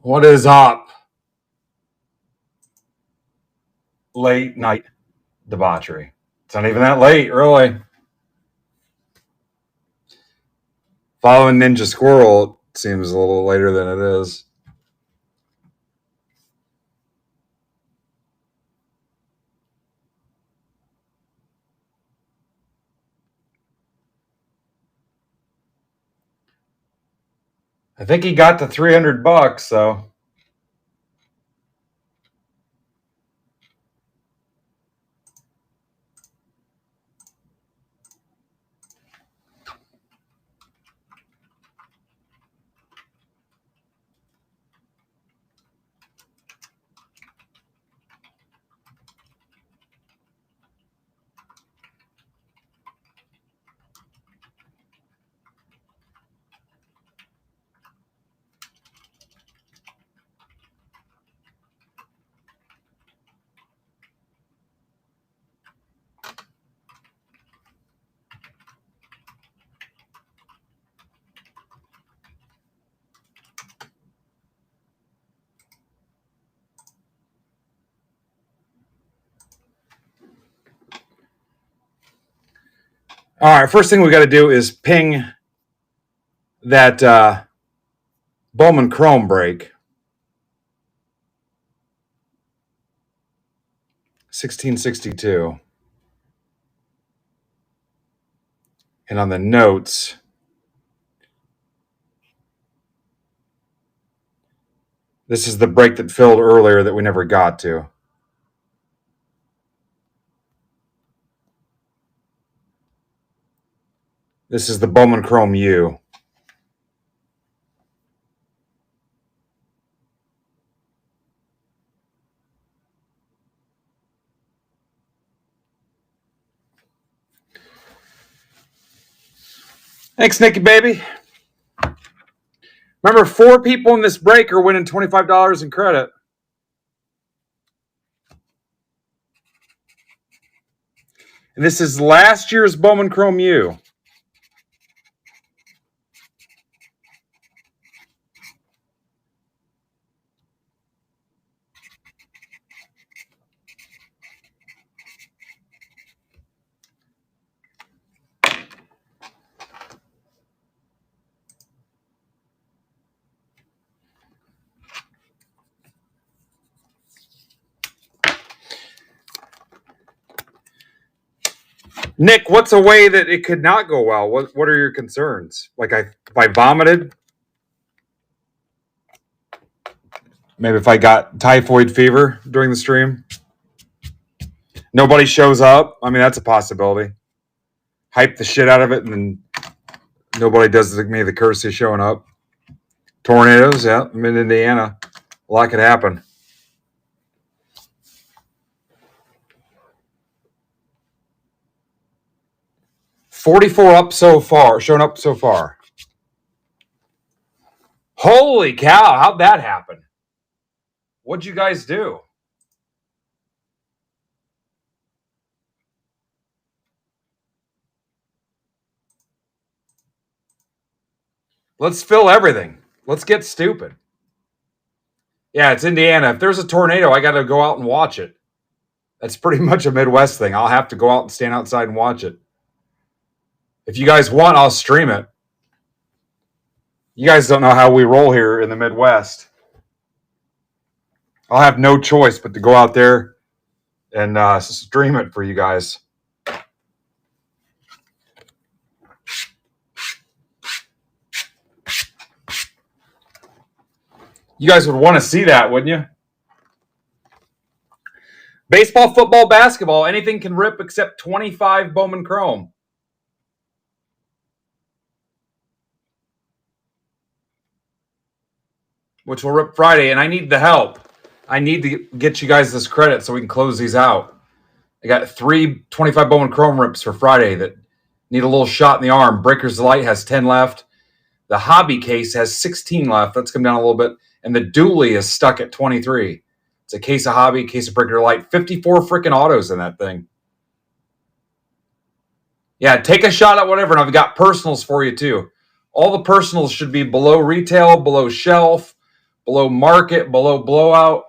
What is up? Late night debauchery. It's not even that late, really. Following Ninja Squirrel seems a little later than it is. I think he got to $300, so. All right, first thing we got to do is ping that Bowman Chrome break. 1662. And on the notes, this is the break that filled earlier that we never got to. This is the Bowman Chrome U. Thanks, Nicky baby. Remember, 4 people in this break are winning $25 in credit. And this is last year's Bowman Chrome U. Nick, what's a way that it could not go well? What are your concerns? Like if I vomited? Maybe if I got typhoid fever during the stream? Nobody shows up? I mean, that's a possibility. Hype the shit out of it, and then nobody does me the courtesy of showing up. Tornadoes, yeah. I'm in Indiana. A lot could happen. $44 up so far, showing up so far. Holy cow, how'd that happen? What'd you guys do? Let's fill everything. Let's get stupid. Yeah, it's Indiana. If there's a tornado, I got to go out and watch it. That's pretty much a Midwest thing. I'll have to go out and stand outside and watch it. If you guys want, I'll stream it. You guys don't know how we roll here in the Midwest. I'll have no choice but to go out there and stream it for you guys. You guys would want to see that, wouldn't you? Baseball, football, basketball, anything can rip except 25 Bowman Chrome. Which will rip Friday, and I need the help. I need to get you guys this credit so we can close these out. I got 3 25 Bowman Chrome rips for Friday that need a little shot in the arm. Breakers Delight has 10 left. The Hobby case has 16 left. That's come down a little bit. And the Dooley is stuck at 23. It's a case of Hobby, case of Breaker Delight. 54 freaking autos in that thing. Yeah, take a shot at whatever. And I've got personals for you, too. All the personals should be below retail, below shelf, below market, below blowout.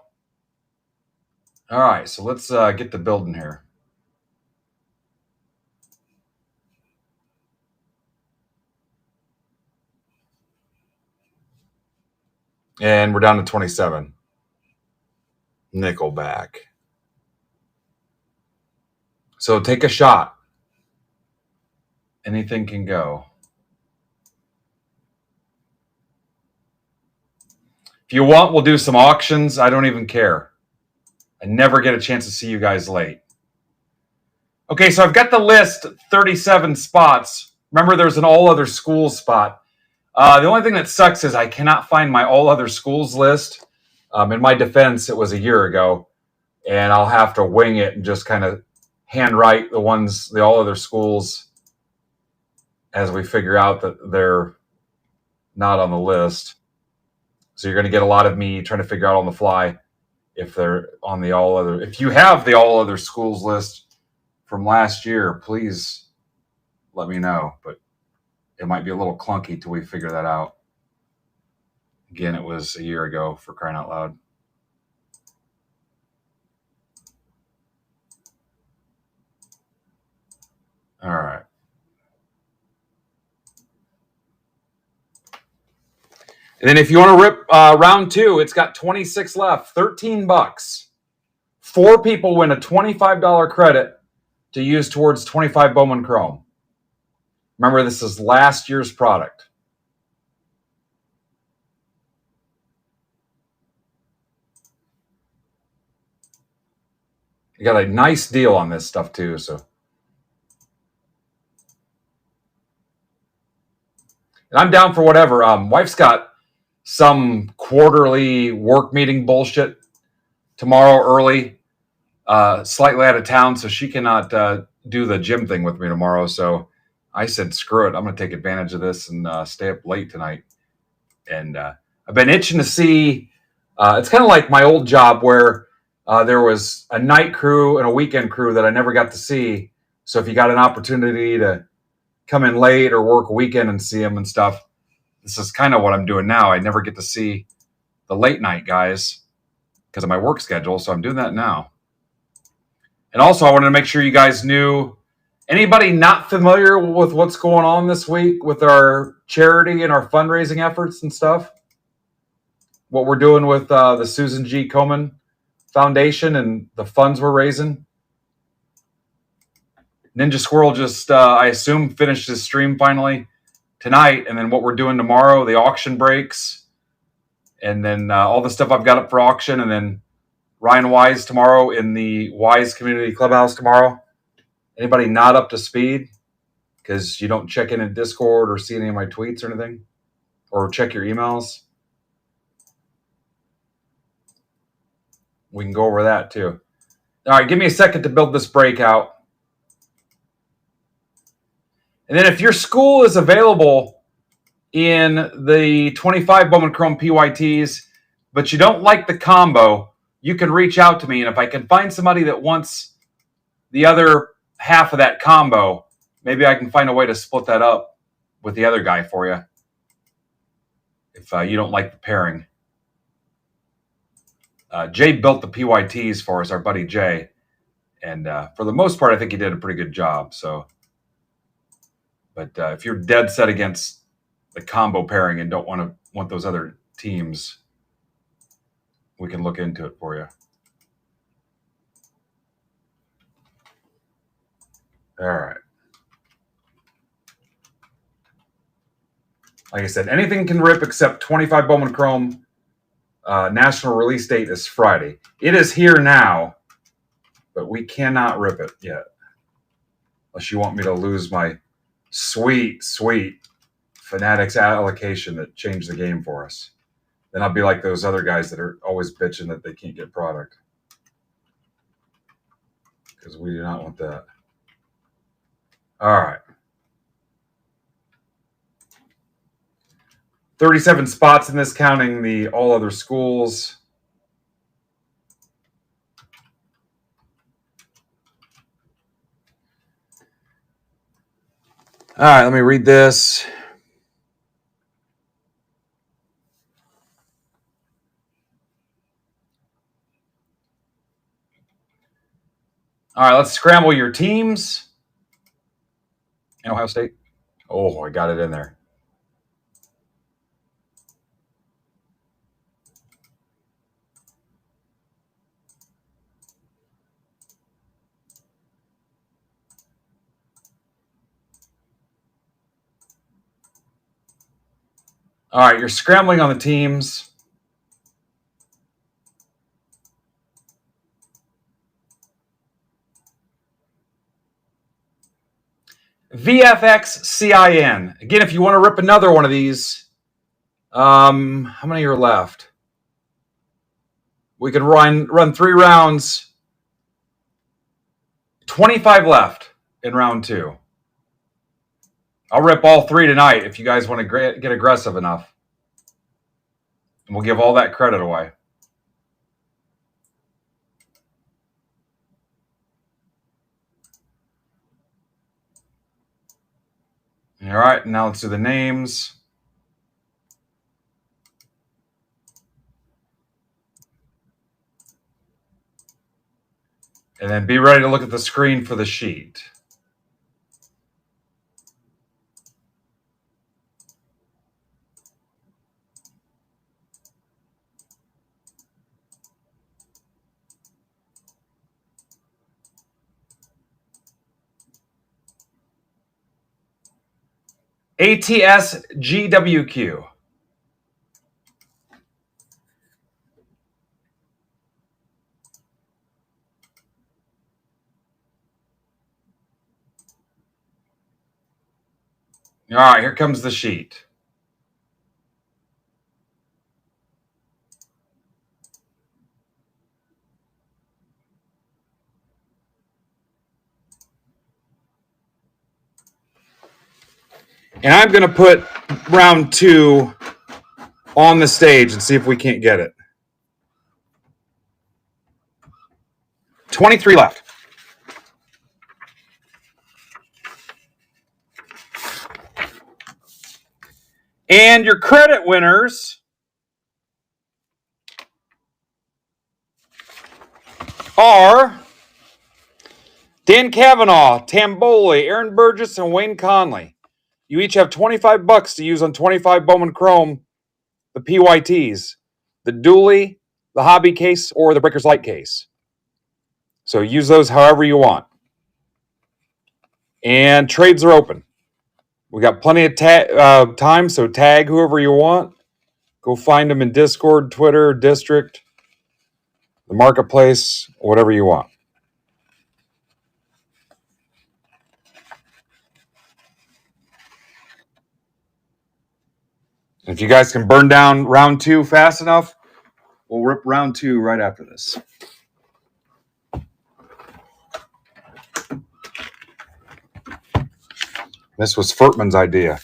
All right, so let's get to building here. And we're down to 27. Nickelback. So take a shot. Anything can go. If you want, we'll do some auctions. I don't even care. I never get a chance to see you guys late. Okay, so I've got the list, 37 spots. Remember, there's an all other schools spot. The only thing that sucks is I cannot find my all other schools list. In my defense, it was a year ago, and I'll have to wing it and just kind of handwrite the all other schools as we figure out that they're not on the list. So you're going to get a lot of me trying to figure out on the fly if they're on the all other. If you have the all other schools list from last year, please let me know. But it might be a little clunky till we figure that out. Again, it was a year ago, for crying out loud. All right. And then if you want to rip round two, it's got 26 left, $13. 4 people win a $25 credit to use towards 25 Bowman Chrome. Remember, this is last year's product. You got a nice deal on this stuff too, so. And I'm down for whatever. Wife's got some quarterly work meeting bullshit tomorrow early, slightly out of town, so she cannot do the gym thing with me tomorrow. So I said, screw it. I'm going to take advantage of this and stay up late tonight. And I've been itching to see. It's kind of like my old job where there was a night crew and a weekend crew that I never got to see. So if you got an opportunity to come in late or work a weekend and see them and stuff, this is kind of what I'm doing now. I never get to see the late night guys because of my work schedule. So I'm doing that now. And also, I wanted to make sure you guys knew, anybody not familiar with what's going on this week with our charity and our fundraising efforts and stuff, what we're doing with the Susan G. Komen Foundation and the funds we're raising. Ninja Squirrel just, I assume, finished his stream finally tonight. And then what we're doing tomorrow, the auction breaks. And then all the stuff I've got up for auction. And then Ryan Wise tomorrow in the Wise Community Clubhouse tomorrow. Anybody not up to speed because you don't check in Discord or see any of my tweets or anything? Or check your emails? We can go over that too. All right, give me a second to build this breakout. And then if your school is available in the 25 Bowman Chrome PYTs, but you don't like the combo, you can reach out to me. And if I can find somebody that wants the other half of that combo, maybe I can find a way to split that up with the other guy for you. If you don't like the pairing. Jay built the PYTs for us, our buddy Jay. And for the most part, I think he did a pretty good job. So, but if you're dead set against the combo pairing and don't want those other teams, we can look into it for you. All right. Like I said, anything can rip except 25 Bowman Chrome. National release date is Friday. It is here now, but we cannot rip it yet. Unless you want me to lose my sweet, sweet Fanatics allocation that changed the game for us. Then I'll be like those other guys that are always bitching that they can't get product. Because we do not want that. All right. 37 spots in this, counting the all other schools. All right, let me read this. All right, let's scramble your teams. In Ohio State. Oh, I got it in there. All right, you're scrambling on the teams. VFX-CIN. Again, if you want to rip another one of these, how many are left? We could run 3 rounds. 25 left in round 2. I'll rip all 3 tonight if you guys want to get aggressive enough. And we'll give all that credit away. All right, now let's do the names. And then be ready to look at the screen for the sheet. ATS GWQ. All right, here comes the sheet. And I'm going to put round 2 on the stage and see if we can't get it. 23 left. And your credit winners are Dan Kavanaugh, Tamboli, Aaron Burgess, and Wayne Conley. You each have $25 to use on 25 Bowman Chrome, the PYTs, the Dually, the Hobby case, or the Breakers Light case. So use those however you want. And trades are open. We got plenty of time, so tag whoever you want. Go find them in Discord, Twitter, District, the Marketplace, whatever you want. If you guys can burn down round 2 fast enough, we'll rip round 2 right after this. This was Furtman's idea.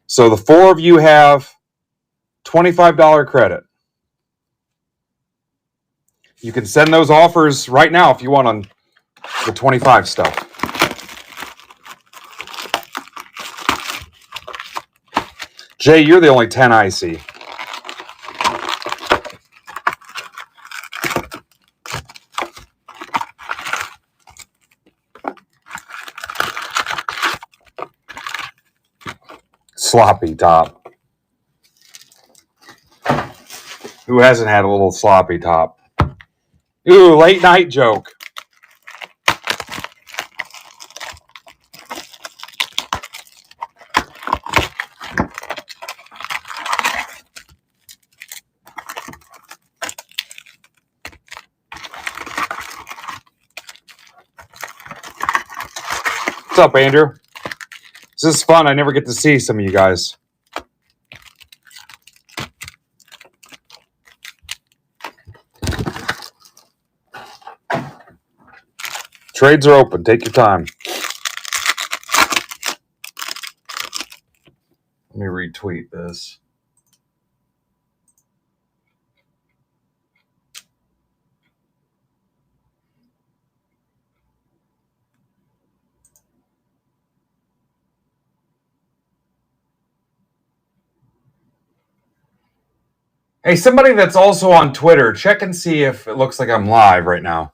So the 4 of you have $25 credit. You can send those offers right now if you want on the 25 stuff. Jay, you're the only 10 I see. Sloppy top. Who hasn't had a little sloppy top? Ooh, late night joke. What's up, Andrew? This is fun. I never get to see some of you guys. Trades are open. Take your time. Let me retweet this. Hey, somebody that's also on Twitter, check and see if it looks like I'm live right now.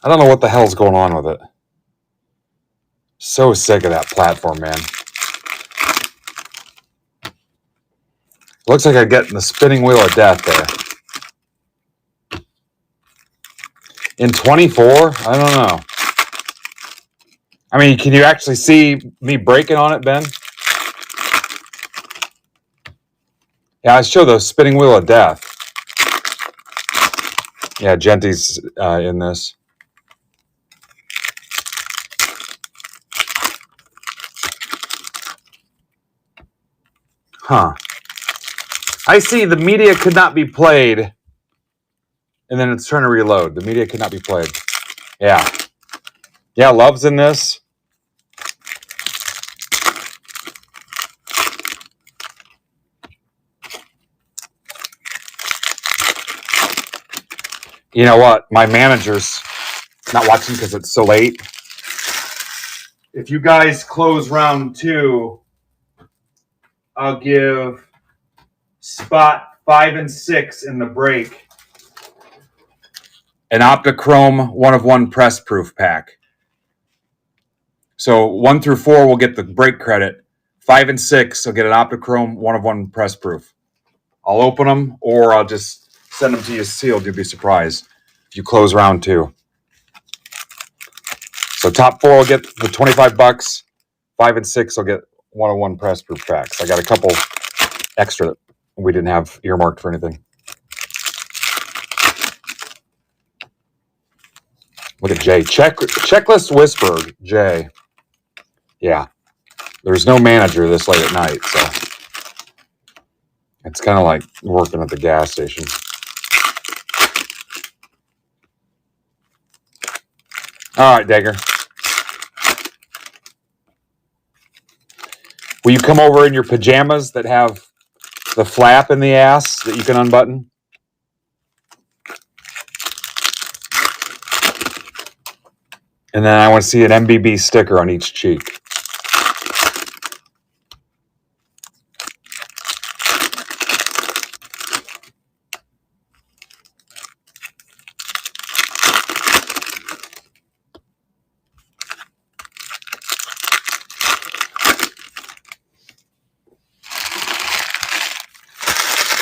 I don't know what the hell's going on with it. So sick of that platform, man. Looks like I'm getting the spinning wheel of death there. In 24? I don't know. I mean, can you actually see me breaking on it, Ben? Yeah, I show the spinning wheel of death. Yeah, Genti's in this. Huh. I see the media could not be played. And then it's trying to reload. The media could not be played. Yeah. Yeah, Love's in this. You know what? My manager's not watching because it's so late. If you guys close round 2, I'll give spot 5 and 6 in the break an Optichrome 1-of-1 press proof pack. So 1 through 4 will get the break credit. 5 and 6 will get an Optichrome 1-of-1 press proof. I'll open them, or I'll just send them to you sealed. You'll be surprised if you close round 2. So top 4 will get the $25. 5 and 6 will get 1-of-1 press proof packs. I got a couple extra that we didn't have earmarked for anything. Look at Jay. Checklist Whisper, Jay. Yeah. There's no manager this late at night, so it's kind of like working at the gas station. All right, Dagger. Will you come over in your pajamas that have the flap in the ass that you can unbutton? And then I want to see an MBB sticker on each cheek.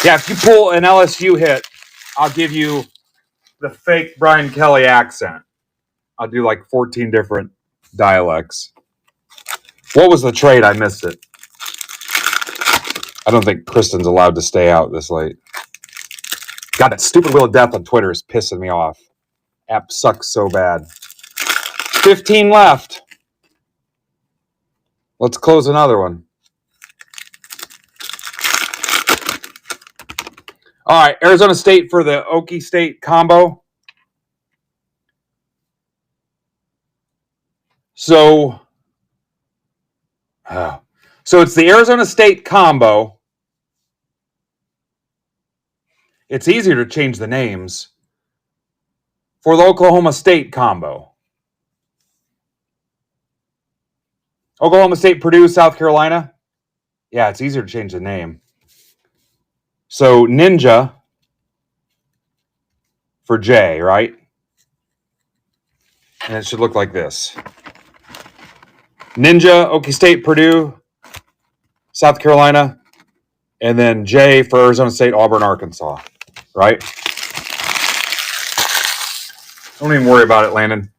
Yeah, if you pull an LSU hit, I'll give you the fake Brian Kelly accent. I'll do like 14 different dialects. What was the trade? I missed it. I don't think Kristen's allowed to stay out this late. God, that stupid Wheel of Death on Twitter is pissing me off. App sucks so bad. 15 left. Let's close another one. All right, Arizona State for the Okie State combo. So it's the Arizona State combo. It's easier to change the names for the Oklahoma State combo. Oklahoma State, Purdue, South Carolina. Yeah, it's easier to change the name. So Ninja for J, right? And it should look like this. Ninja, Okie State, Purdue, South Carolina, and then J for Arizona State, Auburn, Arkansas, right? Don't even worry about it, Landon.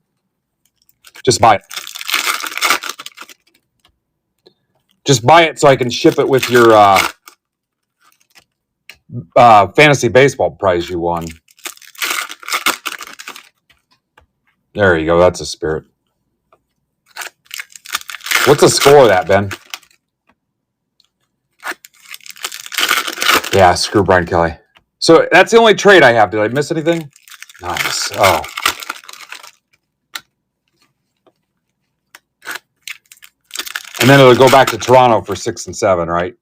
Just buy it. Just buy it so I can ship it with your fantasy baseball prize you won. There you go. That's a spirit. What's the score of that, Ben? Yeah, screw Brian Kelly. So that's the only trade I have. Did I miss anything? Nice. Oh. And then it'll go back to Toronto for 6 and 7, right?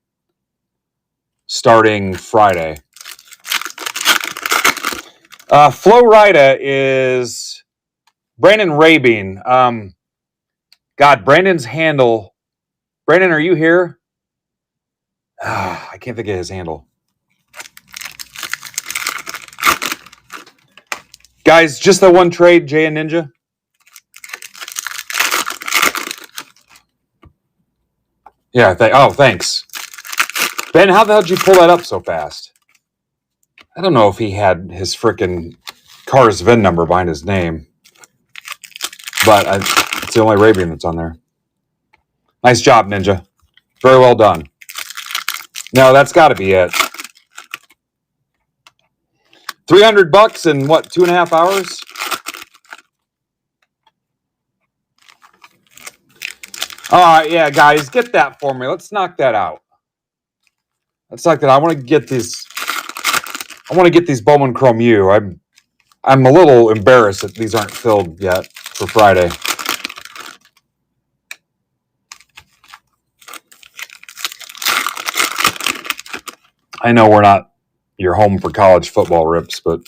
Starting Friday. Flo Rida is Brandon Rabin. God, Brandon's handle. Brandon, are you here? I can't think of his handle. Guys, just the one trade, Jay and Ninja. Yeah, thanks. Ben, how the hell did you pull that up so fast? I don't know if he had his freaking car's VIN number behind his name, but it's the only Arabian that's on there. Nice job, Ninja. Very well done. No, that's got to be it. $300 in what, 2.5 hours? All right, yeah, guys, get that for me. Let's knock that out. Let's knock that out. I want to get these Bowman Chrome U. I'm a little embarrassed that these aren't filled yet for Friday. I know we're not your home for college football rips, but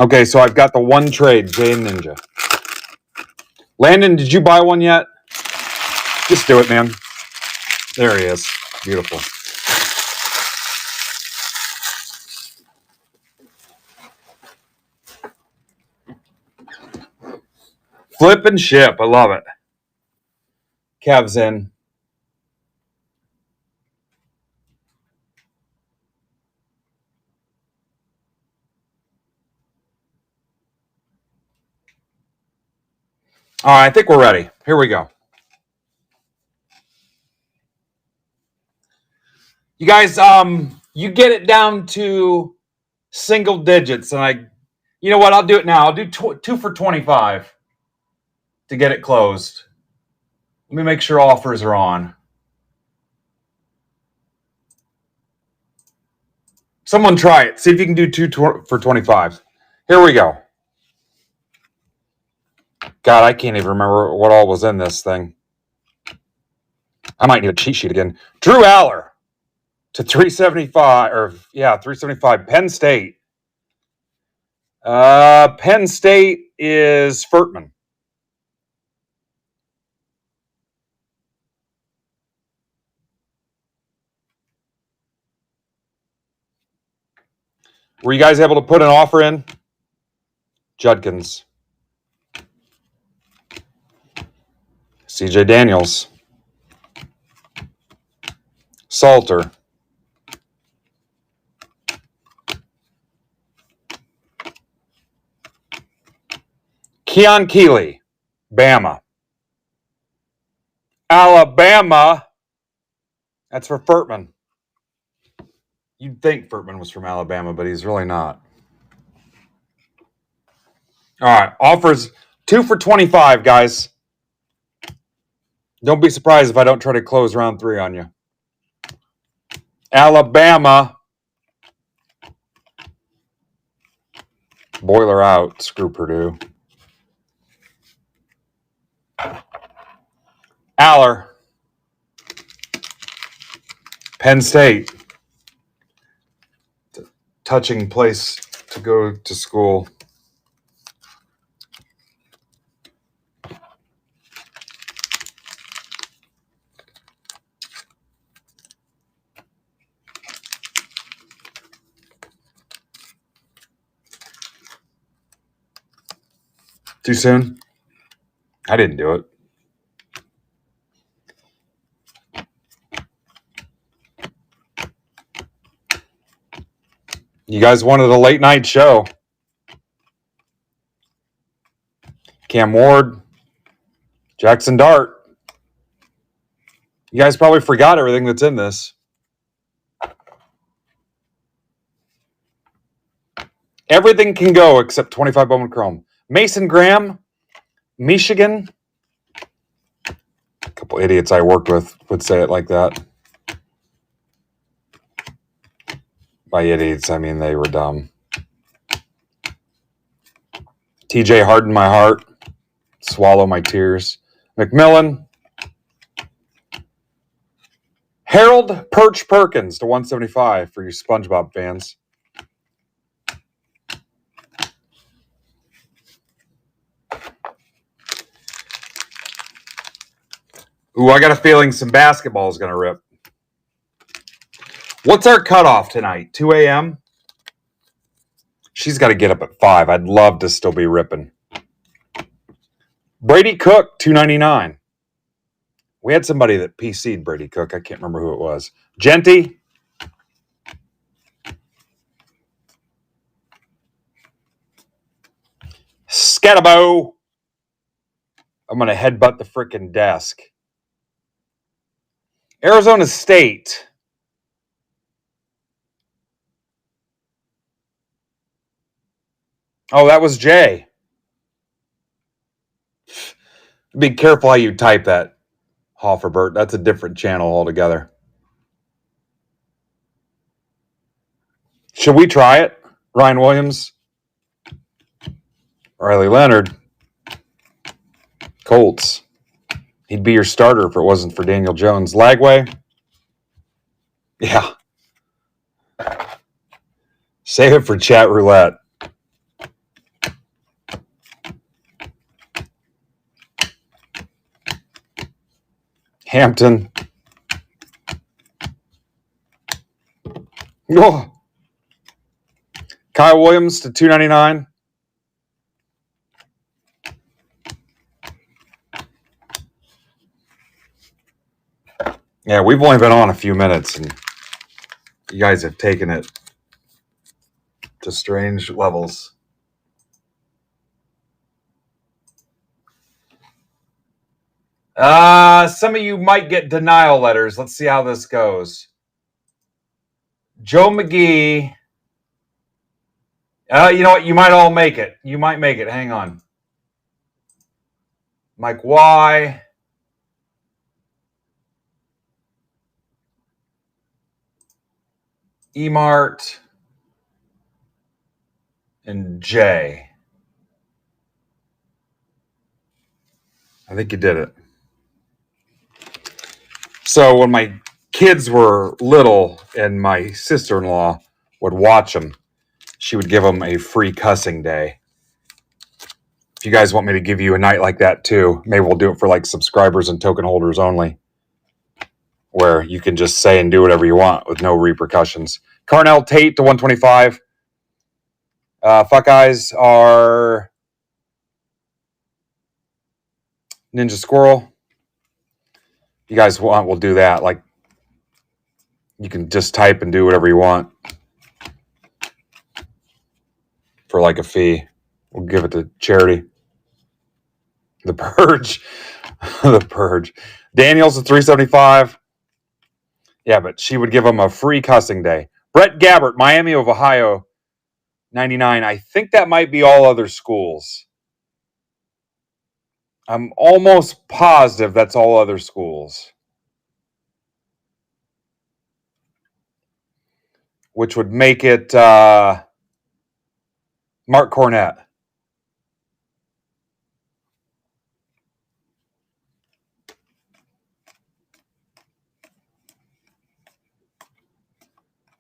okay, so I've got the one trade, Jay and Ninja. Landon, did you buy one yet? Just do it, man. There he is. Beautiful. Flip and ship. I love it. Cavs in. All right, I think we're ready. Here we go. You guys, you get it down to single digits, and you know what? I'll do it now. I'll do 2 for 25 to get it closed. Let me make sure offers are on. Someone try it. See if you can do 2 for 25. Here we go. God, I can't even remember what all was in this thing. I might need a cheat sheet again. Drew Aller to 375. Penn State. Penn State is Furtman. Were you guys able to put an offer in? Judkins. CJ Daniels. Salter. Keon Keeley. Bama. Alabama. That's for Furtman. You'd think Furtman was from Alabama, but he's really not. All right. Offers 2 for 25, guys. Don't be surprised if I don't try to close round 3 on you. Alabama. Boiler out. Screw Purdue. Aller. Penn State. Touching place to go to school. Too soon? I didn't do it. You guys wanted a late night show. Cam Ward, Jackson Dart. You guys probably forgot everything that's in this. Everything can go except 25 Bowman Chrome. Mason Graham, Michigan. A couple idiots I worked with would say it like that. By idiots, I mean they were dumb. TJ hardened my heart. Swallow my tears. McMillan. Harold Perch Perkins to 175 for you SpongeBob fans. Ooh, I got a feeling some basketball is going to rip. What's our cutoff tonight? 2 a.m.? She's got to get up at 5. I'd love to still be ripping. Brady Cook, $2.99. We had somebody that PC'd Brady Cook. I can't remember who it was. Genty. Scatabo. I'm going to headbutt the freaking desk. Arizona State. Oh, that was Jay. Be careful how you type that, Hofferbert. That's a different channel altogether. Should we try it? Ryan Williams, Riley Leonard, Colts. He'd be your starter if it wasn't for Daniel Jones. Lagway. Yeah. Save it for chat roulette. Hampton. Oh. Kyle Williams to $2.99. Yeah, we've only been on a few minutes, and you guys have taken it to strange levels. Some of you might get denial letters. Let's see how this goes. Joe McGee. You know what? You might all make it. You might make it. Hang on. Mike Y. Emart. And Jay. I think you did it. So when my kids were little and my sister-in-law would watch them, she would give them a free cussing day. If you guys want me to give you a night like that too, maybe we'll do it for like subscribers and token holders only, where you can just say and do whatever you want with no repercussions. Carnell Tate to 125. Fuck Eyes are Ninja Squirrel. You guys want, we'll do that. Like, you can just type and do whatever you want for like a fee. We'll give it to charity. The Purge. The Purge. Daniels at 375. Yeah, but she would give him a free cussing day. Brett Gabbert, Miami of Ohio, 99. I think that might be all other schools. I'm almost positive that's all other schools. Which would make it Mark Cornett.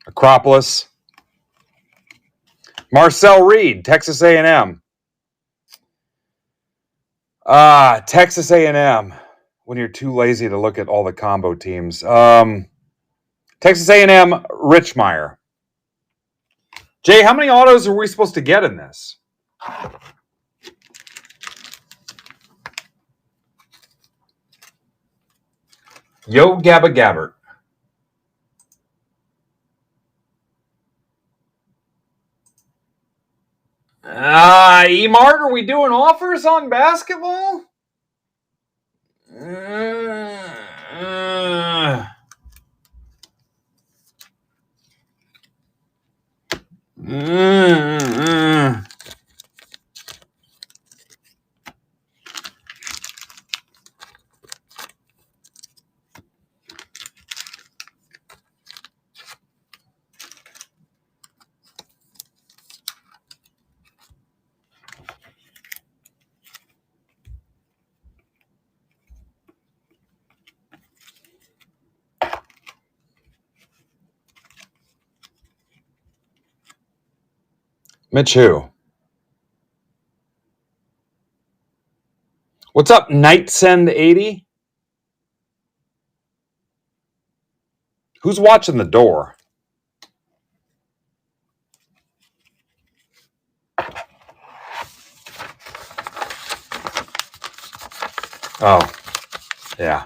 Acropolis. Marcel Reed, Texas A&M. Texas A&M. When you're too lazy to look at all the combo teams. Texas A&M, Richmeyer. Jay, how many autos are we supposed to get in this? Yo Gabba Gabbert. Emart, are we doing offers on basketball? Mitch who? What's up, Nightsend80? Who's watching the door? Oh, yeah.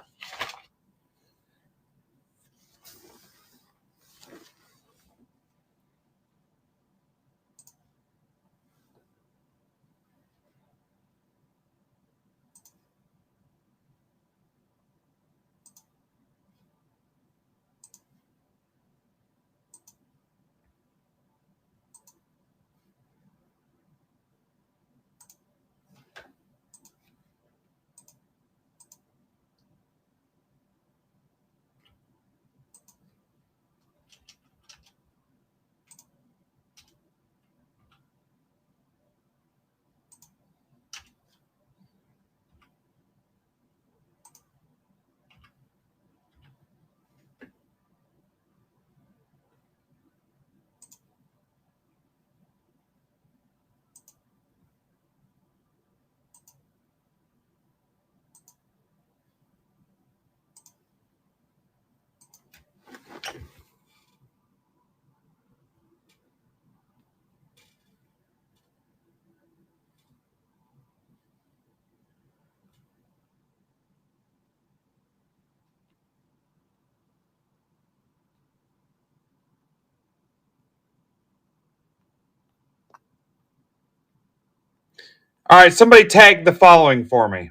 All right, somebody tag the following for me.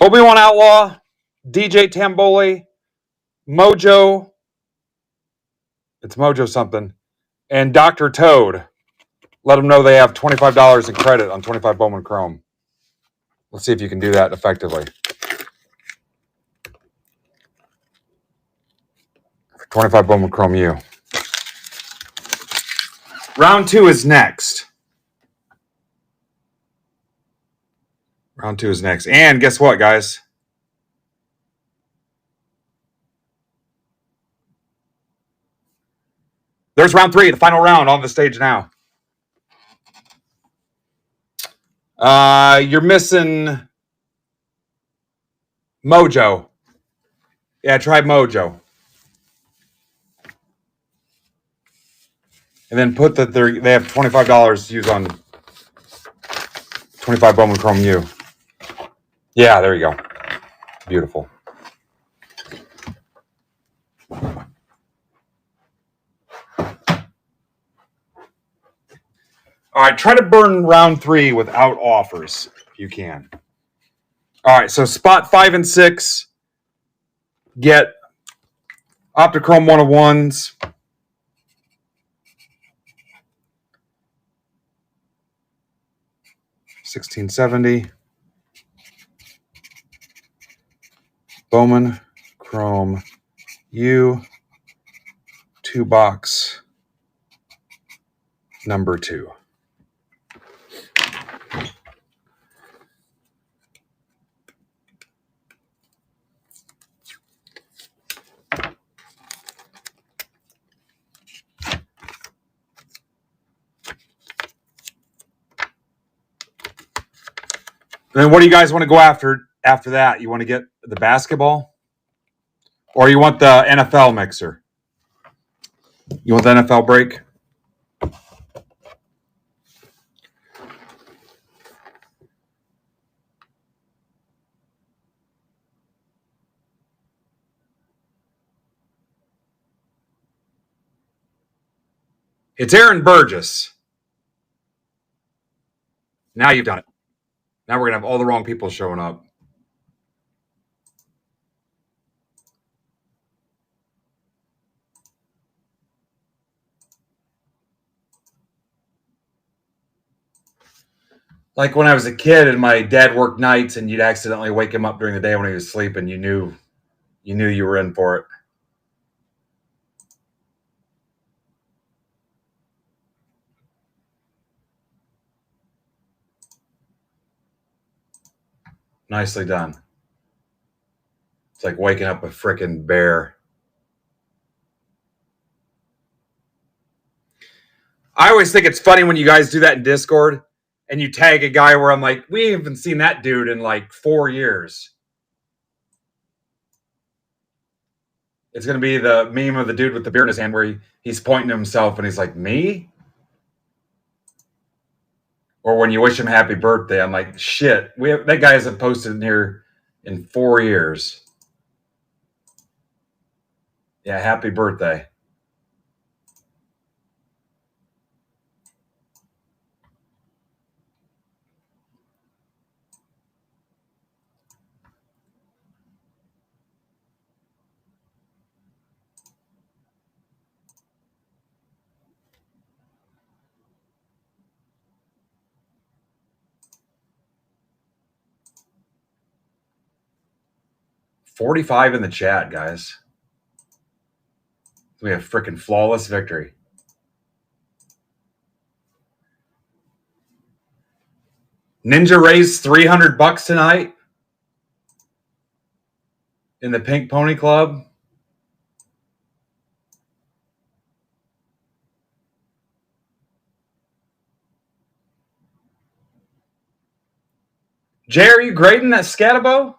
Obi-Wan Outlaw, DJ Tamboli, Mojo. It's Mojo something. And Dr. Toad. Let them know they have $25 in credit on 25 Bowman Chrome. Let's see if you can do that effectively. 25 Bowman Chrome U. Round 2 is next. Round 2 is next. And guess what, guys? There's round 3, the final round on the stage now. You're missing Mojo. Yeah, try Mojo. And then put that they have $25 to use on 25 Bowman Chrome U. Yeah, there you go. Beautiful. All right, try to burn round 3 without offers if you can. All right, so spot 5 and 6 get Optichrome 101s. $16.70. Bowman Chrome U 2-box number 2. And then what do you guys want to go after that? You want to get the basketball? Or you want the NFL mixer? You want the NFL break? It's Aaron Burgess. Now you've done it. Now we're going to have all the wrong people showing up. Like when I was a kid and my dad worked nights and you'd accidentally wake him up during the day when he was sleeping, you knew you were in for it. Nicely done. It's like waking up a freaking bear. I always think it's funny when you guys do that in Discord and you tag a guy where I'm like, we haven't seen that dude in like 4 years. It's going to be the meme of the dude with the beer in his hand where he's pointing to himself and he's like, me? Or when you wish him happy birthday, I'm like, shit, that guy hasn't posted in here in 4 years. Yeah, happy birthday. $45 in the chat, guys. We have freaking flawless victory. Ninja raised $300 tonight in the Pink Pony Club. Jay, are you grading that Scatabo?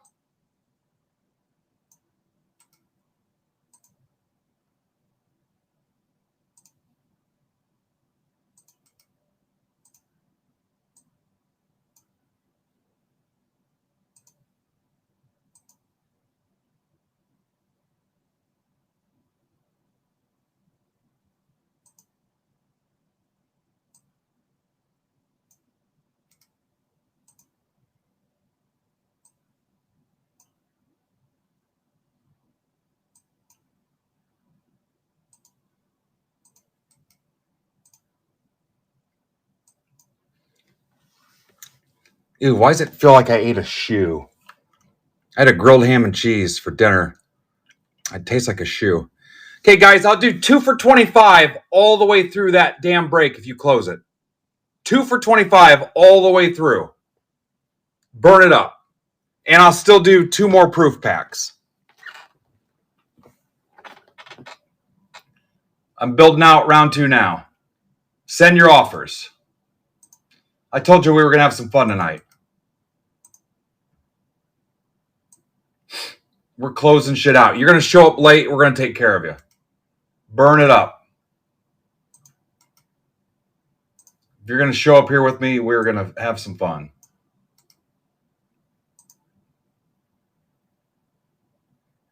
Ew, why does it feel like I ate a shoe? I had a grilled ham and cheese for dinner. It tastes like a shoe. Okay, guys, I'll do 2 for 25 all the way through that damn break if you close it. 2 for 25 all the way through. Burn it up. And I'll still do 2 more proof packs. I'm building out round 2 now. Send your offers. I told you we were going to have some fun tonight. We're closing shit out. You're going to show up late. We're going to take care of you. Burn it up. If you're going to show up here with me, we're going to have some fun.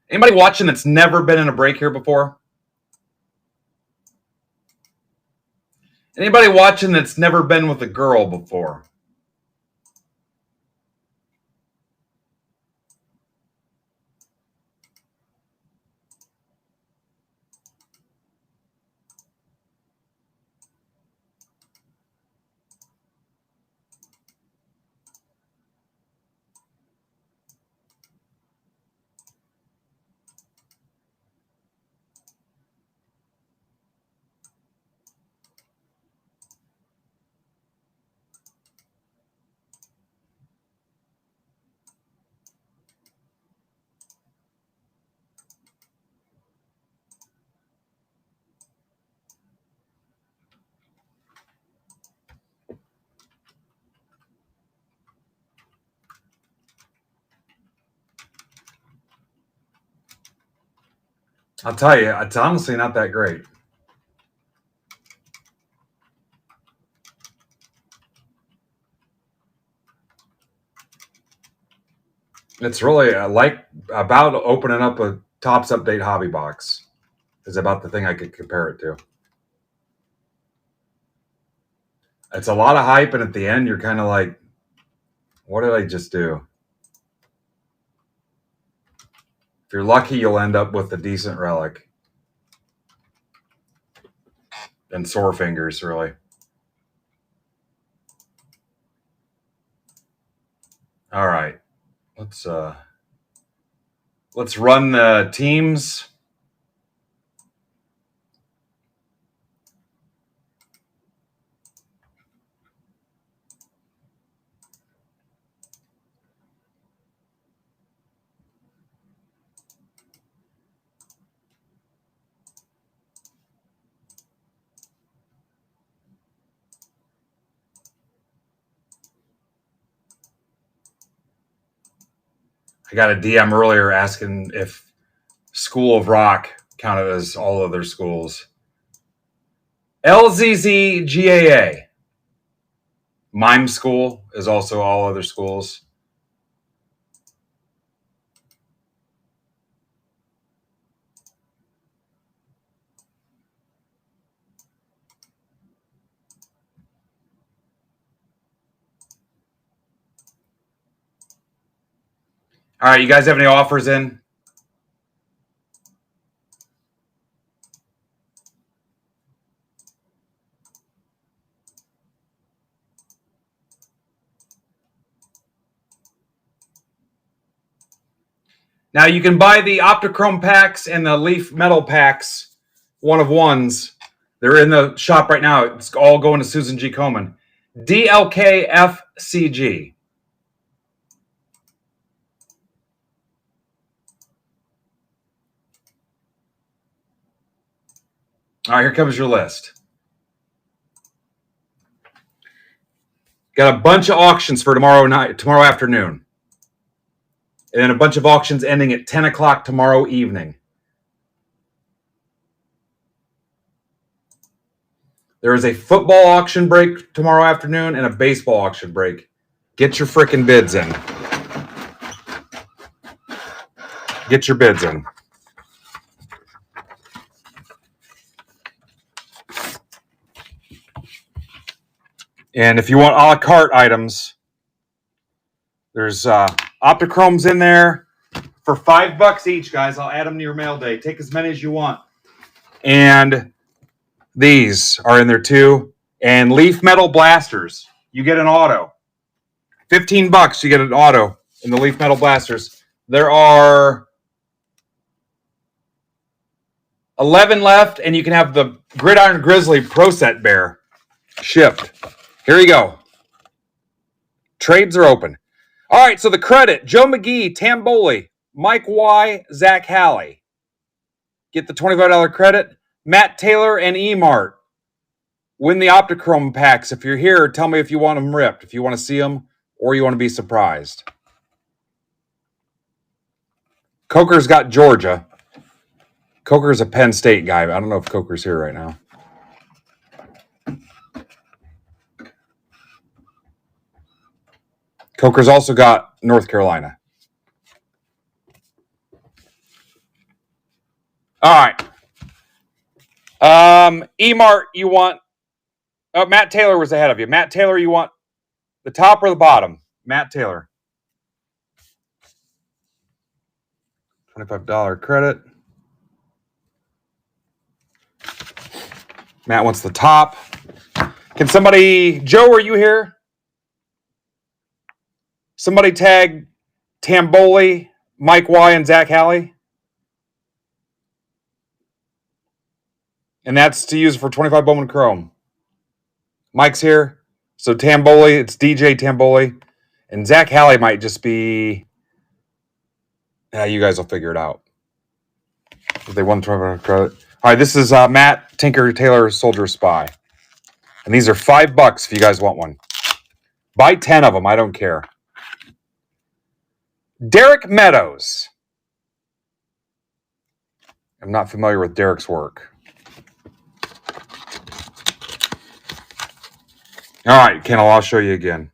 Anybody watching that's never been in a break here before? Anybody watching that's never been with a girl before? I'll tell you, it's honestly not that great. It's really like about opening up a Topps Update hobby box is about the thing I could compare it to. It's a lot of hype, and at the end, you're kind of like, what did I just do? If you're lucky, you'll end up with a decent relic. And sore fingers, really. All right. Let's run the teams. I got a DM earlier asking if School of Rock counted as all other schools. LZZGAA. Mime School is also all other schools. All right, you guys have any offers in? Now you can buy the Optichrome packs and the Leaf Metal packs, one of ones. They're in the shop right now. It's all going to Susan G. Komen. DLKFCG. All right, here comes your list. Got a bunch of auctions for tomorrow afternoon. And then a bunch of auctions ending at 10 o'clock tomorrow evening. There is a football auction break tomorrow afternoon and a baseball auction break. Get your freaking bids in. Get your bids in. And if you want a la carte items, there's Optichromes in there for $5 each, guys. I'll add them to your mail day. Take as many as you want. And these are in there too. And Leaf Metal Blasters. You get an auto. $15, you get an auto in the Leaf Metal Blasters. There are 11 left, and you can have the Gridiron Grizzly Pro Set Bear shipped. Here you go. Trades are open. All right, so the credit, Joe McGee, Tamboli, Mike Y, Zach Halley. Get the $25 credit. Matt Taylor and E-Mart. Win the Optichrome packs. If you're here, tell me if you want them ripped, if you want to see them, or you want to be surprised. Coker's got Georgia. Coker's a Penn State guy. I don't know if Coker's here right now. Coker's also got North Carolina. All right. E-Mart, you want... Oh, Matt Taylor was ahead of you. Matt Taylor, you want the top or the bottom? Matt Taylor. $25 credit. Matt wants the top. Can somebody... Joe, are you here? Somebody tag Tamboli, Mike Y, and Zach Halley. And that's to use for 25 Bowman Chrome. Mike's here. So Tamboli, it's DJ Tamboli. And Zach Halley might just be... Yeah, you guys will figure it out. If they want $25 credit. All right, this is Matt Tinker Taylor Soldier Spy. And these are $5 if you guys want one. Buy 10 of them. I don't care. Derek Meadows. I'm not familiar with Derek's work. All right, Kennel, I'll show you again.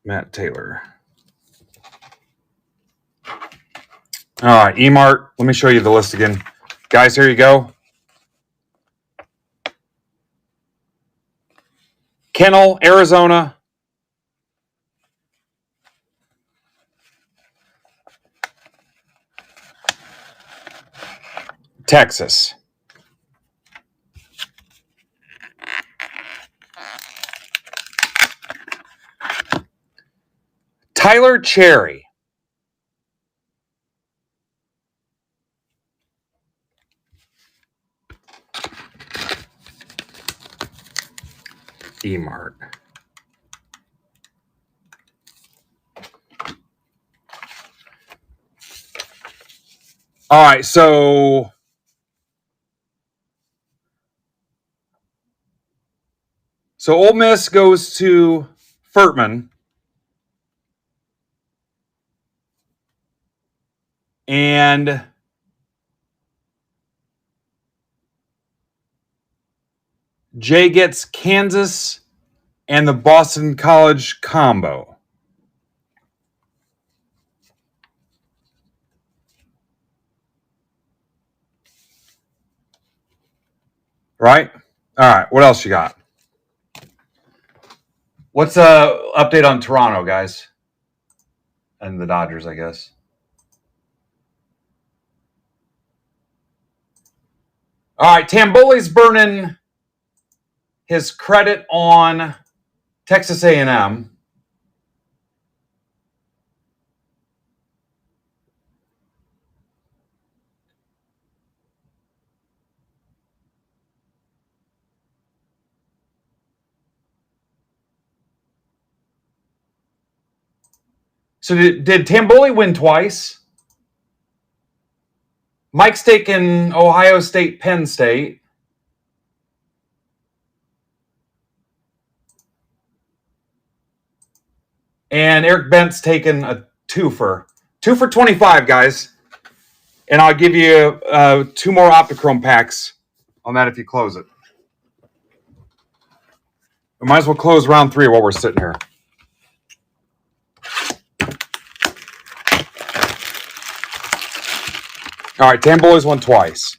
Matt Taylor. All right, E-Mart. Let me show you the list again. Guys, here you go. Kennel, Arizona. Texas. Tyler Cherry. E-Mart. All right, so Ole Miss goes to Furtman. And Jay gets Kansas and the Boston College combo. Right? All right. What else you got? What's update on Toronto, guys? And the Dodgers, I guess. All right. Tamboli's burning his credit on Texas A&M. So did Tamboli win twice? Mike's taking Ohio State, Penn State. And Eric Bent's taking a twofer. 2 for $25, guys. And I'll give you 2 more Optichrome packs on that if you close it. We might as well close round 3 while we're sitting here. All right, Tamboli's won twice.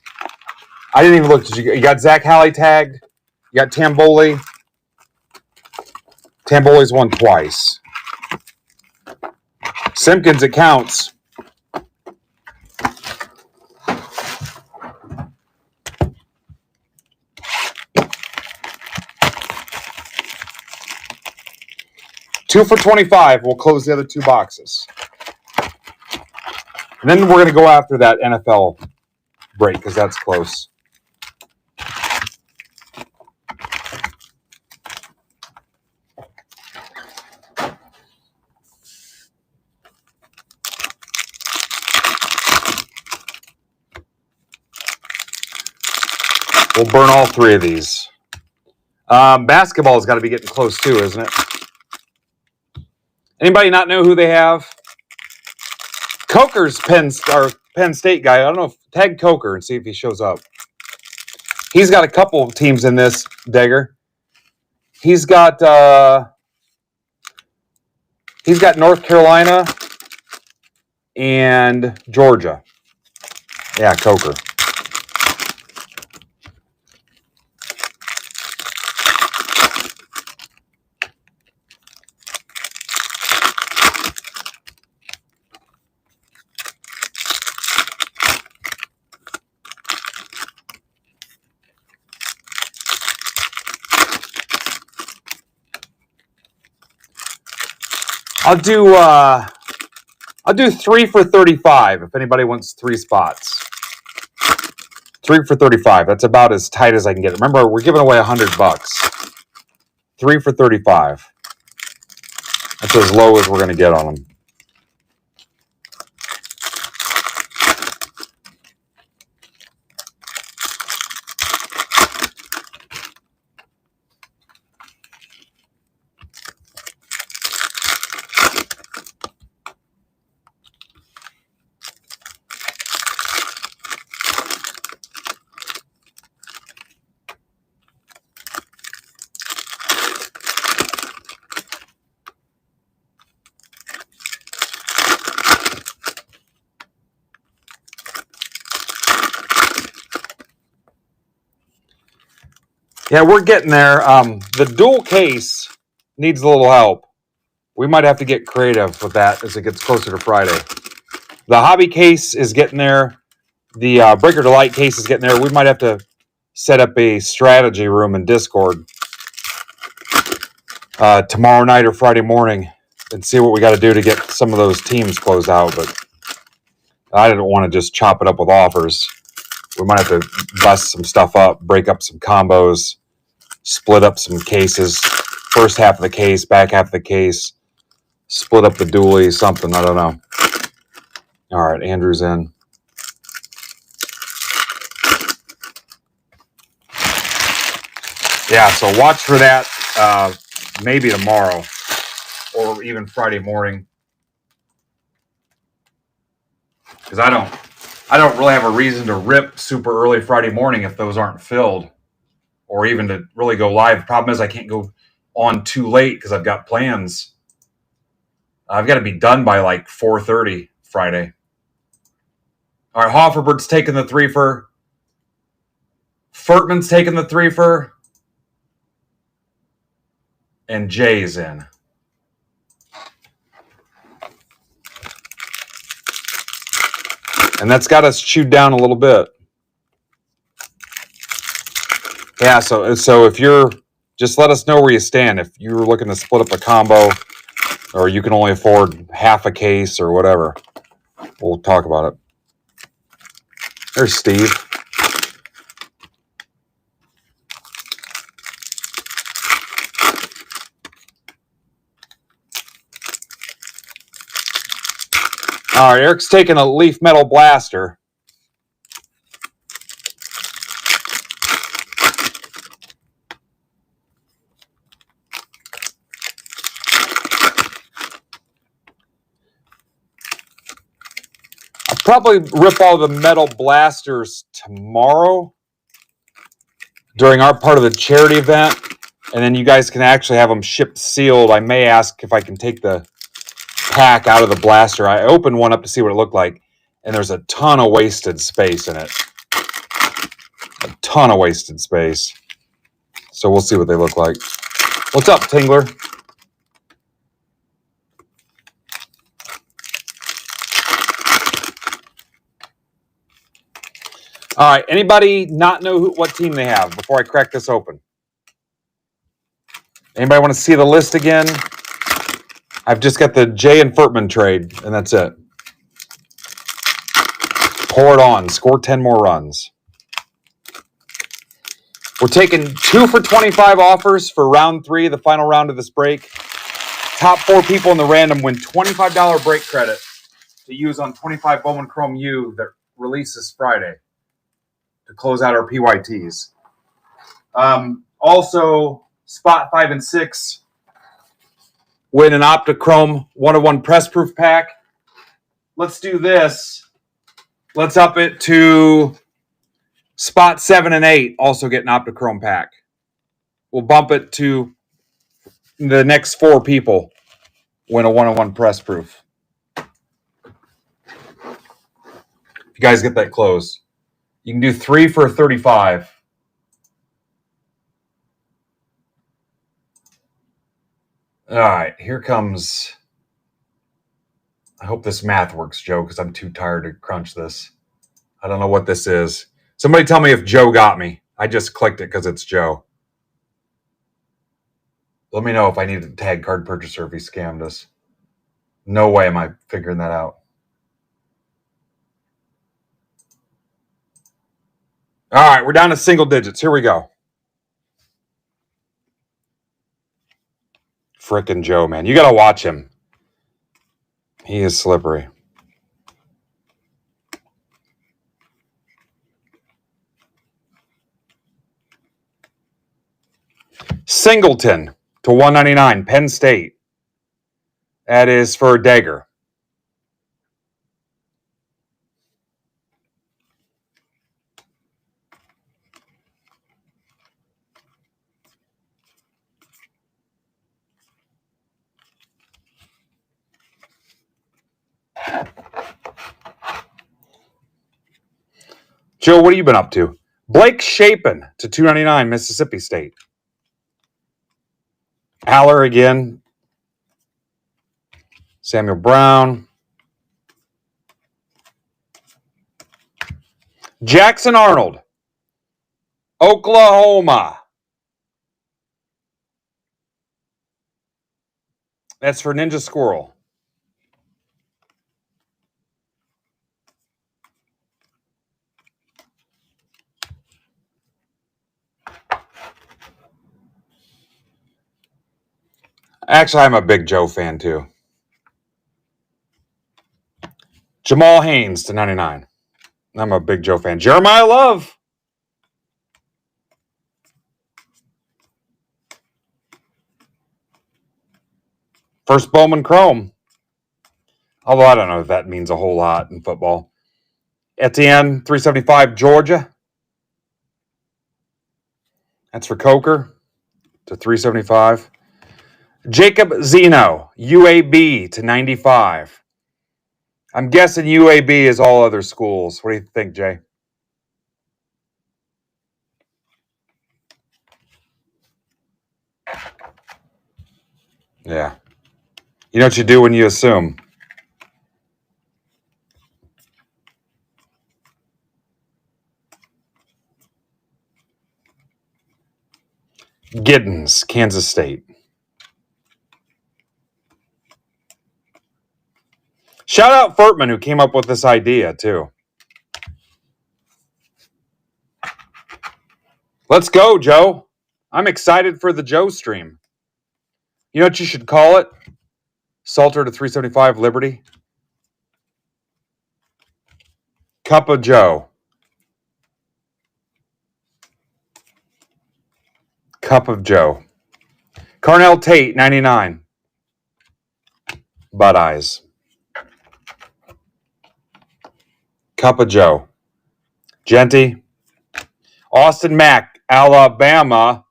I didn't even look. You got Zach Halley tagged. You got Tamboli. Tamboli's won twice. Simpkins, it counts. $2 for $25. We'll close the other 2 boxes. And then we're going to go after that NFL break because that's close. We'll burn all 3 of these. Basketball's got to be getting close too, isn't it? Anybody not know who they have? Coker's Penn State guy. I don't know if tag Coker and see if he shows up. He's got a couple of teams in this, Degger. He's got North Carolina and Georgia. Yeah, Coker. I'll do 3 for $35 if anybody wants 3 spots. 3 for $35. That's about as tight as I can get. Remember, we're giving away $100. 3 for $35. That's as low as we're going to get on them. Yeah, we're getting there. The dual case needs a little help. We might have to get creative with that as it gets closer to Friday. The hobby case is getting there. The Breaker Delight case is getting there. We might have to set up a strategy room in Discord tomorrow night or Friday morning and see what we got to do to get some of those teams closed out. But I didn't want to just chop it up with offers. We might have to bust some stuff up, break up some combos, split up some cases. First half of the case, back half of the case, split up the dually, something. I don't know. All right, Andrew's in. Yeah, so watch for that maybe tomorrow or even Friday morning. because I don't really have a reason to rip super early Friday morning if those aren't filled, or even to really go live. Problem is I can't go on too late because I've got plans. I've got to be done by like 4:30 Friday. All right, Hofferbert's taking the threefer. Furtman's taking the threefer. And Jay's in. And that's got us chewed down a little bit. Yeah, so if you're, just let us know where you stand. If you're looking to split up a combo, or you can only afford half a case or whatever, we'll talk about it. There's Steve. All right, Eric's taking a Leaf Metal Blaster. I'll probably rip all the metal blasters tomorrow during our part of the charity event, and then you guys can actually have them shipped sealed. I may ask if I can take the pack out of the blaster. I opened one up to see what it looked like, and there's a ton of wasted space in it. A ton of wasted space. So we'll see what they look like. What's up, Tingler? All right, anybody not know what team they have before I crack this open? Anybody want to see the list again? I've just got the Jay and Furtman trade, and that's it. Pour it on. Score 10 more runs. We're taking 2 for 25 offers for round 3, the final round of this break. Top 4 people in the random win $25 break credit to use on 25 Bowman Chrome U that releases Friday to close out our PYTs. Also, spot 5 and 6 win an Optichrome 101 press proof pack. Let's do this. Let's up it to spot 7 and 8, also get an Optichrome pack. We'll bump it to the next 4 people win a 101 press proof. If you guys get that close, you can do 3 for 35. All right, here comes. I hope this math works, Joe, because I'm too tired to crunch this. I don't know what this is. Somebody tell me if Joe got me. I just clicked it because it's Joe. Let me know if I need to tag card purchaser if he scammed us. No way am I figuring that out. All right, we're down to single digits. Here we go. Frickin' Joe, man. You got to watch him. He is slippery. Singleton to 199, Penn State. That is for Dagger. Joe, what have you been up to? Blake Shapen to 299, Mississippi State. Aller again. Samuel Brown. Jackson Arnold. Oklahoma. That's for Ninja Squirrel. Actually, I'm a big Joe fan, too. Jamal Haynes to 99. I'm a big Joe fan. Jeremiah Love. First Bowman Chrome. Although I don't know if that means a whole lot in football. Etienne, 375, Georgia. That's for Coker to 375. Jacob Zeno, UAB to 95. I'm guessing UAB is all other schools. What do you think, Jay? Yeah. You know what you do when you assume. Giddens, Kansas State. Shout out Furtman, who came up with this idea, too. Let's go, Joe. I'm excited for the Joe stream. You know what you should call it? Salter to 375, Liberty. Cup of Joe. Cup of Joe. Carnell Tate, 99. Bud Eyes. Cup of Joe. Genty. Austin Mack, Alabama.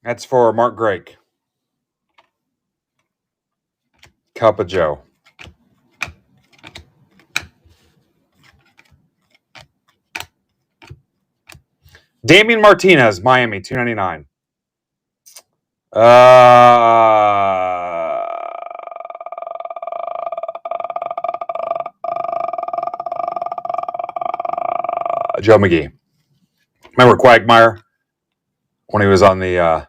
That's for Mark Grake. Cup of Joe. Damian Martinez, Miami, 299. Joe McGee. Remember Quagmire when he was on the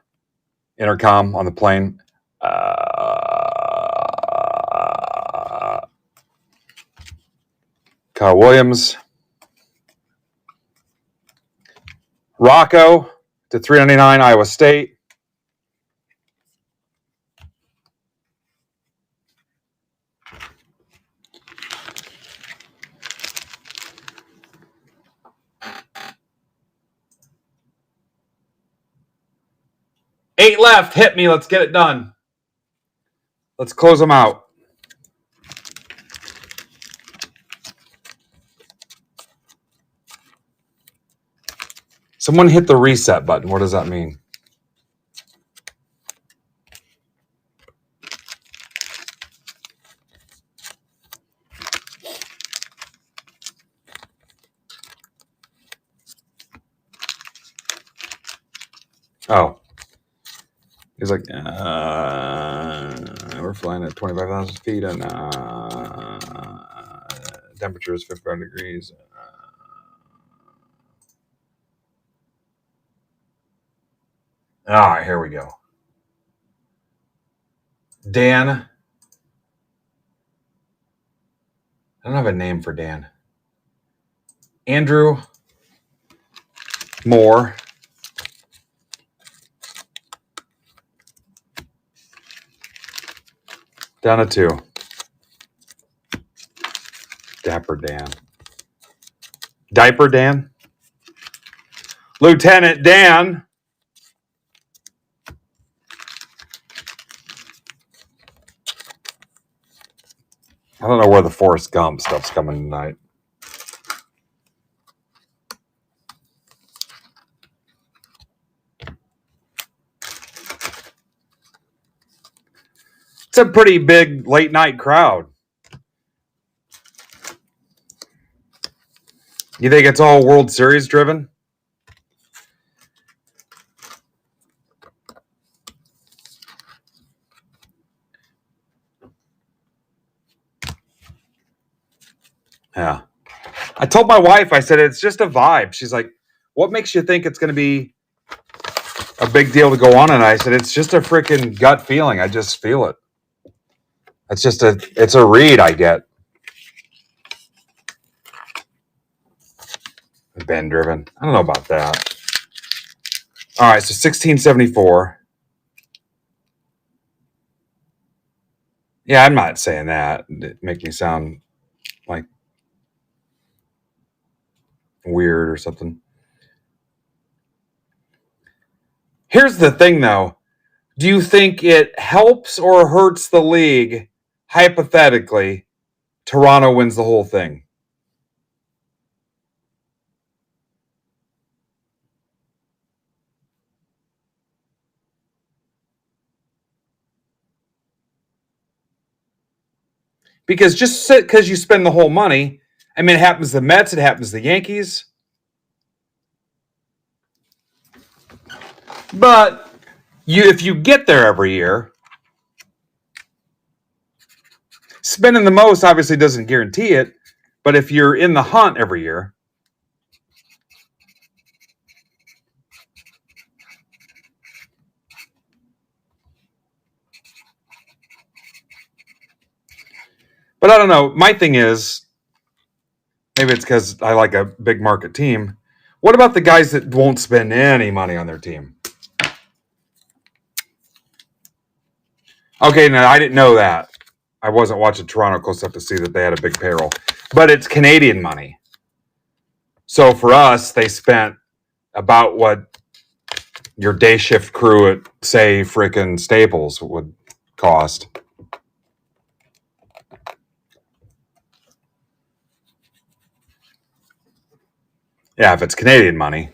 intercom on the plane? Kyle Williams. Rocco to 399, Iowa State. Eight left. Hit me. Let's get it done. Let's close them out. Someone hit the reset button. What does that mean? Oh. He's like, we're flying at 25,000 feet and temperature is 55 degrees. All right, here we go. Dan. I don't have a name for Dan. Andrew Moore. Down to 2. Dapper Dan. Diaper Dan. Lieutenant Dan. I don't know where the Forrest Gump stuff's coming tonight. It's a pretty big late night crowd. You think it's all World Series driven? Yeah. I told my wife, I said, it's just a vibe. She's like, what makes you think it's going to be a big deal to go on? And I said, it's just a freaking gut feeling. I just feel it. It's a read I get. Ben driven. I don't know about that. All right, so 1674. Yeah, I'm not saying that. It make me sound like weird or something. Here's the thing, though. Do you think it helps or hurts the league hypothetically, Toronto wins the whole thing. Because just because you spend the whole money, I mean, it happens to the Mets, it happens to the Yankees. But if you get there every year, spending the most obviously doesn't guarantee it. But if you're in the hunt every year, but I don't know. My thing is, maybe it's because I like a big market team. What about the guys that won't spend any money on their team? Okay, now I didn't know that. I wasn't watching Toronto close enough to see that they had a big payroll. But it's Canadian money. So for us, they spent about what your day shift crew at, say, frickin' Staples would cost. Yeah, if it's Canadian money.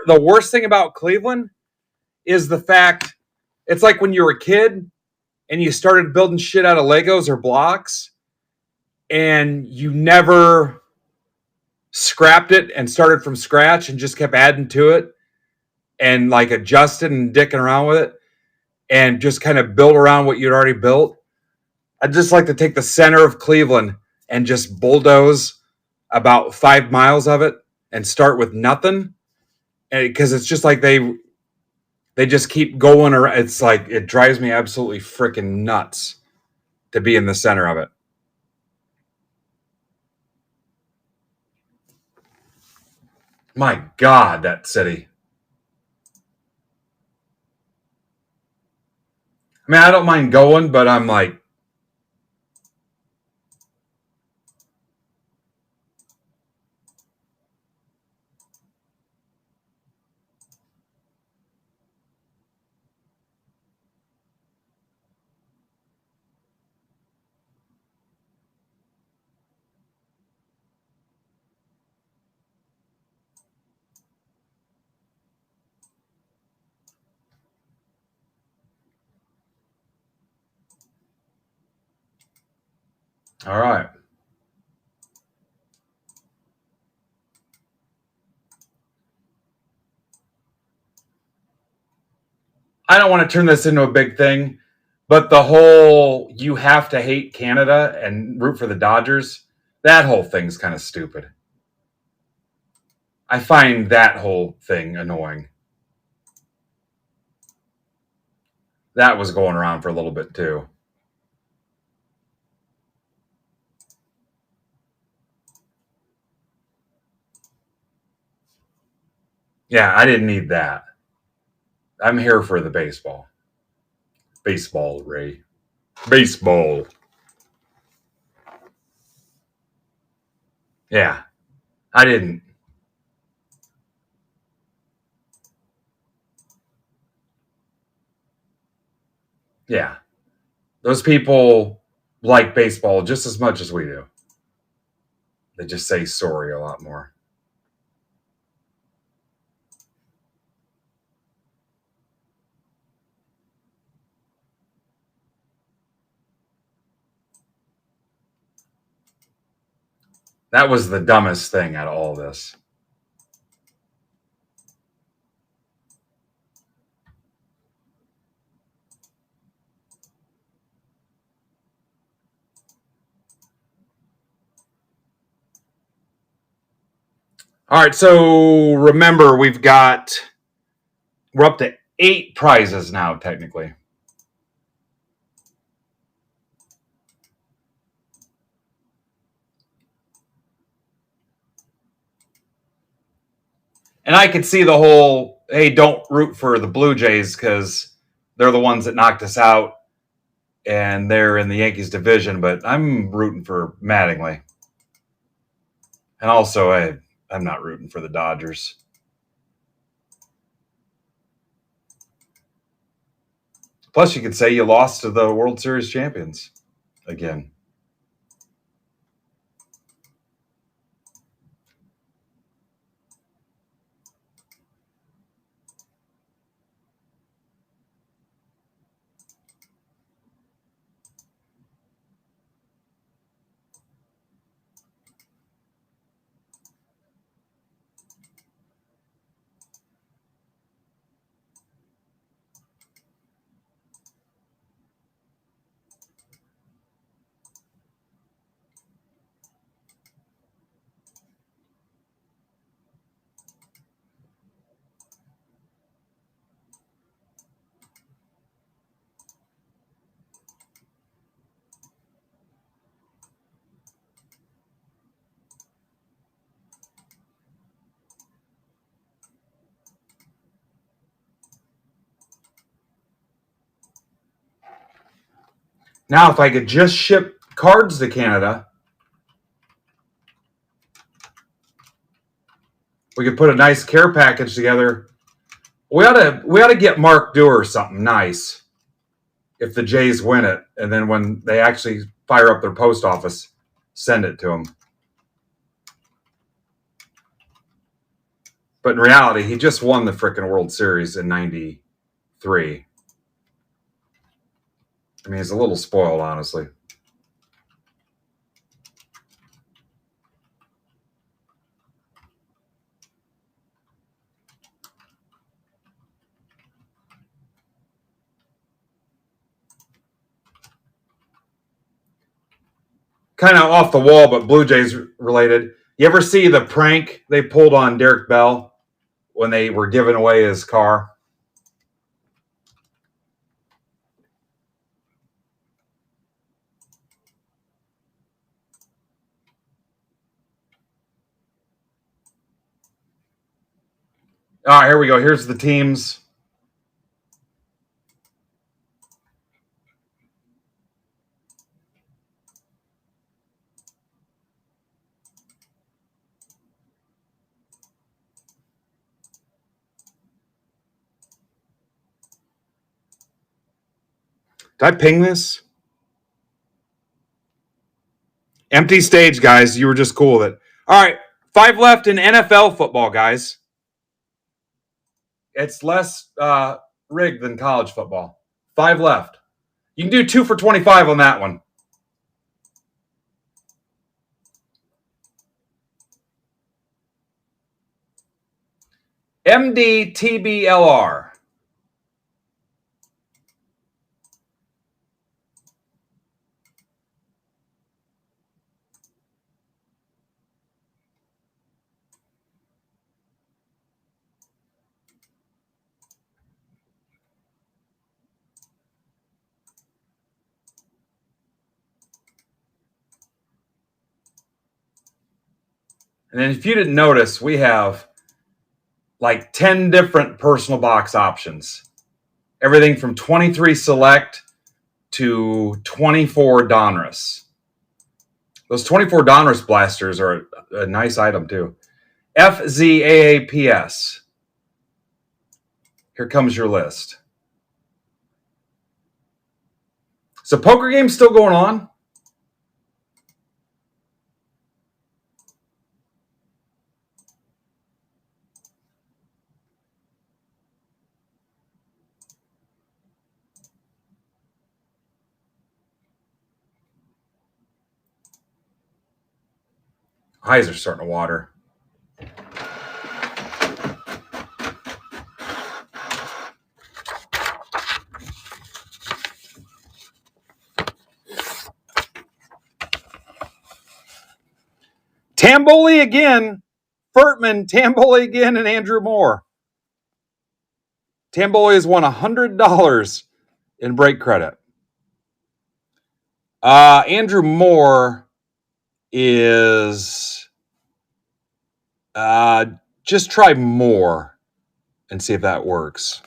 The worst thing about Cleveland is the fact it's like when you were a kid and you started building shit out of Legos or blocks and you never scrapped it and started from scratch and just kept adding to it and like adjusted and dicking around with it and just kind of build around what you'd already built. I'd just like to take the center of Cleveland and just bulldoze about 5 miles of it and start with nothing. Because it's just like they just keep going around. It's like it drives me absolutely freaking nuts to be in the center of it. My God, that city. I mean, I don't mind going, but I'm like, all right. I don't want to turn this into a big thing, but the whole you have to hate Canada and root for the Dodgers, that whole thing's kind of stupid. I find that whole thing annoying. That was going around for a little bit too. Yeah, I didn't need that. I'm here for the baseball. Baseball, Ray. Baseball. Yeah, I didn't. Yeah. Those people like baseball just as much as we do. They just say sorry a lot more. That was the dumbest thing out of all this. All right, so remember we're up to 8 prizes now technically. And I could see the whole, hey, don't root for the Blue Jays because they're the ones that knocked us out. and they're in the Yankees division, but I'm rooting for Mattingly. And also, I'm not rooting for the Dodgers. Plus, you could say you lost to the World Series champions again. Now, if I could just ship cards to Canada, we could put a nice care package together. We ought to get Mark Dewar something nice if the Jays win it, and then when they actually fire up their post office, send it to him. But in reality, he just won the frickin' World Series in '93. I mean, he's a little spoiled, honestly. Kind of off the wall, but Blue Jays related. You ever see the prank they pulled on Derek Bell when they were giving away his car? All right, here we go. Here's the teams. Did I ping this? Empty stage, guys. You were just cool with it. All right, 5 left in NFL football, guys. It's less rigged than college football. 5 left. You can do 2 for 25 on that one. MDTBLR. And then if you didn't notice, we have like 10 different personal box options. Everything from 23 select to 24 Donruss. Those 24 Donruss blasters are a nice item too. FZAAPS. Here comes your list. So poker game's still going on. Eyes are starting to water. Tamboli again. Furtman, Tamboli again, and Andrew Moore. Tamboli has won $100 in break credit. Andrew Moore is just try more and see if that works.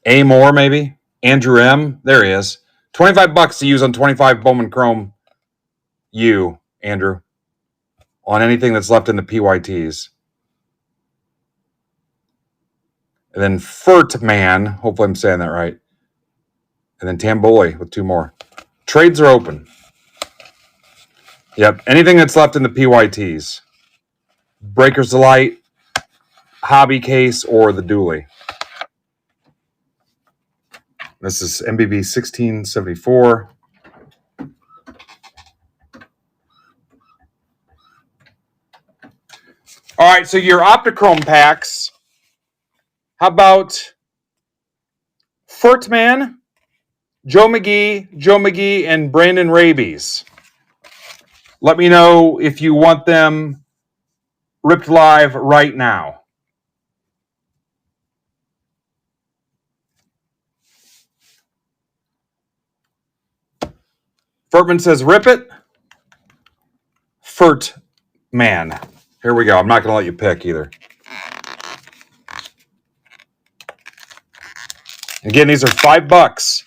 A more, maybe? Andrew M. There he is. $25 to use on 25 Bowman Chrome U, Andrew, on anything that's left in the PYTs. And then Furtman, hopefully I'm saying that right. And then Tamboli with 2 more. Trades are open. Yep, anything that's left in the PYTs. Breakers Delight, Hobby Case, or the Dually. This is MBB 1674. All right, so your Optichrome packs. How about Furtman, Joe McGee, and Brandon Rabies? Let me know if you want them ripped live right now. Furtman says, rip it. Furtman. Here we go. I'm not going to let you pick either. Again, these are $5.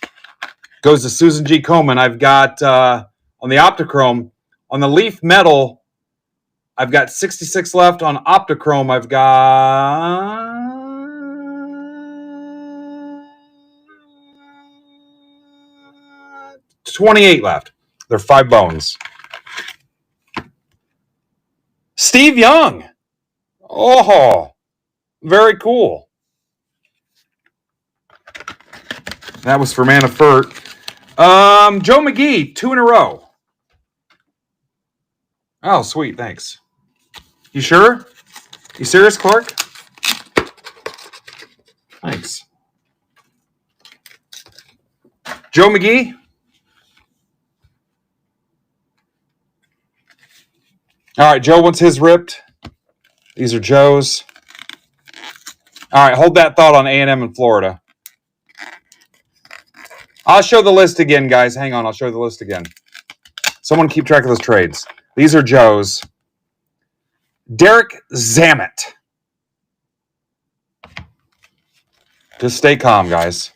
Goes to Susan G. Komen. I've got on the Optichrome, on the Leaf Metal, I've got 66 left. On Optichrome, I've got 28 left. They're 5 bones. Steve Young. Oh, very cool. That was for Manafort. Joe McGee, 2 in a row. Oh, sweet. Thanks. You sure? You serious, Clark? Thanks. Joe McGee? All right, Joe wants his ripped. These are Joe's. All right, hold that thought on A&M in Florida. I'll show the list again, guys. Hang on, I'll show the list again. Someone keep track of those trades. These are Joe's. Derek Zammit. Just stay calm, guys.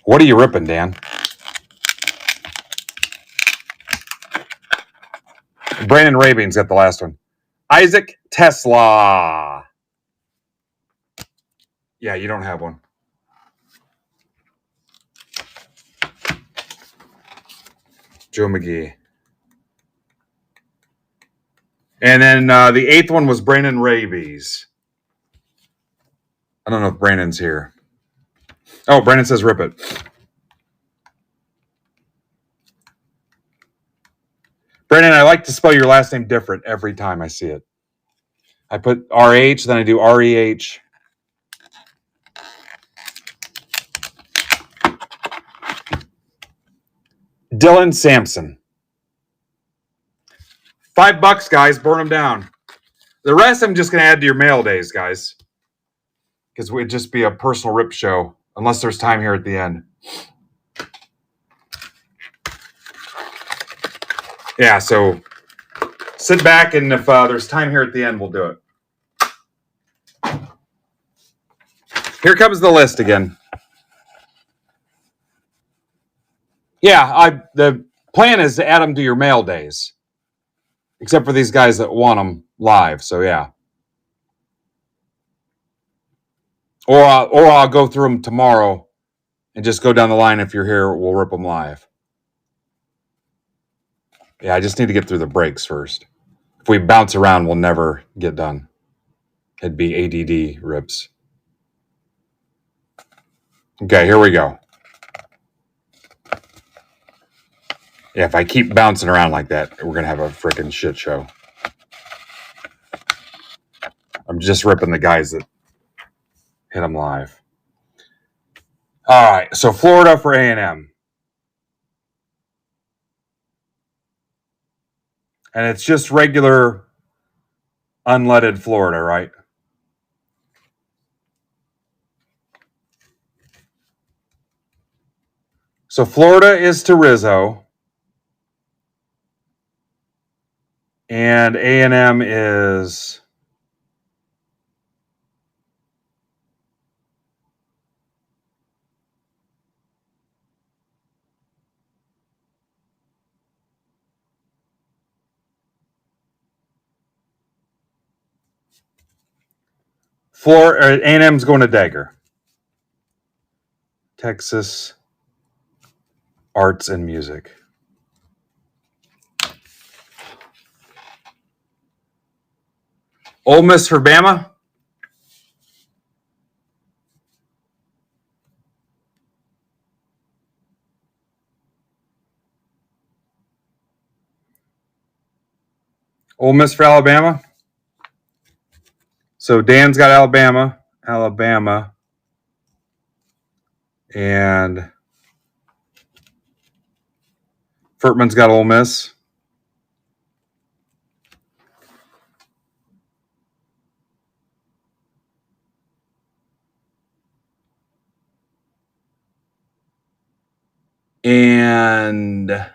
What are you ripping, Dan? Brandon Rabin's got the last one. Isaac Tesla. Yeah, you don't have one. Joe McGee. And then the 8th one was Brandon Rabies. I don't know if Brandon's here. Oh, Brandon says rip it. Brandon, I like to spell your last name different every time I see it. I put RH, then I do REH. Dylan Sampson. $5, guys. Burn them down. The rest I'm just going to add to your mail days, guys. Because it would just be a personal rip show. Unless there's time here at the end. Yeah, so sit back, and if there's time here at the end, we'll do it. Here comes the list again. Yeah, the plan is to add them to your mail days. Except for these guys that want them live, so yeah. Or I'll go through them tomorrow and just go down the line. If you're here, we'll rip them live. Yeah, I just need to get through the breaks first. If we bounce around, we'll never get done. It'd be ADD rips. Okay, here we go. Yeah, if I keep bouncing around like that, we're going to have a freaking shit show. I'm just ripping the guys that hit them live. All right, so Florida for A&M. And it's just regular unleaded Florida, right? So Florida is to Rizzo. And A&M is A&M's going to Dagger. Texas Arts and Music. Ole Miss for Bama. Ole Miss for Alabama. So Dan's got Alabama, and Furtman's got Ole Miss. And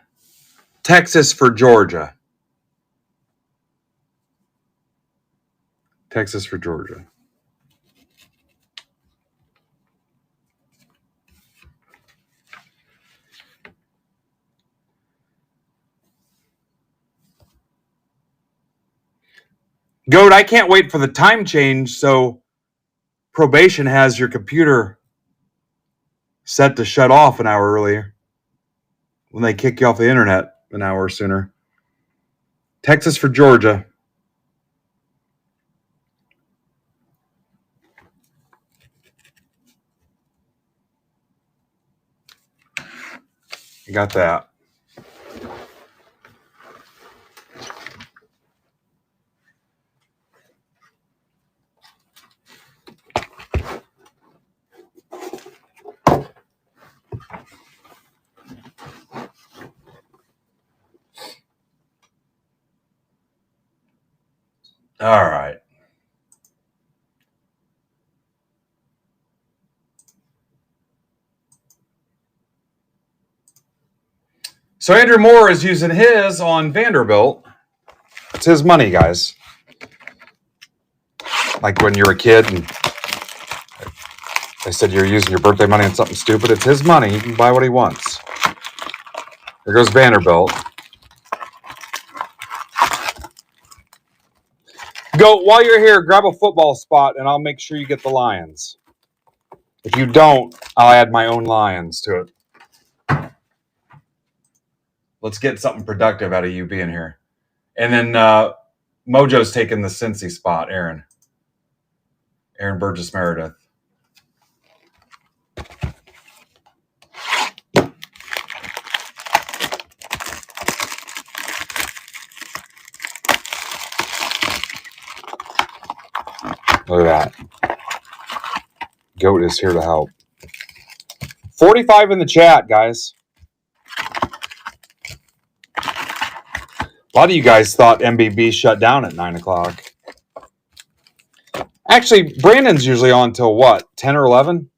Texas for Georgia. Texas for Georgia. Goat, I can't wait for the time change, so probation has your computer set to shut off an hour earlier when they kick you off the internet an hour sooner. Texas for Georgia. You got that. All right. So Andrew Moore is using his on Vanderbilt. It's his money, guys. Like when you're a kid and they said you're using your birthday money on something stupid. It's his money. He can buy what he wants. There goes Vanderbilt. Go, while you're here, grab a football spot and I'll make sure you get the Lions. If you don't, I'll add my own Lions to it. Let's get something productive out of you being here. And then Mojo's taking the Cincy spot, Aaron Burgess Meredith. Look at that. Goat is here to help. 45 in the chat, guys. A lot of you guys thought MBB shut down at 9 o'clock. Actually, Brandon's usually on till what, 10 or 11?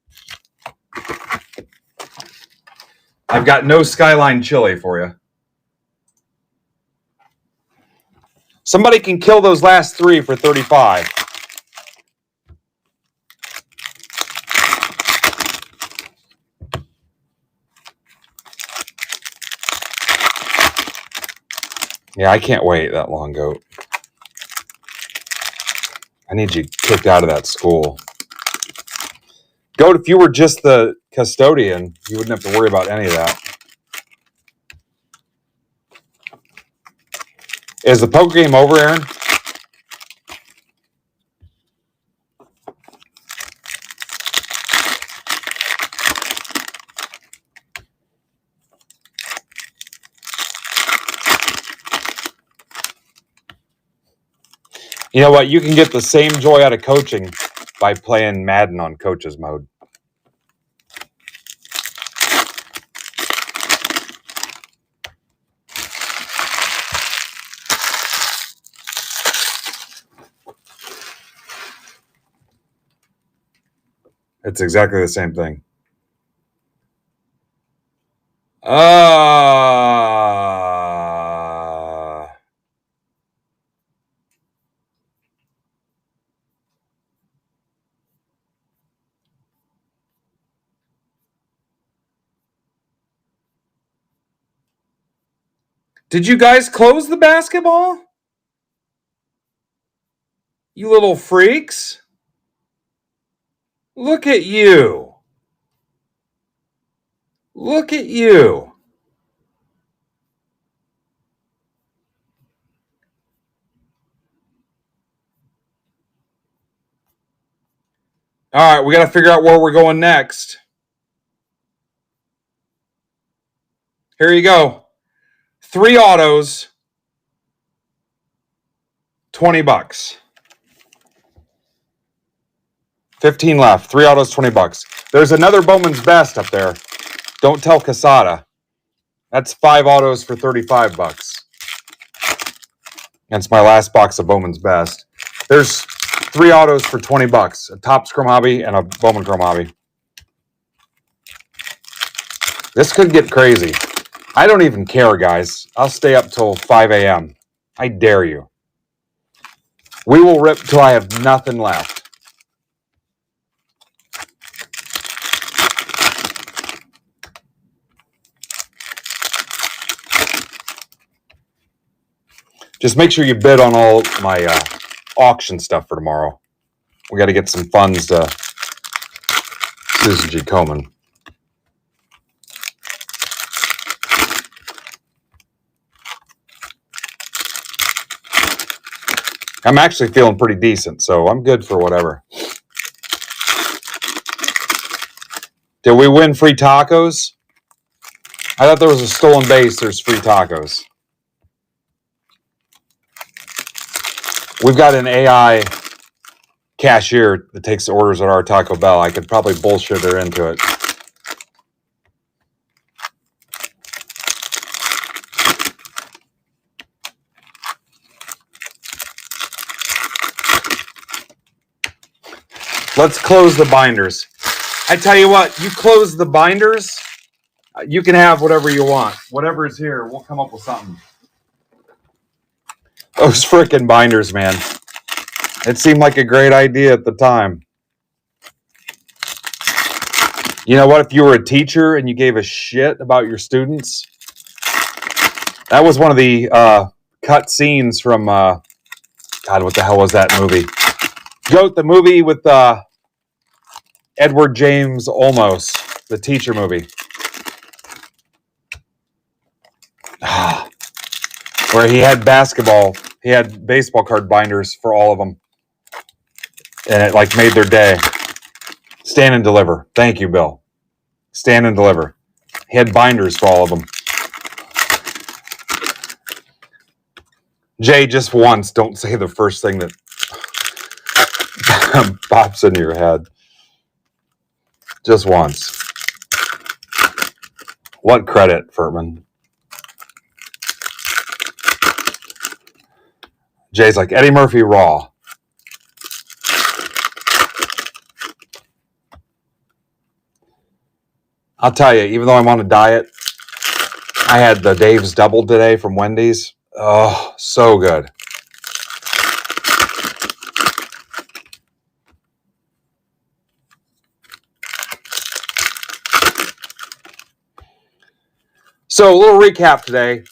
I've got no Skyline chili for you. Somebody can kill those last three for 35. Yeah, I can't wait that long, Goat. I need you kicked out of that school. Goat, if you were just the custodian, you wouldn't have to worry about any of that. Is the poker game over, Aaron? You know what? You can get the same joy out of coaching by playing Madden on coach's mode. It's exactly the same thing. Did you guys close the basketball? You little freaks. Look at you. Look at you. All right, we got to figure out where we're going next. Here you go. 3 autos, $20. 15 left. 3 autos, $20. There's another Bowman's Best up there. Don't tell Casada. That's 5 autos for $35. That's my last box of Bowman's Best. There's 3 autos for $20. A Topps Chrome Hobby and a Bowman Chrome Hobby. This could get crazy. I don't even care, guys. I'll stay up till 5 a.m. I dare you. We will rip till I have nothing left. Just make sure you bid on all my auction stuff for tomorrow. We got to get some funds to Susan G. Komen. I'm actually feeling pretty decent, so I'm good for whatever. Did we win free tacos? I thought there was a stolen base. There's free tacos. We've got an AI cashier that takes orders at our Taco Bell. I could probably bullshit her into it. Let's close the binders. I tell you what, you close the binders, you can have whatever you want. Whatever is here, we'll come up with something. Those freaking binders, man. It seemed like a great idea at the time. You know what? If you were a teacher and you gave a shit about your students, that was one of the cut scenes from, God, what the hell was that movie? Goat, the movie with Edward James Olmos, the teacher movie. Where he had baseball card binders for all of them. And it like made their day. Stand and Deliver. Thank you, Bill. Stand and Deliver. He had binders for all of them. Jay, just once, don't say the first thing that pops into your head. Just once. What credit, Furman? Jay's like, Eddie Murphy Raw. I'll tell you, even though I'm on a diet, I had the Dave's Double today from Wendy's. Oh, so good. So a little recap today.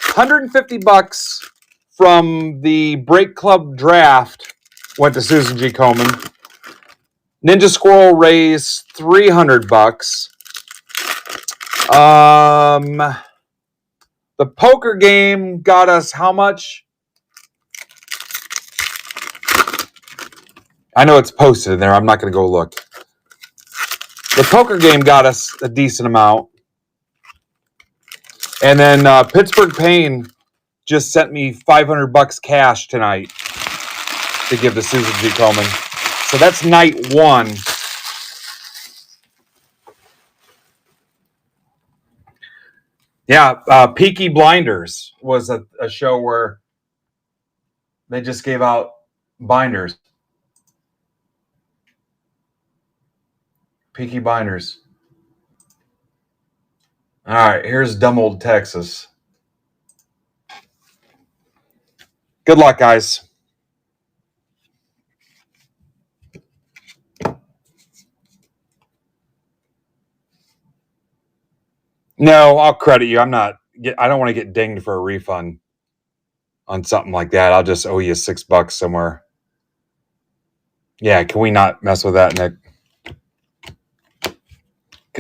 $150 from the Break Club draft went to Susan G. Komen. Ninja Squirrel raised $300. The poker game got us how much? I know it's posted in there. I'm not going to go look. The poker game got us a decent amount. And then Pittsburgh Payne just sent me $500 cash tonight to give to Susan G. Komen. So that's night 1. Yeah, Peaky Blinders was a show where they just gave out binders. Peaky Blinders. All right, here's dumb old Texas. Good luck, guys. No, I'll credit you. I don't want to get dinged for a refund on something like that. I'll just owe you $6 somewhere. Yeah, can we not mess with that, Nick?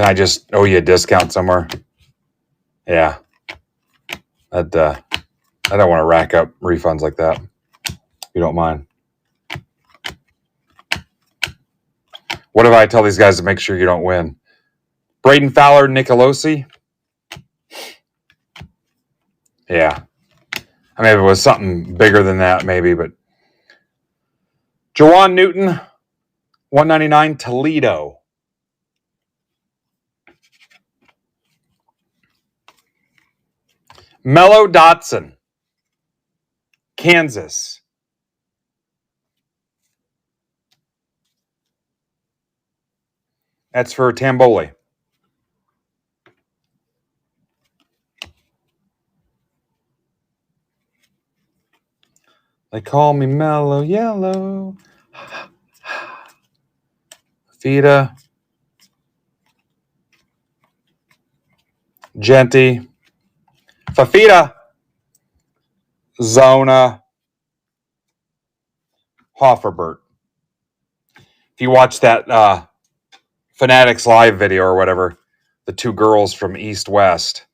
Can I just owe you a discount somewhere? Yeah. I don't want to rack up refunds like that. If you don't mind. What if I tell these guys to make sure you don't win? Braden Fowler, Nicolosi? Yeah. I mean, if it was something bigger than that, maybe, but Jawan Newton, 199, Toledo. Mello Dotson, Kansas. That's for Tamboli. They call me Mellow Yellow. Fita. Genty. Fafita. Zona. Hofferbert. If you watch that Fanatics Live video or whatever, the two girls from East West,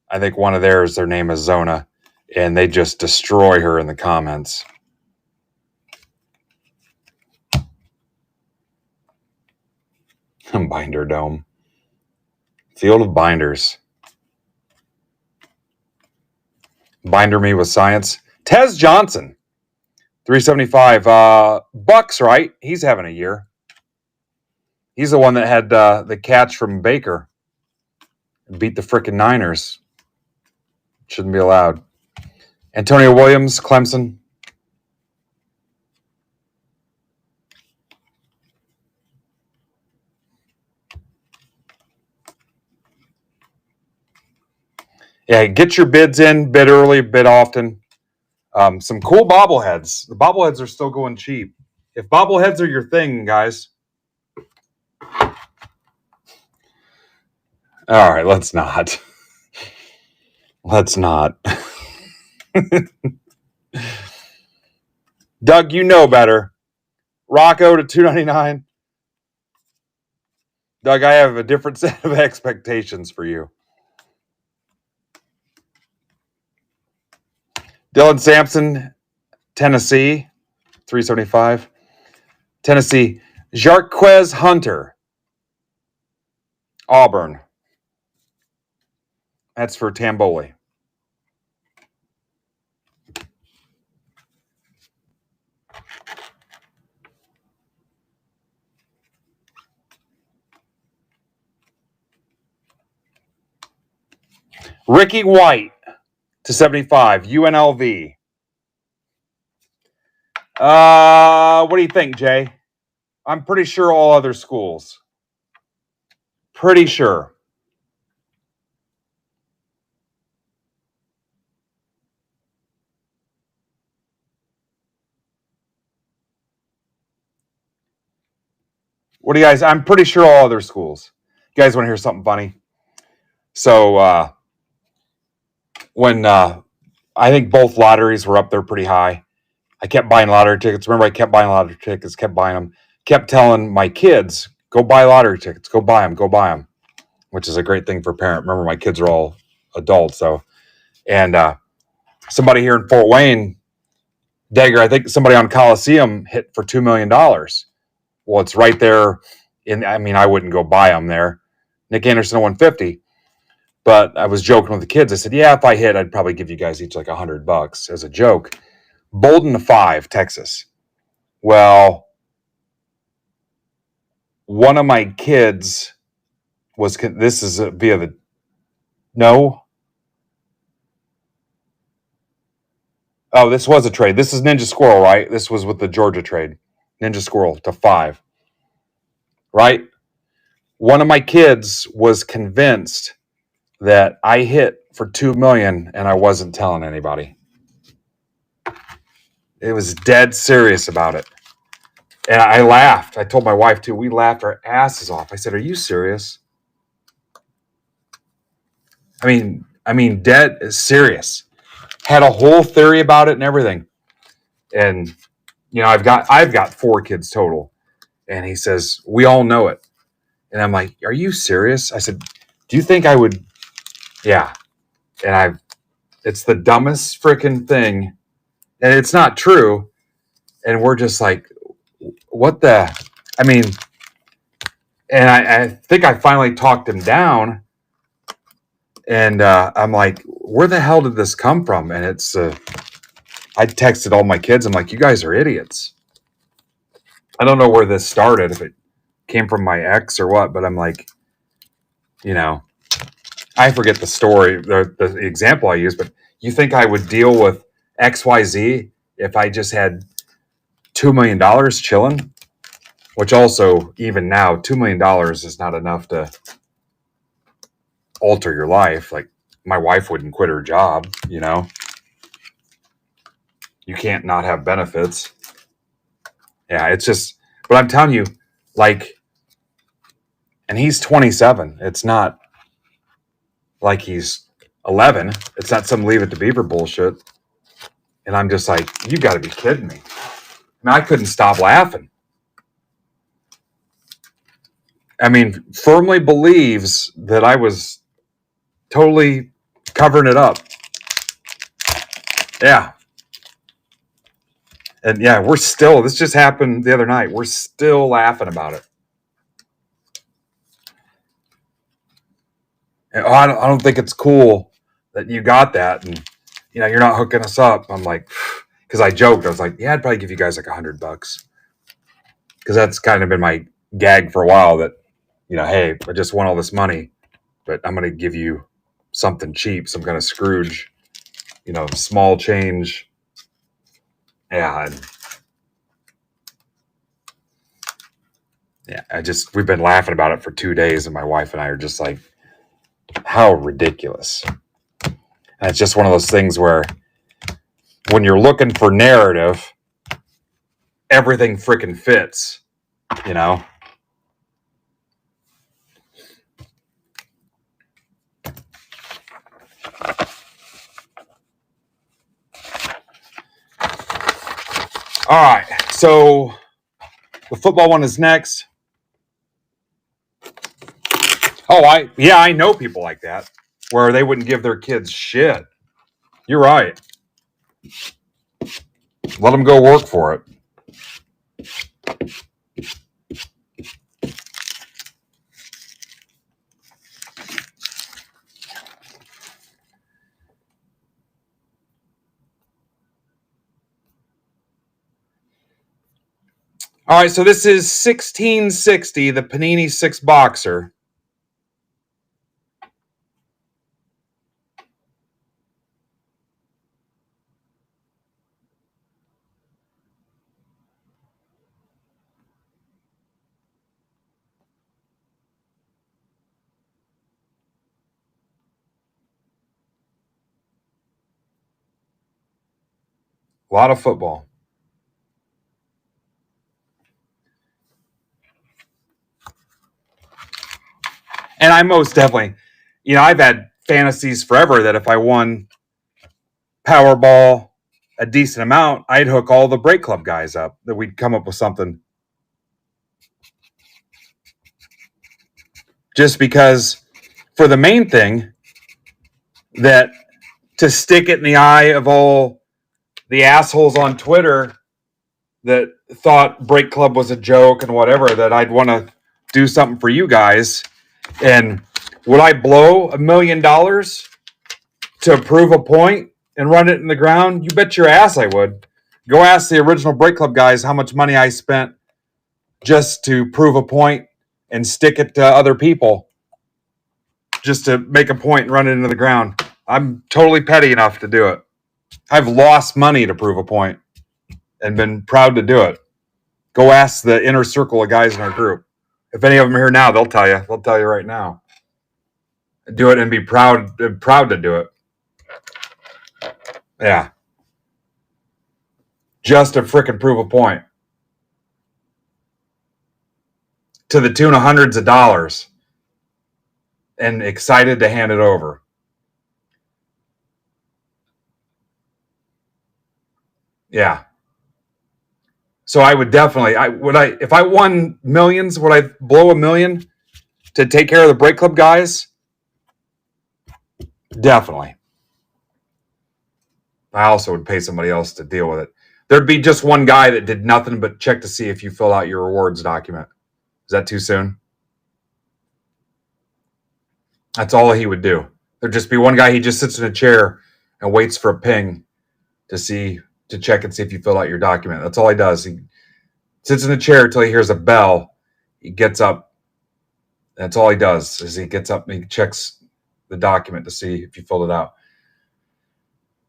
I think one of theirs, their name is Zona, and they just destroy her in the comments. Binder Dome. Field of Binders. Binder me with science. Tez Johnson. 375. Bucks, right? He's having a year. He's the one that had the catch from Baker. Beat the frickin' Niners. Shouldn't be allowed. Antonio Williams, Clemson. Yeah, get your bids in, bid early, bid often. Some cool bobbleheads. The bobbleheads are still going cheap. If bobbleheads are your thing, guys. All right, let's not. Let's not. Doug, you know better. Rocco to $2.99. Doug, I have a different set of expectations for you. Dylan Sampson, Tennessee, $3.75. Tennessee, Jarquez Hunter, Auburn. That's for Tamboli. Ricky White to 75, UNLV. What do you think, Jay? I'm pretty sure all other schools. Pretty sure. What do you guys? I'm pretty sure all other schools. You guys want to hear something funny? So when I think both lotteries were up there pretty high, I kept buying lottery tickets. Remember, I kept buying lottery tickets, kept buying them, kept telling my kids, go buy lottery tickets, go buy them, which is a great thing for a parent. Remember, my kids are all adults. And somebody here in Fort Wayne, Dagger, I think somebody on Coliseum hit for $2 million. Well, it's right there. I wouldn't go buy them there. Nick Anderson, 150. But I was joking with the kids. I said, yeah, if I hit, I'd probably give you guys each like $100 as a joke. Bolden to 5, Texas. Well, one of my kids was, this is via the, no. Oh, this was a trade. This is Ninja Squirrel, right? This was with the Georgia trade. Ninja Squirrel to 5. Right? One of my kids was convinced that I hit for $2 million and I wasn't telling anybody. It was dead serious about it. And I laughed. I told my wife too. We laughed our asses off. I said, are you serious? I mean, dead serious. Had a whole theory about it and everything. And I've got 4 kids total. And he says, we all know it. And I'm like, are you serious? I said, do you think I would? Yeah. And it's the dumbest freaking thing. And it's not true. And we're just like, what the? I mean, and I think I finally talked him down. And I'm like, where the hell did this come from? And it's, I texted all my kids. I'm like, you guys are idiots. I don't know where this started, if it came from my ex or what, but I'm like, you know, I forget the story, the example I used, but you think I would deal with XYZ if I just had $2 million chilling? Which also, even now, $2 million is not enough to alter your life. Like, my wife wouldn't quit her job, you know? You can't not have benefits. Yeah, it's just, but I'm telling you, like, and he's 27. It's not like he's 11. It's not some Leave It to Beaver bullshit. And I'm just like, you got to be kidding me. I mean, I couldn't stop laughing. I mean, firmly believes that I was totally covering it up. Yeah. And yeah, this just happened the other night. We're still laughing about it. And, I don't think it's cool that you got that. And, you know, you're not hooking us up. I'm like, because I joked. I was like, yeah, I'd probably give you guys like $100. Because that's kind of been my gag for a while that, you know, hey, I just want all this money, but I'm going to give you something cheap, some kind of Scrooge, you know, small change. Yeah. We've been laughing about it for 2 days, and my wife and I are just like, how ridiculous. And it's just one of those things where when you're looking for narrative, everything freaking fits, you know? All right. So the football one is next. Oh, I know people like that where they wouldn't give their kids shit. You're right. Let them go work for it. All right, so this is 1660, the Panini 6 boxer. A lot of football. And I most definitely, you know, I've had fantasies forever that if I won Powerball a decent amount, I'd hook all the Break Club guys up, that we'd come up with something. Just because, for the main thing, that to stick it in the eye of all the assholes on Twitter that thought Break Club was a joke and whatever, that I'd want to do something for you guys. And would I blow $1 million to prove a point and run it in the ground? You bet your ass I would. Go ask the original Break Club guys how much money I spent just to prove a point and stick it to other people, just to make a point and run it into the ground. I'm totally petty enough to do it. I've lost money to prove a point and been proud to do it. Go ask the inner circle of guys in our group. If any of them are here now, they'll tell you. They'll tell you right now. Do it and be proud to do it. Yeah. Just to frickin' prove a point. To the tune of hundreds of dollars. And excited to hand it over. Yeah. So I would definitely, if I won millions, would I blow $1 million? to take care of the Break Club guys, definitely. I also would pay somebody else to deal with it. There'd be just one guy that did nothing but check to see if you fill out your rewards document. Is that too soon? That's all he would do. There'd just be one guy. He just sits in a chair and waits for a ping to check and see if you fill out your document. That's all he does. He sits in a chair until he hears a bell. He gets up. That's all he does is he gets up and he checks the document to see if you filled it out.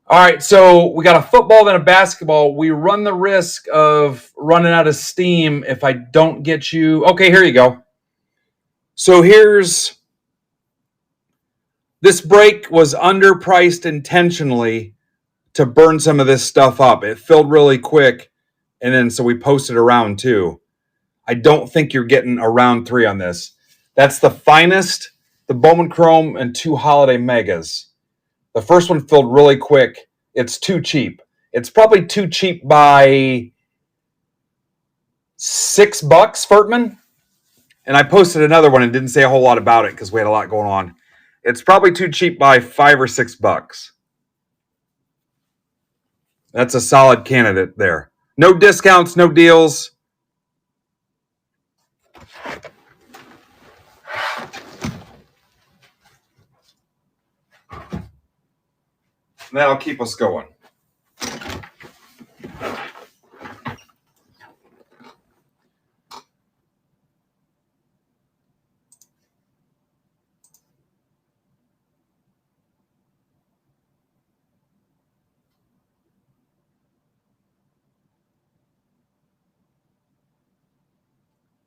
All right, so we got a football, then a basketball. We run the risk of running out of steam if I don't get you. Okay, here you go. So this break was underpriced intentionally to burn some of this stuff up. It filled really quick, and then so we posted a round 2. I don't think you're getting a round 3 on this. That's the Finest, the Bowman Chrome, and 2 Holiday Megas. The first one filled really quick. It's too cheap. It's probably too cheap by $6, Furtman. And I posted another one and didn't say a whole lot about it because we had a lot going on. It's probably too cheap by $5 or $6. That's a solid candidate there. No discounts, no deals. That'll keep us going.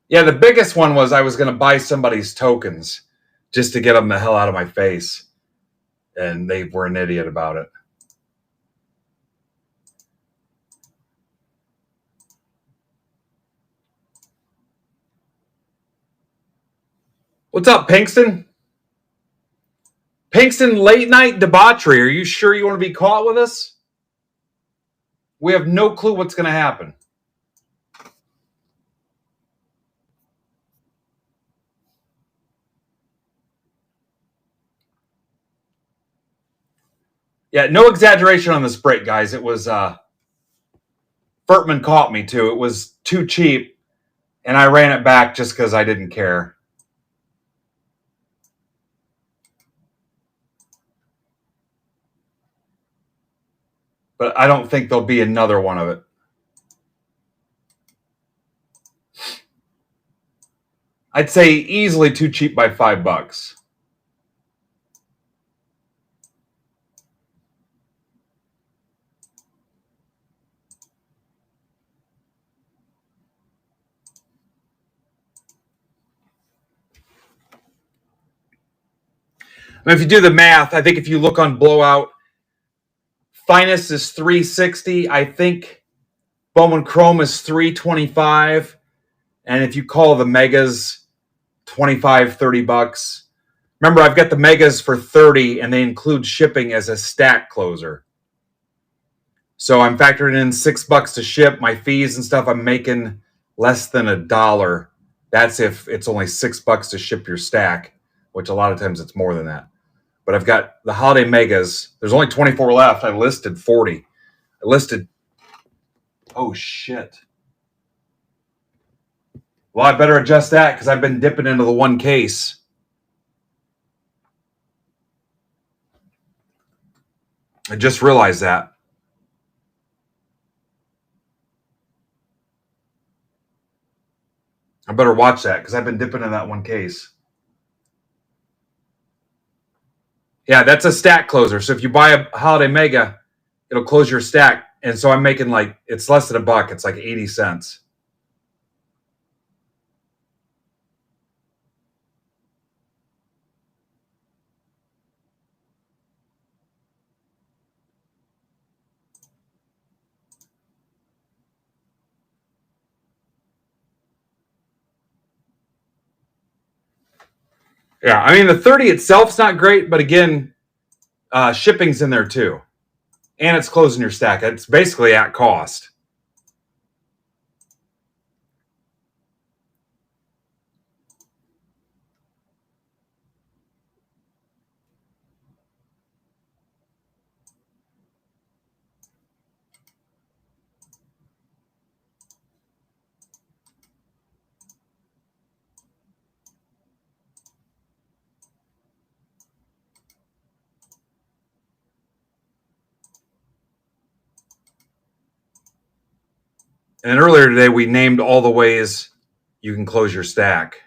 Yeah, the biggest one was I was going to buy somebody's tokens just to get them the hell out of my face. And they were an idiot about it. What's up, Pinkston? Pinkston, late night debauchery. Are you sure you want to be caught with us? We have no clue what's going to happen. Yeah, no exaggeration on this break, guys. It was Furtman caught me too. It was too cheap, and I ran it back just because I didn't care. But I don't think there'll be another one of it. I'd say easily too cheap by $5. I mean, if you do the math, I think if you look on Blowout, Finest is $360. I think Bowman Chrome is $325. And if you call the Megas $25, $30. Remember, I've got the Megas for $30, and they include shipping as a stack closer. So I'm factoring in $6 to ship. My fees and stuff, I'm making less than $1. That's if it's only $6 to ship your stack, which a lot of times it's more than that. But I've got the Holiday Megas. There's only 24 left. I listed 40. Oh, shit. Well, I better adjust that because I've been dipping into the one case. I just realized that. I better watch that because I've been dipping in that one case. Yeah, that's a stack closer. So if you buy a Holiday Mega, it'll close your stack. And so I'm making it's less than $1. It's like 80 cents. Yeah, I mean, the 30 itself's not great, but again, shipping's in there too. And it's closing your stack. It's basically at cost. And earlier today, we named all the ways you can close your stack.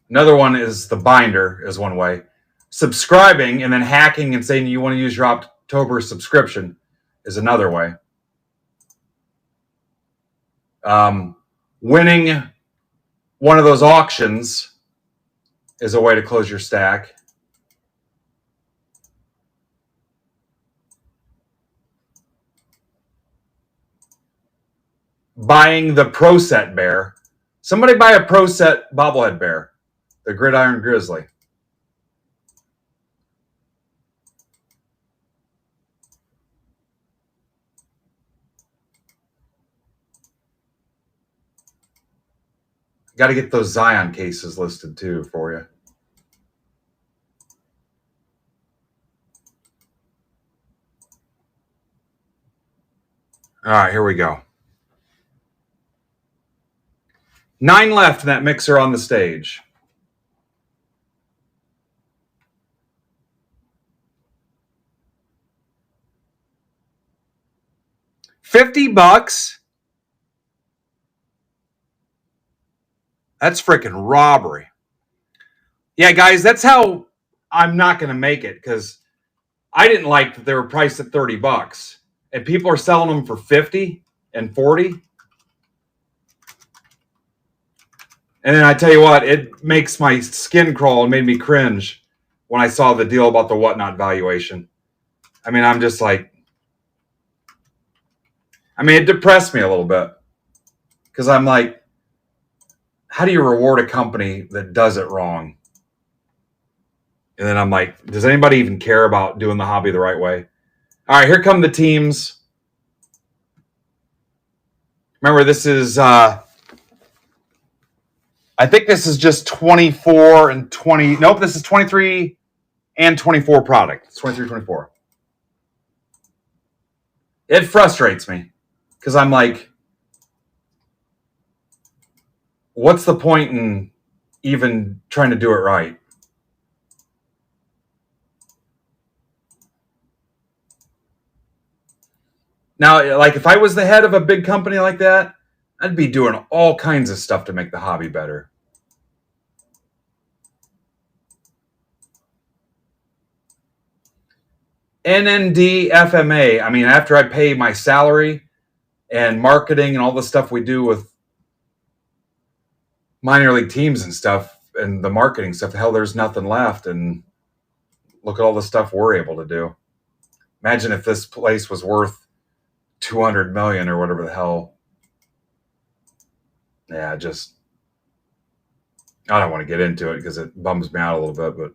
Another one is the binder is one way. Subscribing and then hacking and saying you want to use your October subscription is another way. Winning one of those auctions is a way to close your stack. Buying the Pro Set bear. Somebody buy a Pro Set bobblehead bear, the Gridiron Grizzly. Got to get those Zion cases listed too for you. All right, here we go. 9 left in that mixer on the stage. $50? That's freaking robbery. Yeah, guys, that's how I'm not going to make it, because I didn't like that they were priced at $30 and people are selling them for 50 and 40. And then I tell you what, it makes my skin crawl and made me cringe when I saw the deal about the whatnot valuation. I mean, I'm just like, it depressed me a little bit, because I'm like, how do you reward a company that does it wrong? And then I'm like, does anybody even care about doing the hobby the right way? All right, here come the teams. Remember, this is, I think this is just 24 and 20. Nope, this is 23 and 24 product. It's 23, 24. It frustrates me, because I'm like, what's the point in even trying to do it right? Now, like, if I was the head of a big company like that, I'd be doing all kinds of stuff to make the hobby better. NND FMA. I mean, after I pay my salary and marketing and all the stuff we do with minor league teams and stuff and the marketing stuff, hell, there's nothing left. And look at all the stuff we're able to do. Imagine if this place was worth 200 million or whatever the hell. Yeah, just, I don't want to get into it because it bums me out a little bit, but.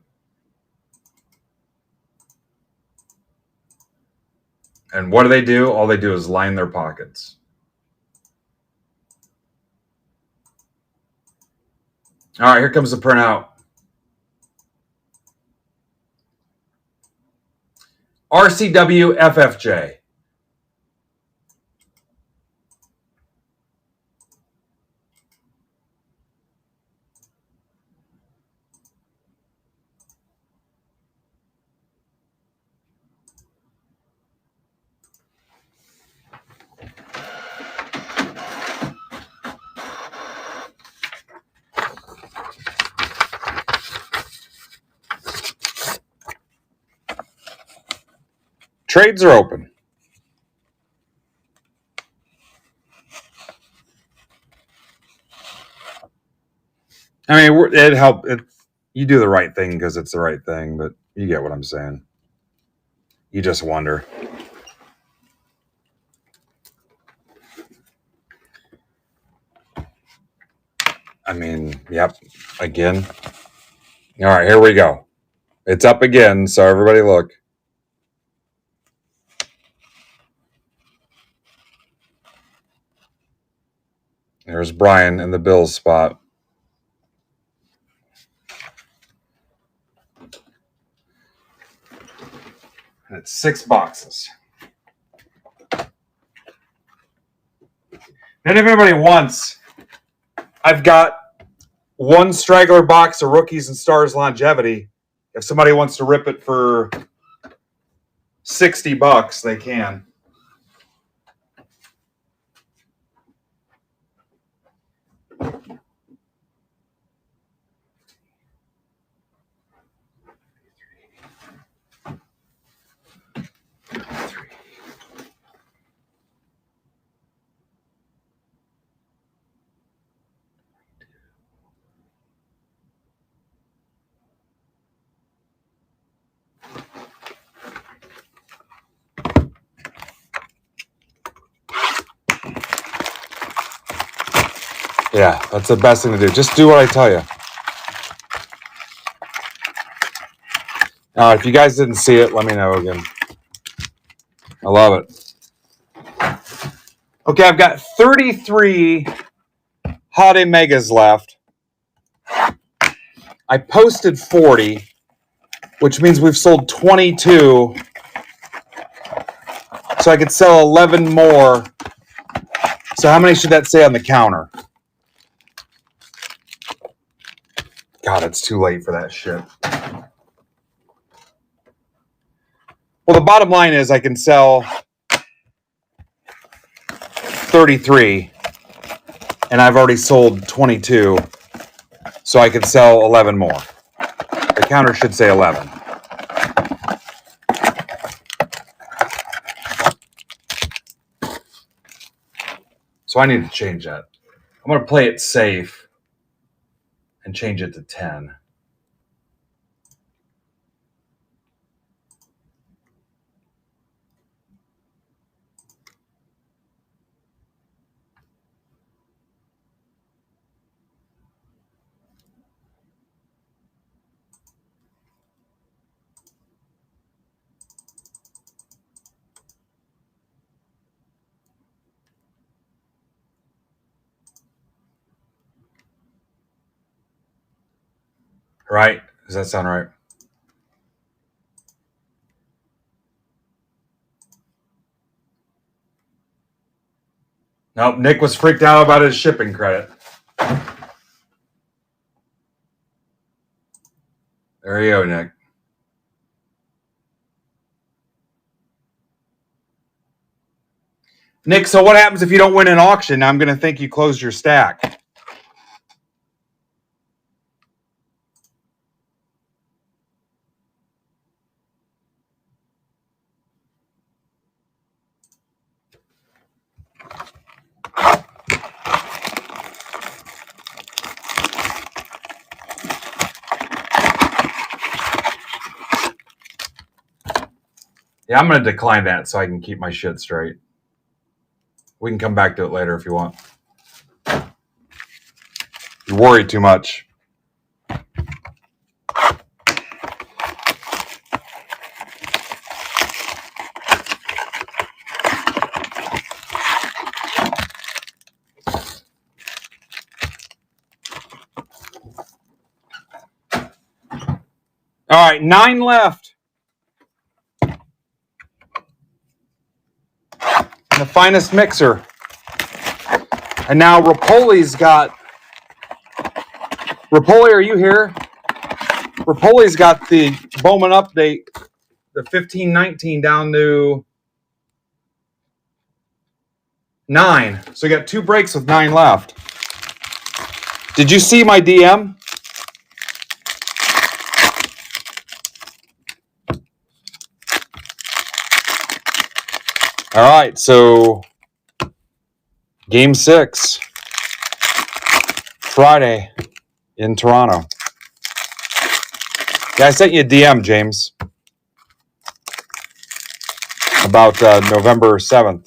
And what do? All they do is line their pockets. All right, here comes the printout. RCW FFJ. Trades are open. I mean, it helped. You do the right thing because it's the right thing, but you get what I'm saying. You just wonder. I mean, yep. Again. All right, here we go. It's up again, so everybody look. There's Brian in the Bills spot. And it's 6 boxes. And if anybody wants, I've got one straggler box of Rookies and Stars Longevity. If somebody wants to rip it for $60, they can. Yeah, that's the best thing to do. Just do what I tell you. If you guys didn't see it, let me know again. I love it. Okay, I've got 33 Hot Megas left. I posted 40, which means we've sold 22. So I could sell 11 more. So how many should that say on the counter? God, it's too late for that shit. Well, the bottom line is I can sell 33, and I've already sold 22, so I could sell 11 more. The counter should say 11. So I need to change that. I'm going to play it safe and change it to 10. Right? Does that sound right? Nope, Nick was freaked out about his shipping credit. There you go, Nick. Nick, so what happens if you don't win an auction? I'm going to think you closed your stack. Yeah, I'm going to decline that so I can keep my shit straight. We can come back to it later if you want. You worry too much. All right, 9 left. The finest mixer. And now Rapoli's got... Rapoli, are you here? Rapoli's got the Bowman update, the 1519 down to 9. So you got 2 breaks with 9 left. Did you see my DM? All right, so Game 6, Friday in Toronto. Yeah, I sent you a DM, James, about November 7th.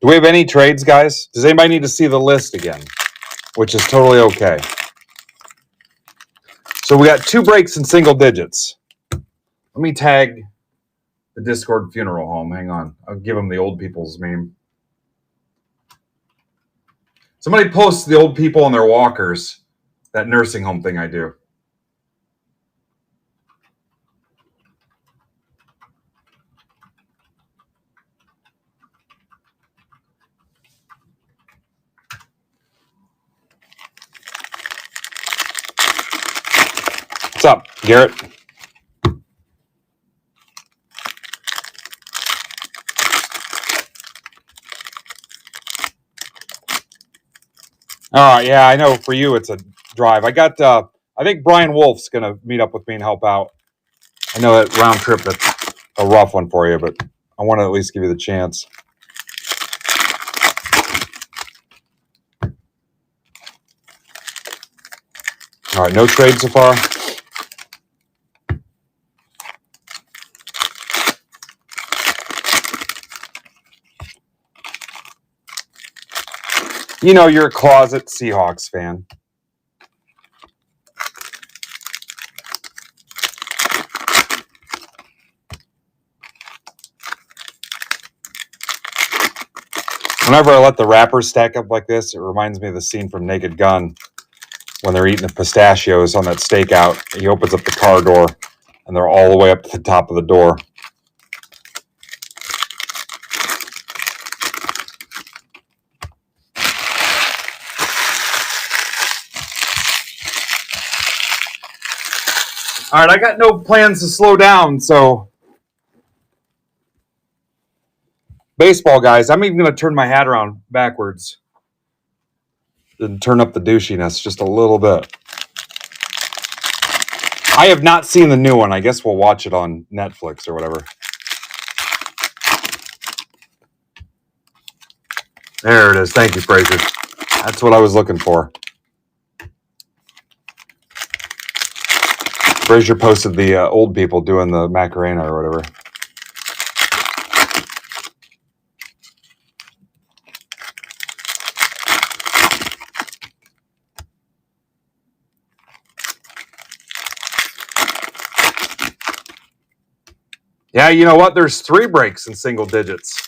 Do we have any trades, guys? Does anybody need to see the list again? Which is totally okay. So we got 2 breaks in single digits. Let me tag the Discord funeral home. Hang on. I'll give them the old people's name. Somebody posts the old people on their walkers. That nursing home thing I do. What's up, Garrett? All right, yeah, I know for you it's a drive. I got, I think Brian Wolf's going to meet up with me and help out. I know that round trip, that's a rough one for you, but I want to at least give you the chance. All right, no trade so far. You know you're a closet Seahawks fan. Whenever I let the wrappers stack up like this, it reminds me of the scene from Naked Gun when they're eating the pistachios on that stakeout. He opens up the car door, and they're all the way up to the top of the door. All right, I got no plans to slow down, so baseball guys, I'm even going to turn my hat around backwards and turn up the douchiness just a little bit. I have not seen the new one. I guess we'll watch it on Netflix or whatever. There it is. Thank you, Fraser. That's what I was looking for. Fraser posted the old people doing the Macarena or whatever. Yeah, you know what? There's 3 breaks in single digits.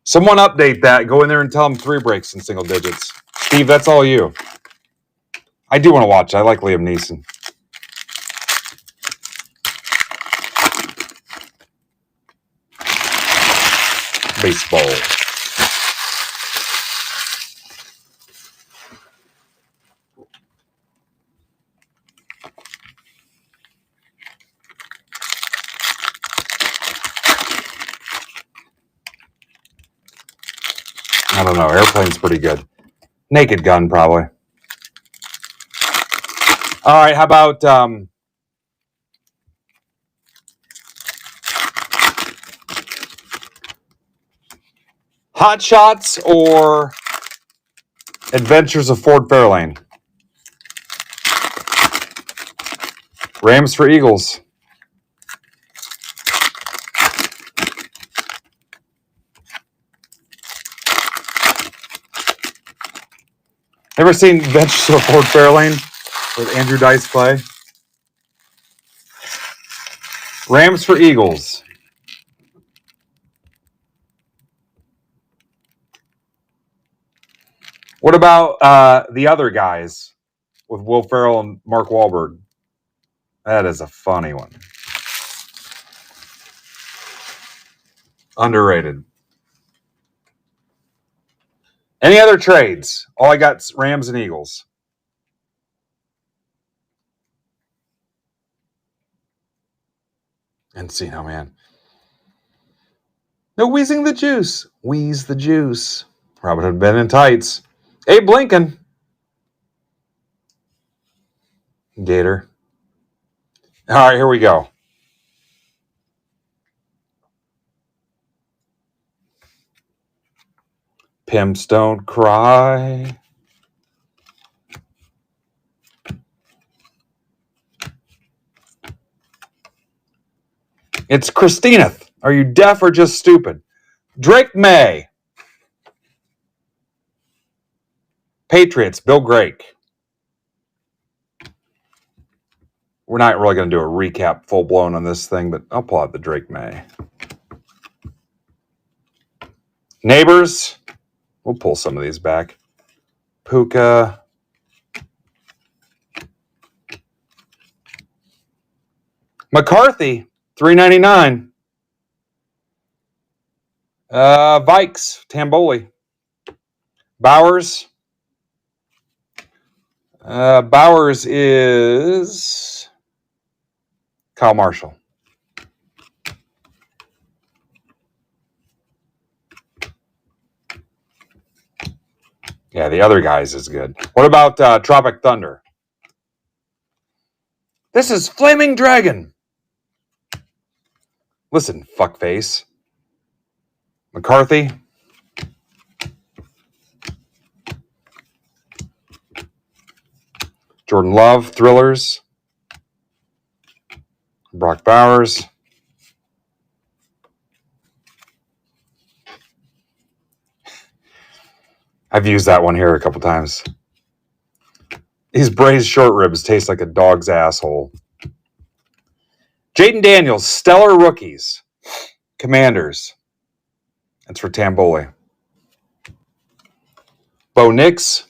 Someone update that. Go in there and tell them 3 breaks in single digits. Steve, that's all you. I do want to watch. I like Liam Neeson. Baseball. I don't know. Airplane's pretty good. Naked Gun, probably. All right, how about Hot Shots or Adventures of Ford Fairlane? Rams for Eagles. Ever seen Adventures of Ford Fairlane with Andrew Dice Clay? Rams for Eagles. What about the other guys with Will Ferrell and Mark Wahlberg? That is a funny one. Underrated. Any other trades? All I got's Rams and Eagles. Encino, man. No wheezing the juice. Wheeze the juice. Robin Hood Ben in tights. Abe Lincoln. Gator. All right, here we go. Pimps don't cry. It's Christina. Are you deaf or just stupid? Drake May. Patriots, Bill Grake. We're not really going to do a recap full blown on this thing, but I'll pull out the Drake May. Neighbors. We'll pull some of these back. Puka. McCarthy, $3.99. Vikes, Tamboli. Bowers. Bowers is Kyle Marshall. Yeah, the other guys is good. What about Tropic Thunder? This is Flaming Dragon. Listen, fuckface. McCarthy. Jordan Love, Thrillers. Brock Bowers. I've used that one here a couple times. These braised short ribs taste like a dog's asshole. Jaden Daniels, Stellar Rookies. Commanders. That's for Tamboli. Bo Nix.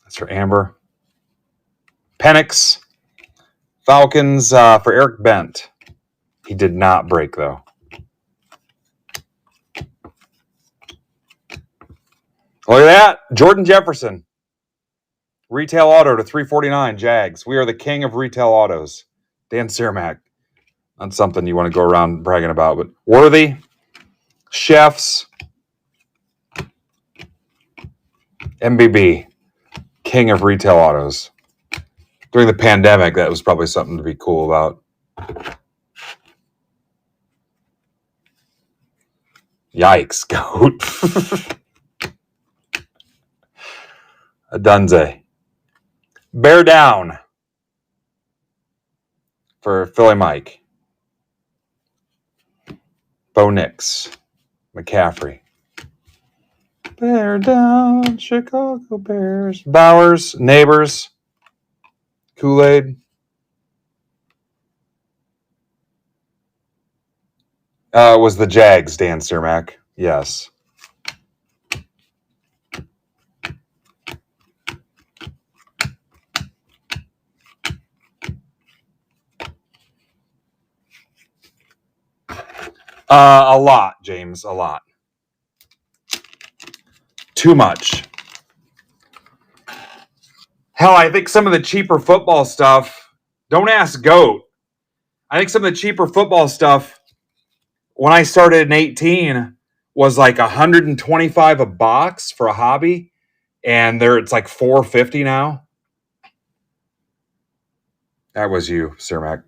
That's for Amber. Penix. Falcons for Eric Bent. He did not break, though. Look at that. Jordan Jefferson. Retail auto to 349 Jags. We are the king of retail autos. Dan Cermak. Not something you want to go around bragging about, but Worthy. Chefs. MBB. King of retail autos. During the pandemic, that was probably something to be cool about. Yikes, goat. A Dunze. Bear down for Philly Mike. Bo Nix. McCaffrey. Bear down, Chicago Bears. Bowers. Neighbors. Kool-Aid. Was the Jags, Dan Cermak. Yes. A lot, James. A lot. Too much. Hell, I think some of the cheaper football stuff, don't ask GOAT. I think some of the cheaper football stuff, when I started in 18, was like $125 a box for a hobby. And it's like $450 now. That was you, Cermak.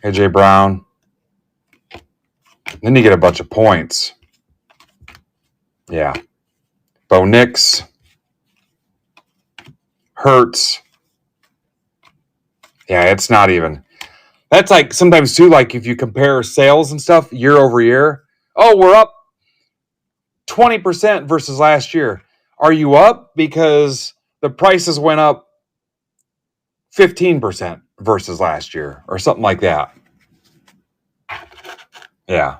AJ Brown. Then you get a bunch of points. Yeah. Bo Nix. Hurts. Yeah, it's not even. That's like sometimes too, like if you compare sales and stuff year over year. Oh, we're up 20% versus last year. Are you up because the prices went up 15% versus last year or something like that? Yeah.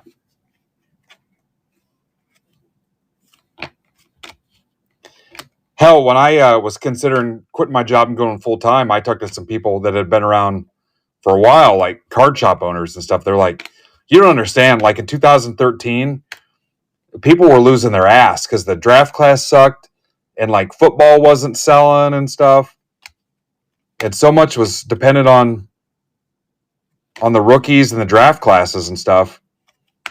Hell, when I was considering quitting my job and going full time, I talked to some people that had been around for a while, like card shop owners and stuff. They're like, you don't understand. Like in 2013, people were losing their ass because the draft class sucked and like football wasn't selling and stuff. And so much was dependent on the rookies and the draft classes and stuff.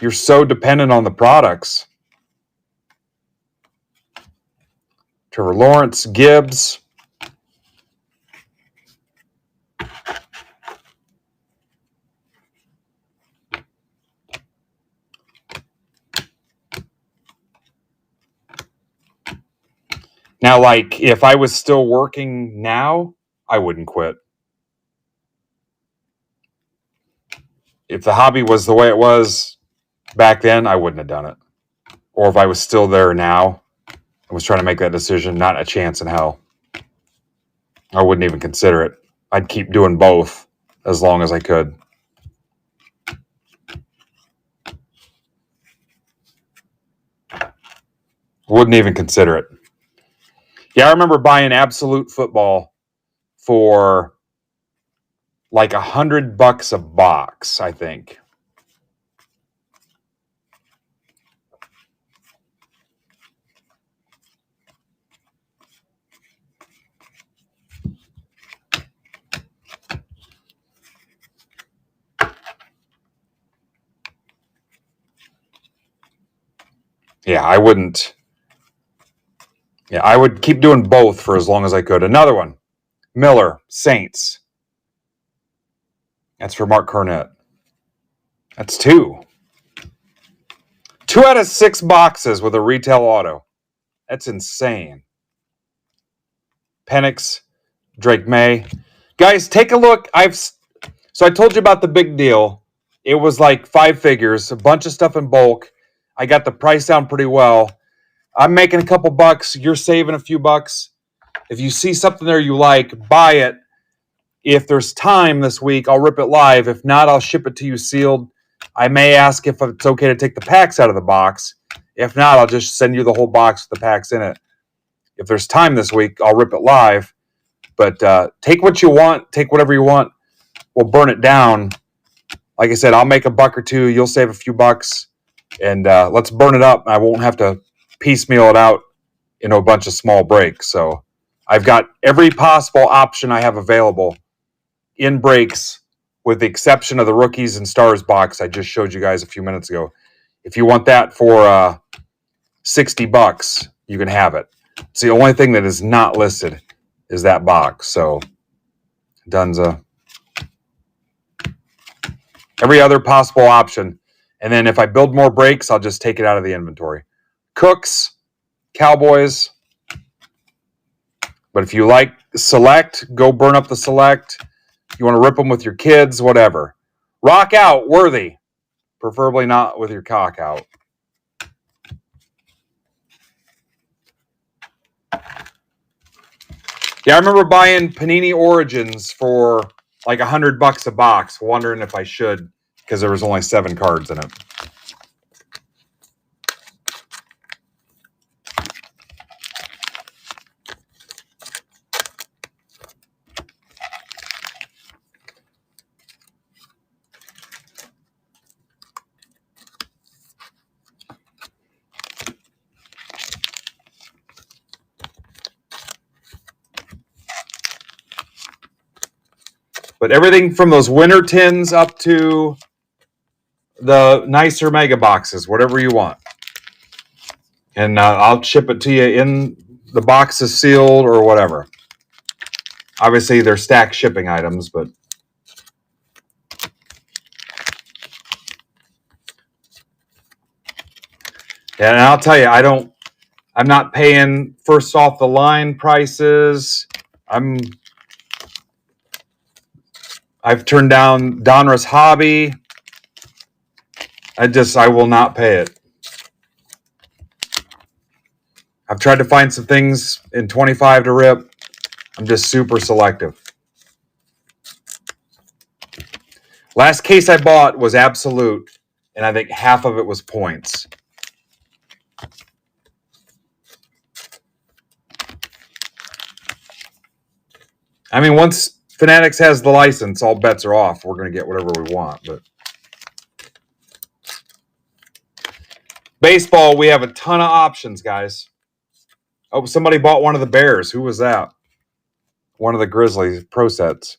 You're so dependent on the products. Trevor Lawrence, Gibbs. Now, like, if I was still working now, I wouldn't quit. If the hobby was the way it was back then, I wouldn't have done it. Or if I was still there now and was trying to make that decision, not a chance in hell. I wouldn't even consider it. I'd keep doing both as long as I could. Wouldn't even consider it. Yeah, I remember buying Absolute Football for like $100 a box, I think. Yeah, I wouldn't. Yeah, I would keep doing both for as long as I could. Another one, Miller, Saints. That's for Mark Cornett. That's 2. 2 out of 6 boxes with a retail auto. That's insane. Penix, Drake May. Guys, take a look. So I told you about the big deal. It was like 5 figures, a bunch of stuff in bulk. I got the price down pretty well. I'm making a couple bucks. You're saving a few bucks. If you see something there you like, buy it. If there's time this week, I'll rip it live. If not, I'll ship it to you sealed. I may ask if it's okay to take the packs out of the box. If not, I'll just send you the whole box with the packs in it. If there's time this week, I'll rip it live. But take what you want. Take whatever you want. We'll burn it down. Like I said, I'll make a buck or two. You'll save a few bucks. And let's burn it up. I won't have to piecemeal it out into a bunch of small breaks. So I've got every possible option I have available in breaks, with the exception of the rookies and stars box I just showed you guys a few minutes ago. If you want that for $60, you can have it. It's the only thing that is not listed is that box. So Dunza. Every other possible option. And then if I build more breaks, I'll just take it out of the inventory. Cooks, Cowboys. But if you like select, go burn up the select. You want to rip them with your kids, whatever. Rock out, Worthy. Preferably not with your cock out. Yeah, I remember buying Panini Origins for like $100 a box, wondering if I should because there was only 7 cards in it. But everything from those winter tins up to the nicer mega boxes, whatever you want. And I'll ship it to you in the boxes sealed or whatever. Obviously, they're stacked shipping items, but yeah, and I'll tell you, I'm not paying first off the line prices. I've turned down Donruss Hobby. I will not pay it. I've tried to find some things in 25 to rip. I'm just super selective. Last case I bought was Absolute, and I think half of it was points. I mean, once Fanatics has the license, all bets are off. We're going to get whatever we want. But baseball, we have a ton of options, guys. Oh, somebody bought one of the Bears. Who was that? One of the Grizzlies pro sets.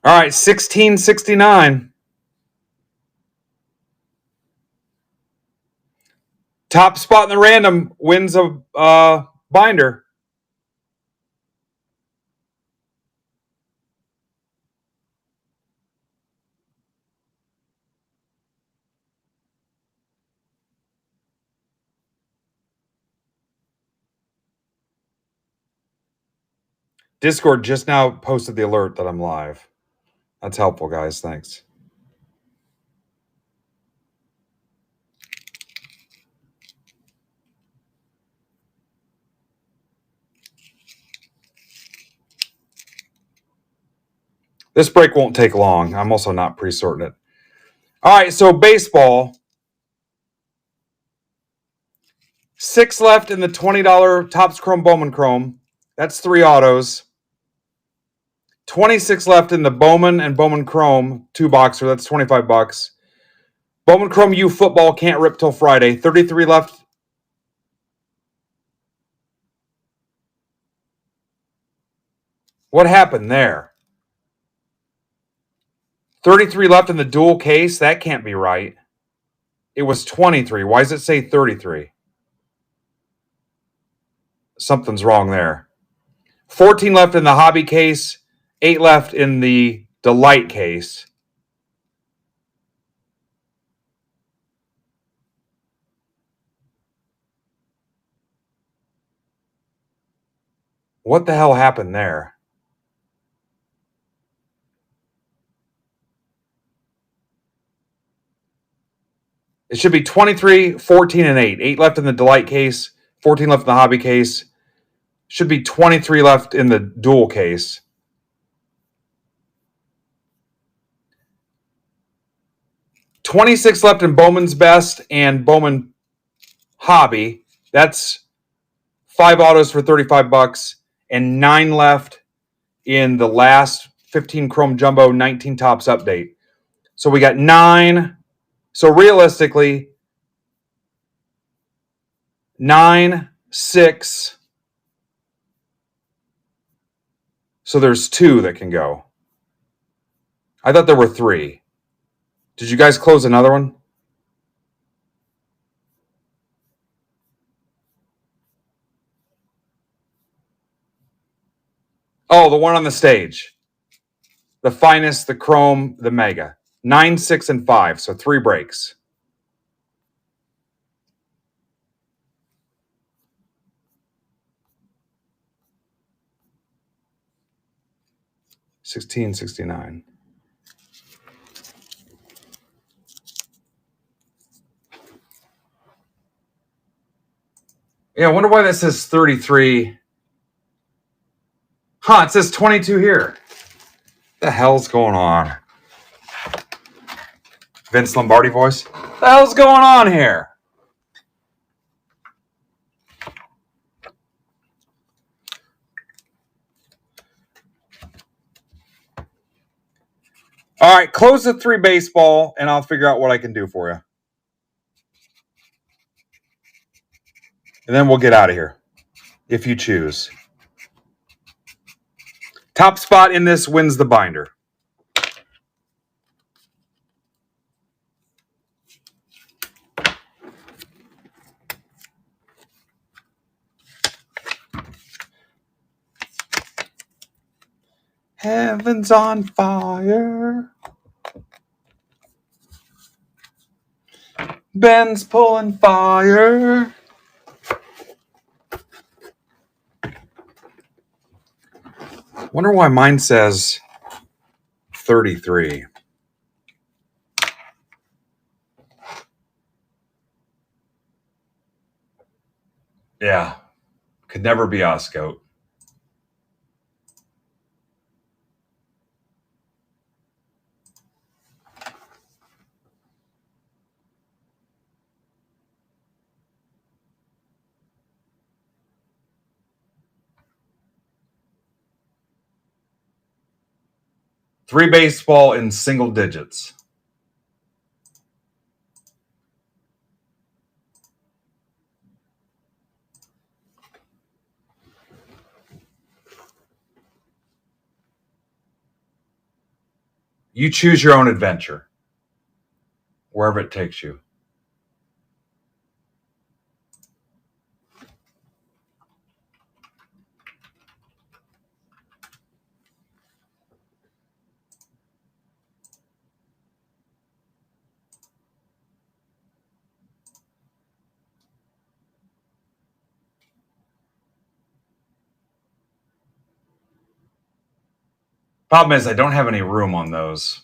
All right, 1669. Top spot in the random wins a binder. Discord just now posted the alert that I'm live. That's helpful, guys. Thanks. This break won't take long. I'm also not pre-sorting it. All right, so baseball. 6 left in the $20 Topps Chrome Bowman Chrome. That's 3 autos. 26 left in the Bowman and Bowman Chrome 2-boxer. That's $25. Bowman Chrome U football can't rip till Friday. 33 left. What happened there? 33 left in the dual case. That can't be right. It was 23. Why does it say 33? Something's wrong there. 14 left in the hobby case. 8 left in the delight case. What the hell happened there? It should be 23, 14, and 8. 8 left in the delight case, 14 left in the hobby case. Should be 23 left in the dual case. $26 left in Bowman's Best and Bowman Hobby. That's 5 autos for $35, and 9 left in the last 15 Chrome Jumbo 19 Topps update. So we got 9. So realistically, 9, 6. So there's 2 that can go. I thought there were 3. Did you guys close another one? Oh, the one on the stage. The finest, the Chrome, the Mega. 9, 6, and 5. So 3 breaks. $16.69. Yeah, I wonder why that says 33. Huh, it says 22 here. What the hell's going on? Vince Lombardi voice? What the hell's going on here? All right, close the 3 baseball, and I'll figure out what I can do for you. And then we'll get out of here, if you choose. Top spot in this wins the binder. Heaven's on fire. Ben's pulling fire. Wonder why mine says 33. Yeah. Could never be us, Goat. Three baseball in single digits. You choose your own adventure, wherever it takes you. Problem is, I don't have any room on those.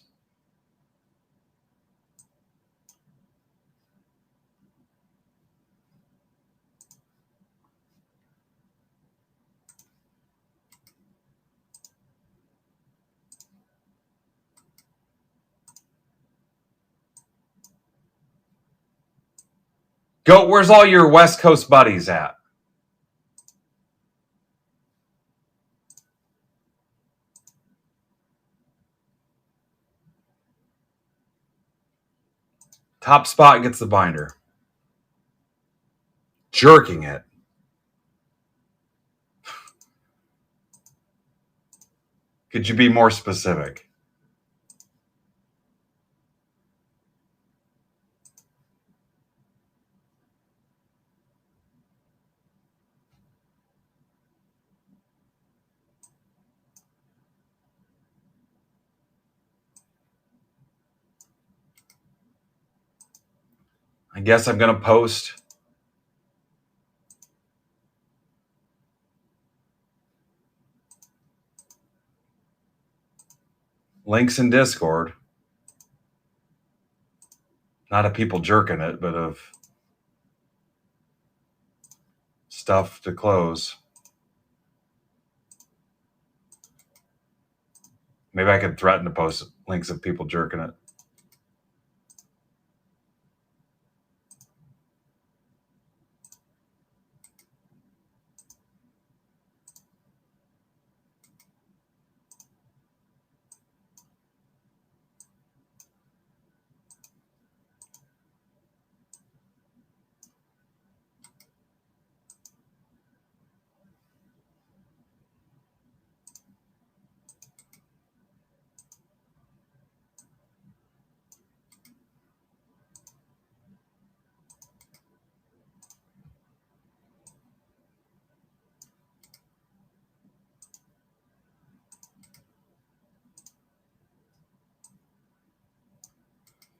Go, where's all your West Coast buddies at? Top spot gets the binder. Jerking it. Could you be more specific? I guess I'm going to post links in Discord. Not of people jerking it, but of stuff to close. Maybe I could threaten to post links of people jerking it.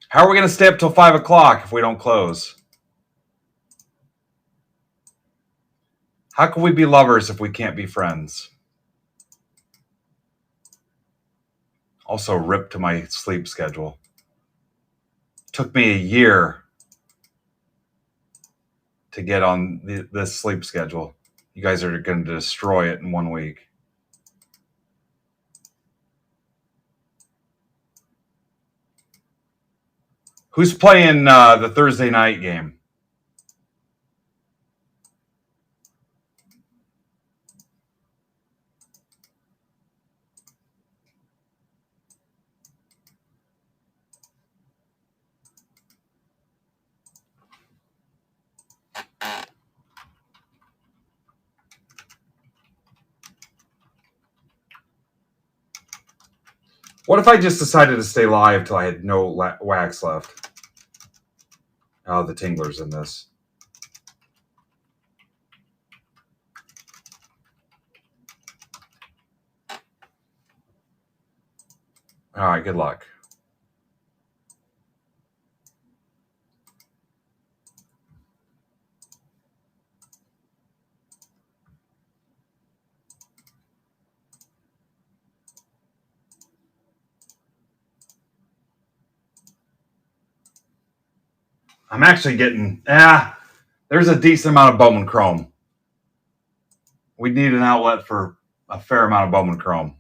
How are we going to stay up till 5 o'clock if we don't close? How can we be lovers if we can't be friends? Also, rip to my sleep schedule. Took me a year to get on this sleep schedule. You guys are going to destroy it in 1 week. Who's playing the Thursday night game? What if I just decided to stay live till I had no wax left? Oh, the tingler's in this. All right, good luck. I'm actually getting, there's a decent amount of Bowman Chrome. We need an outlet for a fair amount of Bowman Chrome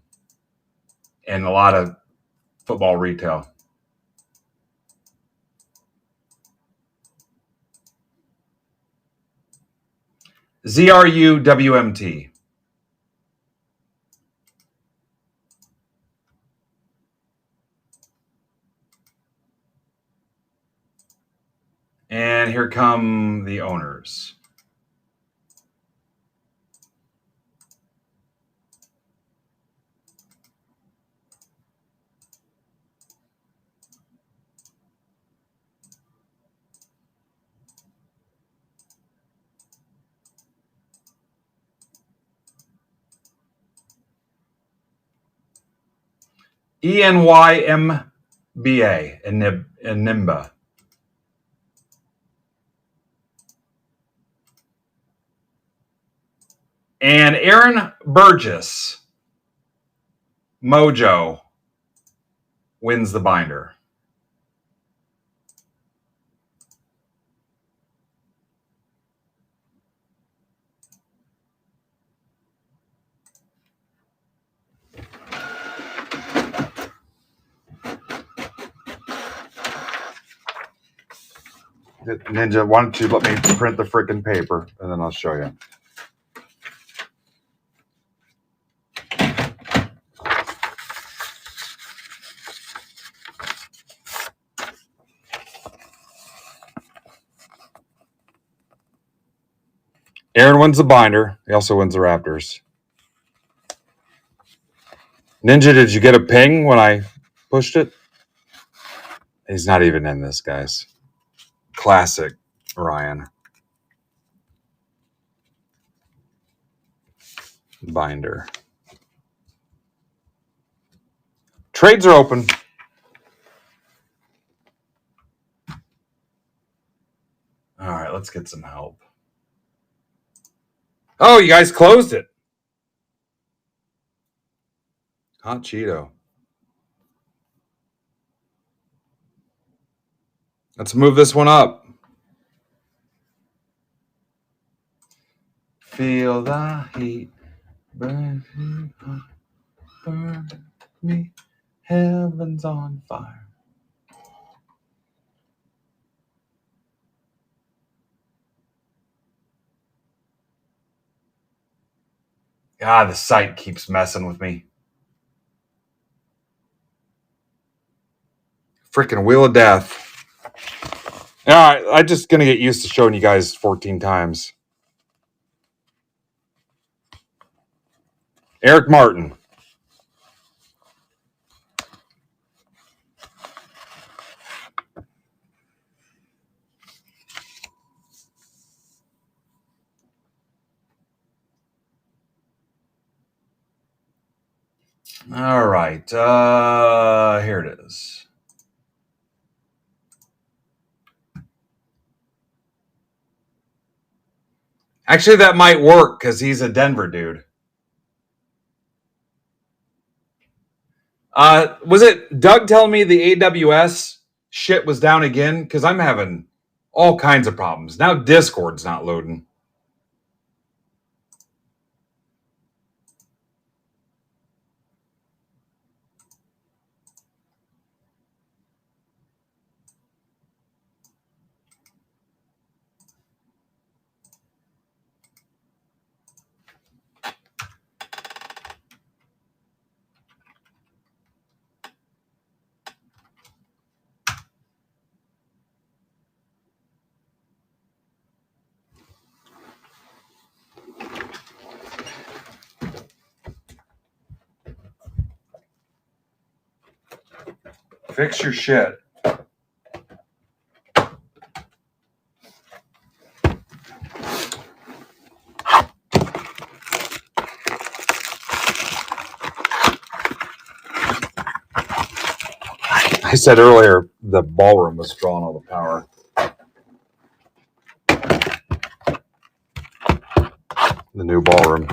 and a lot of football retail. ZRUWMT. And here come the owners. ENYMBA and NIMBA. And Aaron Burgess, Mojo wins the binder. Ninja, why don't you let me print the freaking paper and then I'll show you. Aaron wins the binder. He also wins the Raptors. Ninja, did you get a ping when I pushed it? He's not even in this, guys. Classic Ryan. Binder. Trades are open. All right, let's get some help. Oh, you guys closed it. Hot Cheeto. Let's move this one up. Feel the heat burn me. Heaven's on fire. God, the site keeps messing with me. Freaking Wheel of Death. All right, I'm just going to get used to showing you guys 14 times. Eric Martin. All right, here it is. Actually, that might work because he's a Denver dude. Was it Doug telling me the AWS shit was down again? Because I'm having all kinds of problems. Now Discord's not loading. Fix your shit. I said earlier the ballroom was drawing all the power. The new ballroom.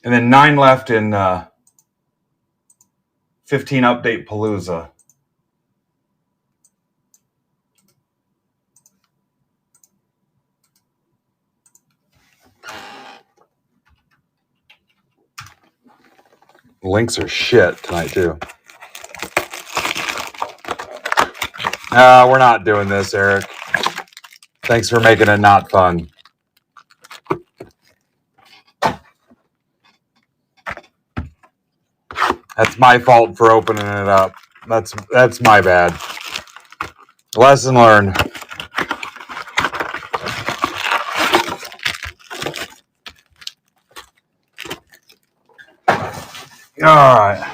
And then 9 left in 15 update Palooza. Links are shit tonight too. We're not doing this, Eric. Thanks for making it not fun. That's my fault for opening it up. That's my bad. Lesson learned. All right.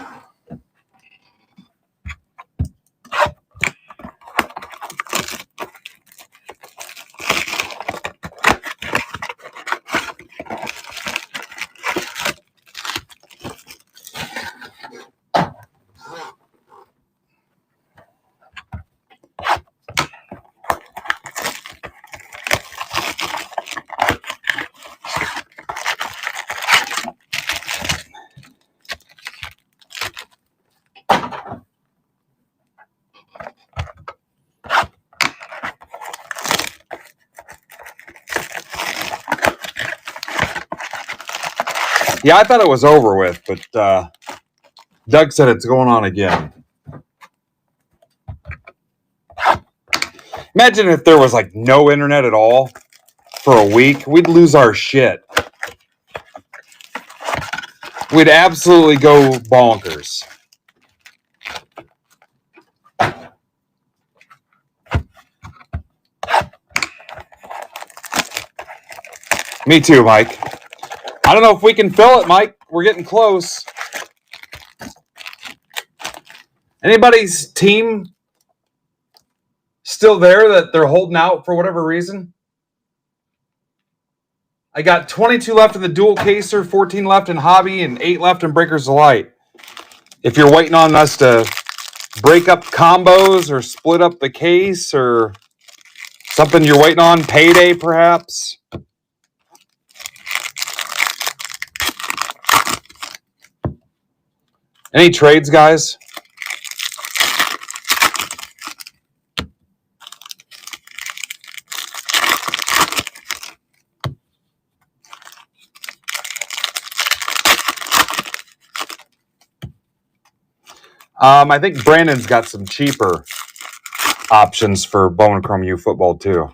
Yeah, I thought it was over with, but Doug said it's going on again. Imagine if there was like no internet at all for a week. We'd lose our shit. We'd absolutely go bonkers. Me too, Mike. I don't know if we can fill it, Mike. We're getting close. Anybody's team still there that they're holding out for whatever reason? I got 22 left in the dual caser, 14 left in hobby, and 8 left in breakers of light. If you're waiting on us to break up combos or split up the case or something you're waiting on, payday perhaps. Any trades, guys? I think Brandon's got some cheaper options for Bowman Chrome U football too.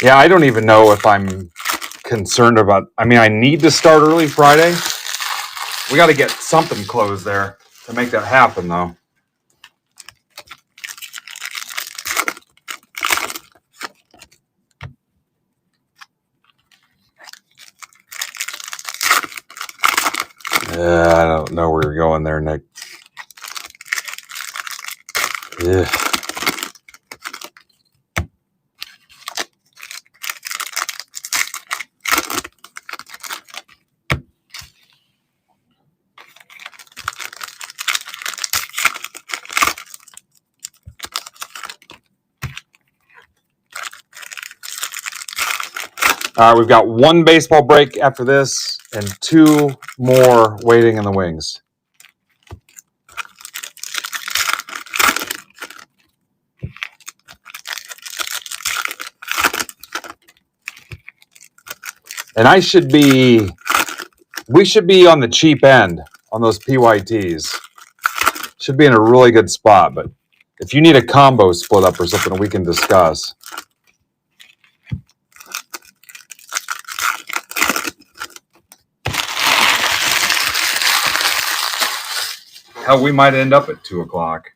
Yeah, I don't even know if I'm concerned about. I mean, I need to start early Friday. We got to get something closed there to make that happen, though. I don't know where you're going there, Nick. Yeah. All right, we've got one baseball break after this and 2 more waiting in the wings. And we should be on the cheap end on those PYTs. Should be in a really good spot, but if you need a combo split up or something, we can discuss. Hell, we might end up at 2 o'clock.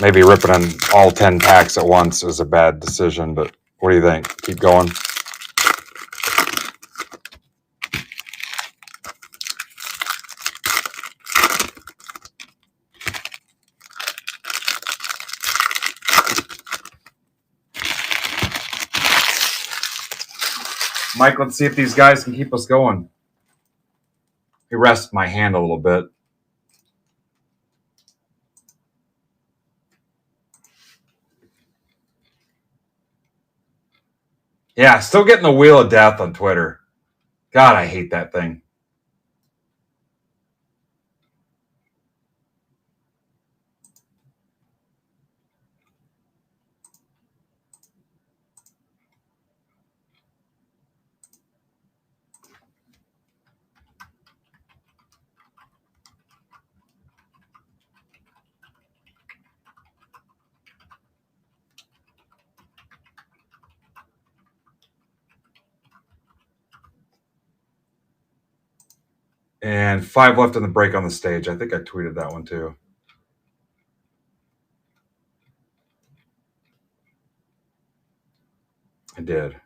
Maybe ripping in all 10 packs at once is a bad decision, but what do you think? Keep going? Mike, let's see if these guys can keep us going. He rests my hand a little bit. Yeah, still getting the wheel of death on Twitter. God, I hate that thing. And 5 left in the break on the stage. I think I tweeted that one too. I did.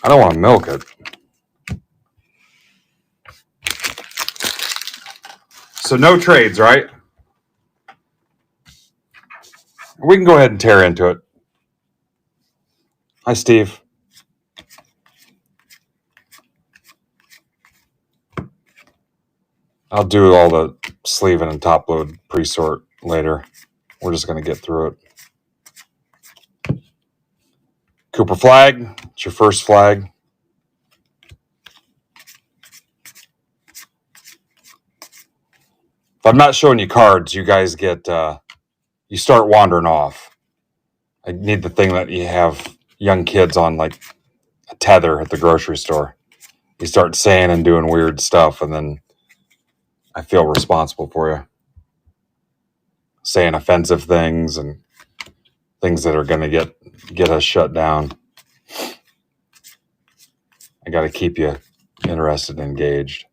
I don't want to milk it. So no trades, right? We can go ahead and tear into it. Hi, Steve. I'll do all the sleeving and top load pre-sort later. We're just going to get through it. Cooper flag. It's your first flag. If I'm not showing you cards, you guys get, you start wandering off. I need the thing that you have young kids on, like a tether at the grocery store. You start saying and doing weird stuff, and then I feel responsible for you. Saying offensive things and things that are going to get us shut down. I got to keep you interested and engaged.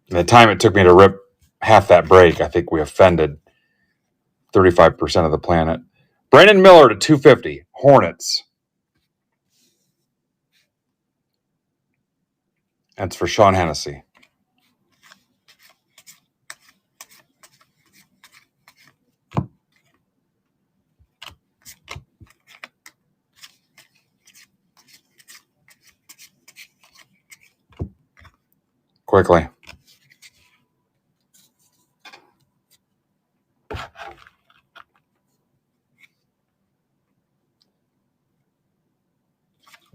And the time it took me to rip half that break, I think we offended 35% of the planet. Brandon Miller to 250. Hornets. That's for Sean Hennessy. Quickly.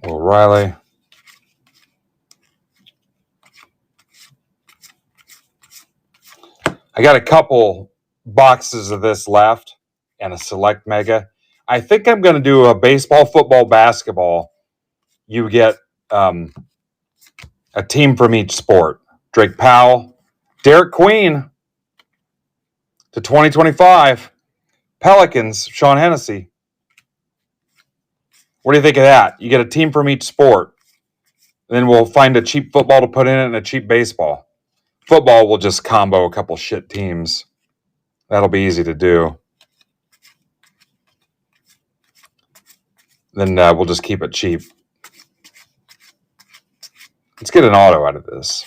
Will Riley. I got a couple boxes of this left and a select mega. I think I'm going to do a baseball, football, basketball. You get a team from each sport. Drake Powell, Derek Queen to 2025. Pelicans, Sean Hennessy. What do you think of that? You get a team from each sport. Then we'll find a cheap football to put in it and a cheap baseball. Football, we'll just combo a couple shit teams. That'll be easy to do. Then we'll just keep it cheap. Let's get an auto out of this.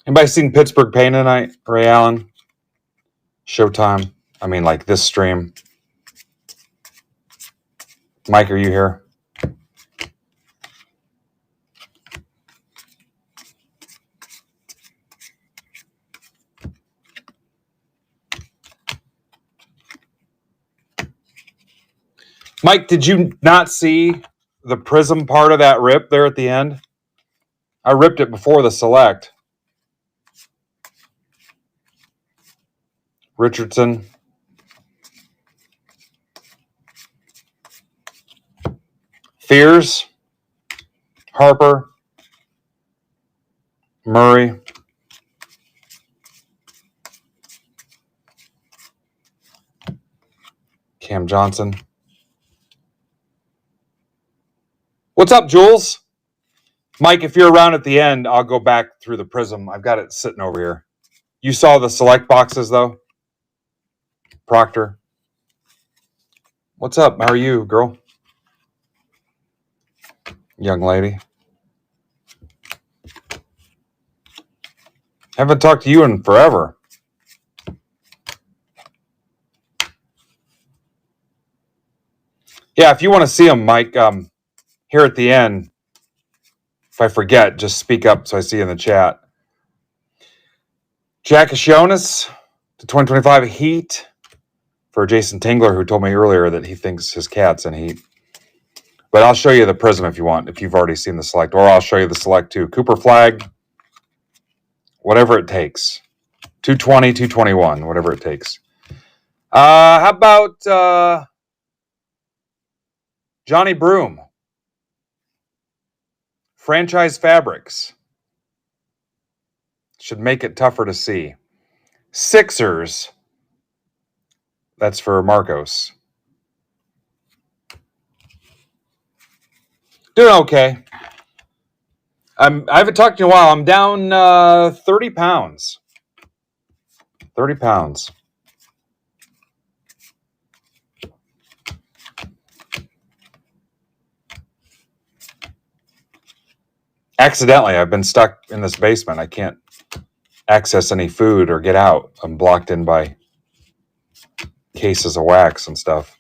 Anybody seen Pittsburgh Pain tonight, Ray Allen? Showtime. I mean, like this stream. Mike, are you here? Mike, did you not see the prism part of that rip there at the end? I ripped it before the select. Richardson. Fears. Harper. Murray. Cam Johnson. What's up, Jules? Mike, if you're around at the end, I'll go back through the prism. I've got it sitting over here. You saw the select boxes, though? Proctor. What's up? How are you, girl? Young lady. Haven't talked to you in forever. Yeah, if you want to see them, Mike, here at the end, if I forget, just speak up so I see in the chat. Jack Ashonis, the 2025 Heat for Jason Tingler, who told me earlier that he thinks his cat's in Heat. But I'll show you the Prism if you want, if you've already seen the Select, or I'll show you the Select too. Cooper Flag, whatever it takes. 220, 221, whatever it takes. How about Johnny Broom? Franchise Fabrics. Should make it tougher to see. Sixers. That's for Marcos. Doing okay. I haven't talked to you in a while. I'm down 30 pounds. 30 pounds. Accidentally, I've been stuck in this basement. I can't access any food or get out. I'm blocked in by cases of wax and stuff.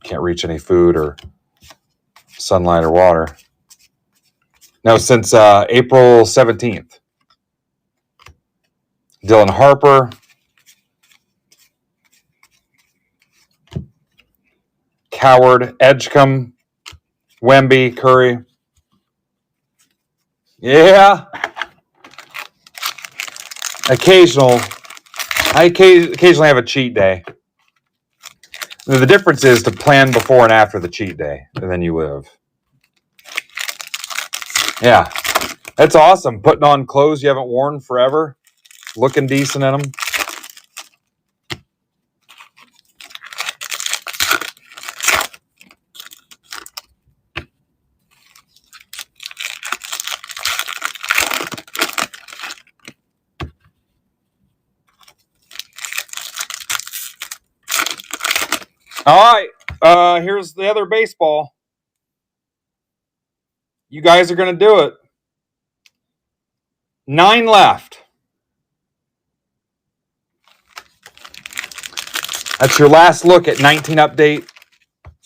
Can't reach any food or sunlight or water. No, since April 17th. Dylan Harper. Coward, Edgecombe, Wemby, Curry. Yeah. I occasionally have a cheat day. The difference is to plan before and after the cheat day, and then you live. Yeah. That's awesome. Putting on clothes you haven't worn forever. Looking decent in them. All right. Here's the other baseball. You guys are going to do it. 9 left. That's your last look at 19 update,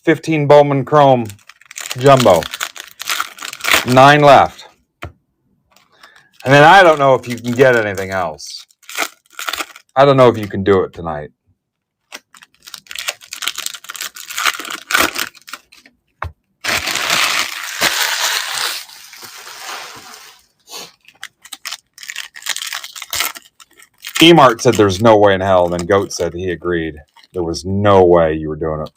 15 Bowman Chrome Jumbo. 9 left. And then I don't know if you can get anything else. I don't know if you can do it tonight. Emart said there's no way in hell, and then Goat said he agreed. There was no way you were doing it.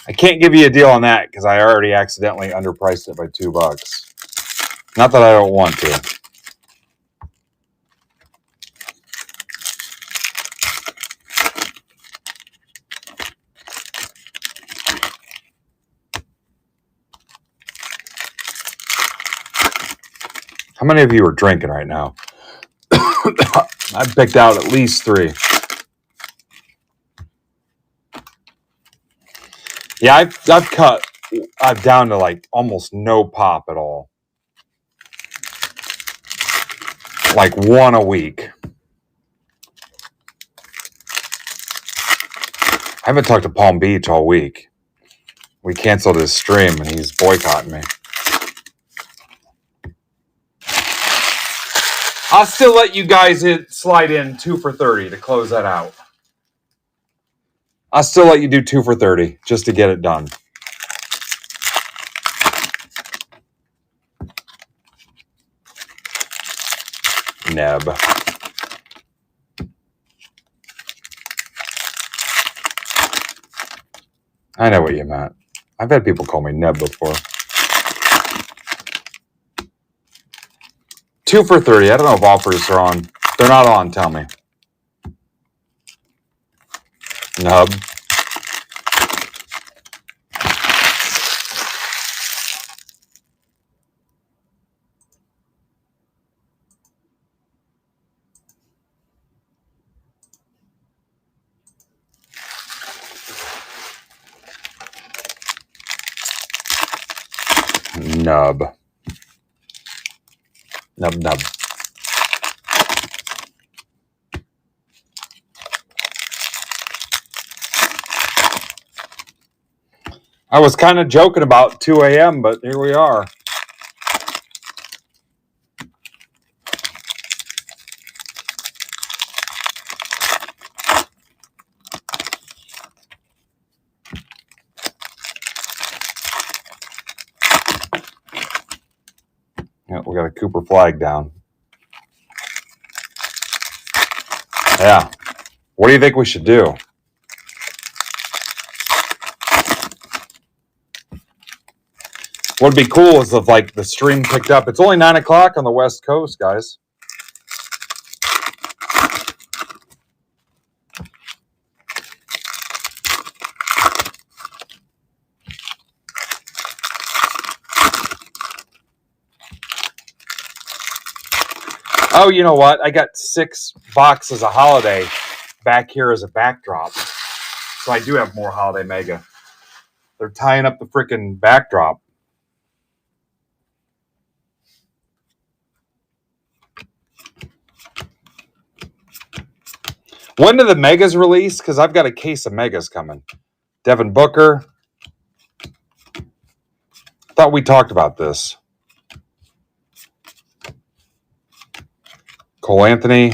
I can't give you a deal on that because I already accidentally underpriced it by $2. Not that I don't want to. How many of you are drinking right now? I've picked out at least 3. Yeah, I've cut. I've down to like almost no pop at all. Like 1 a week. I haven't talked to Palm Beach all week. We canceled his stream and he's boycotting me. I'll still let you guys slide in 2 for 30 to close that out. I'll still let you do 2 for 30 just to get it done. Neb. I know what you meant. I've had people call me Neb before. 2 for 30. I don't know if offers are on. They're not on, tell me. Nub. Nub. Nub, nub. I was kind of joking about 2 a.m., but here we are. Yeah, we got a Cooper flag down. Yeah. What do you think we should do? What'd be cool is if like the stream picked up. It's only 9 o'clock on the West Coast, guys. Oh, you know what? I got 6 boxes of Holiday back here as a backdrop. So I do have more Holiday Mega. They're tying up the freaking backdrop. When do the Megas release? Because I've got a case of Megas coming. Devin Booker. Thought we talked about this. Cole Anthony.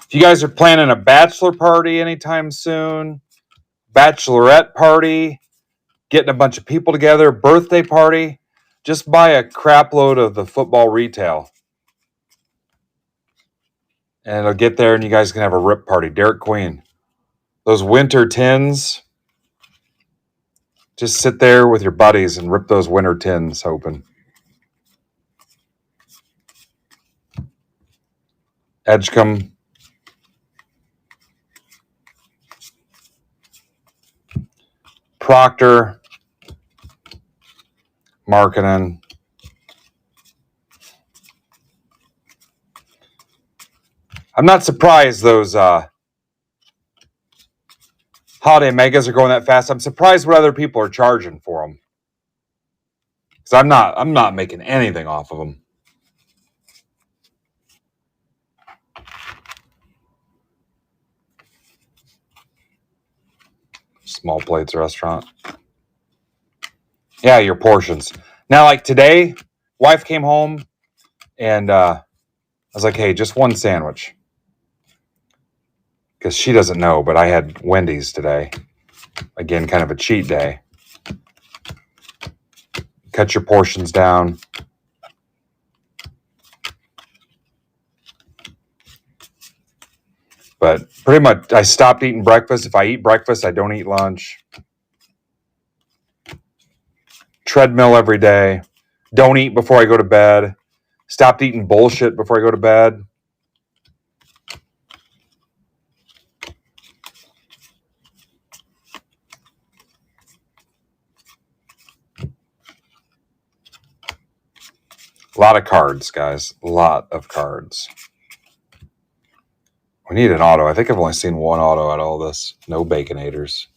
If you guys are planning a bachelor party anytime soon, bachelorette party, getting a bunch of people together, birthday party, just buy a crap load of the football retail. And it'll get there and you guys can have a rip party. Derek Queen. Those winter tins. Just sit there with your buddies and rip those winter tins open. Edgecombe. Proctor. Markkanen. I'm not surprised those Holiday Megas are going that fast. I'm surprised what other people are charging for them. Because I'm not making anything off of them. Small plates restaurant. Yeah, your portions. Now, like today, wife came home and I was like, hey, just one sandwich. Because she doesn't know, but I had Wendy's today. Again, kind of a cheat day. Cut your portions down. But pretty much, I stopped eating breakfast. If I eat breakfast, I don't eat lunch. Treadmill every day. Don't eat before I go to bed. Stopped eating bullshit before I go to bed. A lot of cards, guys. A lot of cards. We need an auto. I think I've only seen one auto out of all this. No Baconators.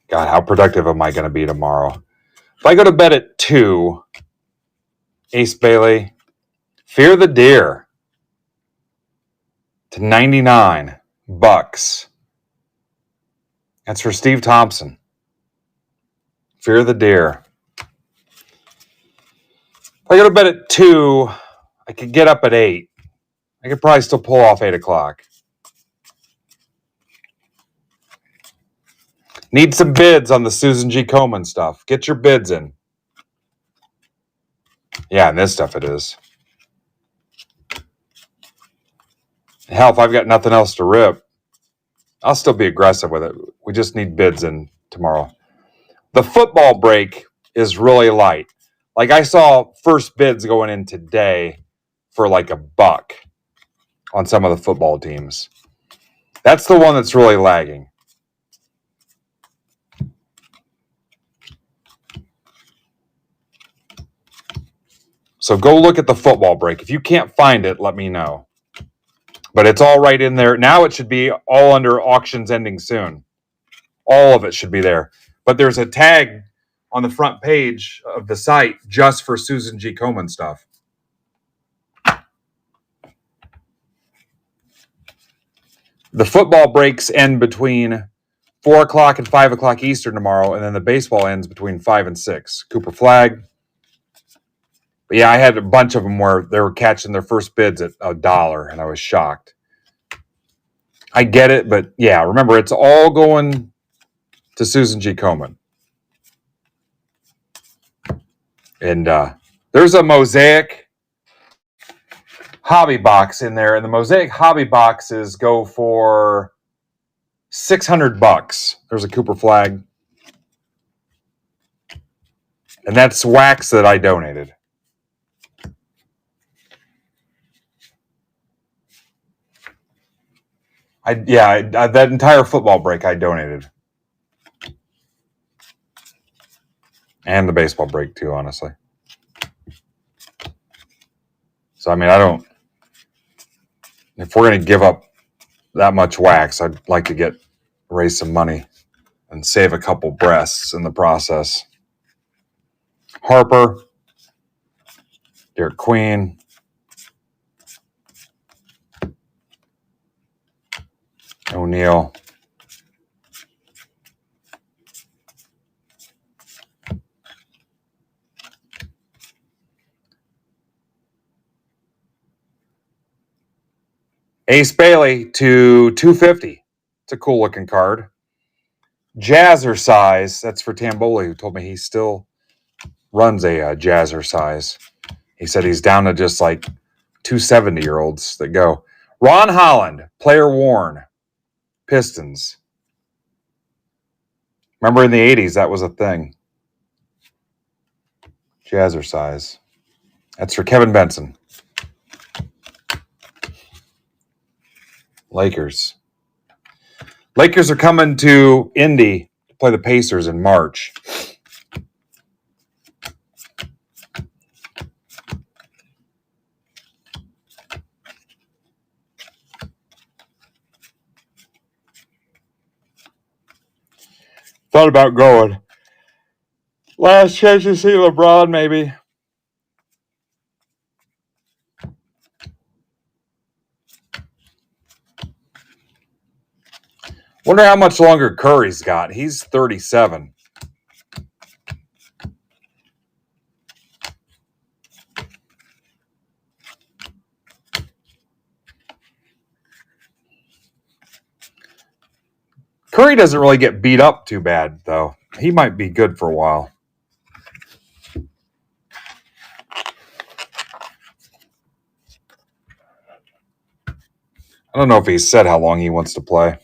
God, how productive am I going to be tomorrow? If I go to bed at 2, Ace Bailey, Fear the Deer to $99. That's for Steve Thompson. Fear the Deer. If I go to bed at 2, I could get up at 8. I could probably still pull off 8 o'clock. Need some bids on the Susan G. Komen stuff. Get your bids in. Yeah, and this stuff it is. Hell, if I've got nothing else to rip, I'll still be aggressive with it. We just need bids in tomorrow. The football break is really light. Like I saw first bids going in today for like $1. on some of the football teams. That's the one that's really lagging. So go look at the football break. If you can't find it, let me know. But it's all right in there. Now it should be all under auctions ending soon. All of it should be there. But there's a tag on the front page of the site just for Susan G. Komen stuff. The football breaks end between 4 o'clock and 5 o'clock Eastern tomorrow, and then the baseball ends between 5 and 6. Cooper Flag. But yeah, I had a bunch of them where they were catching their first bids at $1, and I was shocked. I get it, but yeah, remember, it's all going to Susan G. Komen. And there's a Mosaic hobby box in there, and the Mosaic hobby boxes go for $600. There's a Cooper Flag. And that's wax that I donated. That entire football break I donated. And the baseball break too, honestly. So, I mean, if we're going to give up that much wax, I'd like to raise some money and save a couple breasts in the process. Harper, Derek Queen, O'Neal. Ace Bailey to 250. It's a cool looking card. Jazzercise. That's for Tamboli, who told me he still runs a Jazzercise. He said he's down to just like 270-year-olds that go. Ron Holland, player worn. Pistons. Remember in the 80s, that was a thing. Jazzercise. That's for Kevin Benson. Lakers. Lakers are coming to Indy to play the Pacers in March. Thought about going. Last chance to see LeBron, maybe. Wonder how much longer Curry's got. He's 37. Curry doesn't really get beat up too bad, though. He might be good for a while. I don't know if he said how long he wants to play.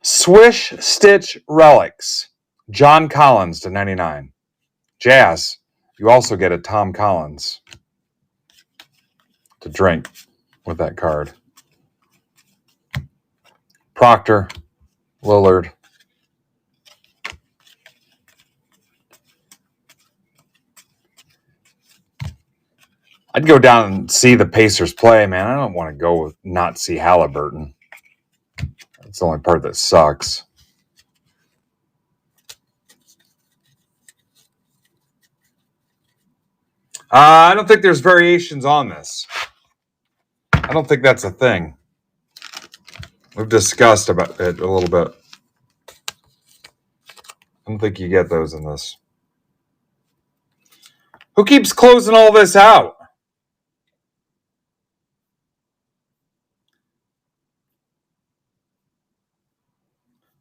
Swish Stitch Relics. John Collins to 99. Jazz. You also get a Tom Collins to drink with that card. Proctor. Lillard. I'd go down and see the Pacers play, man. I don't want to go not see Halliburton. That's the only part that sucks. I don't think there's variations on this. I don't think that's a thing. We've discussed about it a little bit. I don't think you get those in this. Who keeps closing all this out?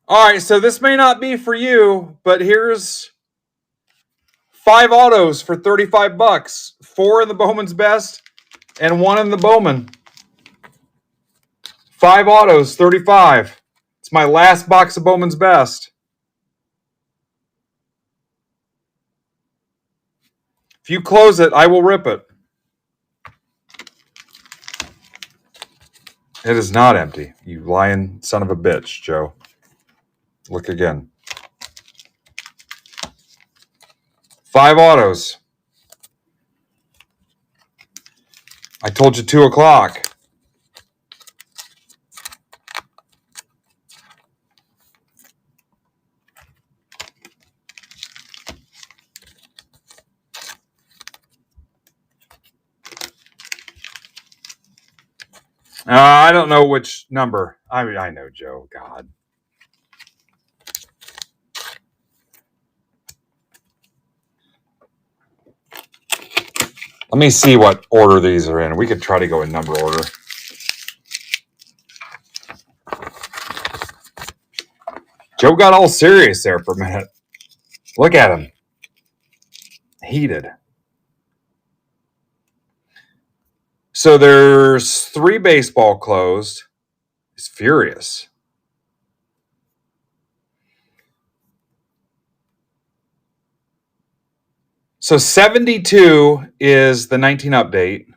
All right, so this may not be for you, but here's 5 autos for $35. 4 in the Bowman's Best, and one in the Bowman. 5 autos, 35. It's my last box of Bowman's Best. If you close it, I will rip it. It is not empty. You lying son of a bitch, Joe. Look again. 5 autos. I told you 2 o'clock. I don't know which number. I mean, I know, Joe. God. Let me see what order these are in. We could try to go in number order. Joe got all serious there for a minute. Look at him. Heated. So there's 3 baseball closed. He's furious. So 72 is the 19 update.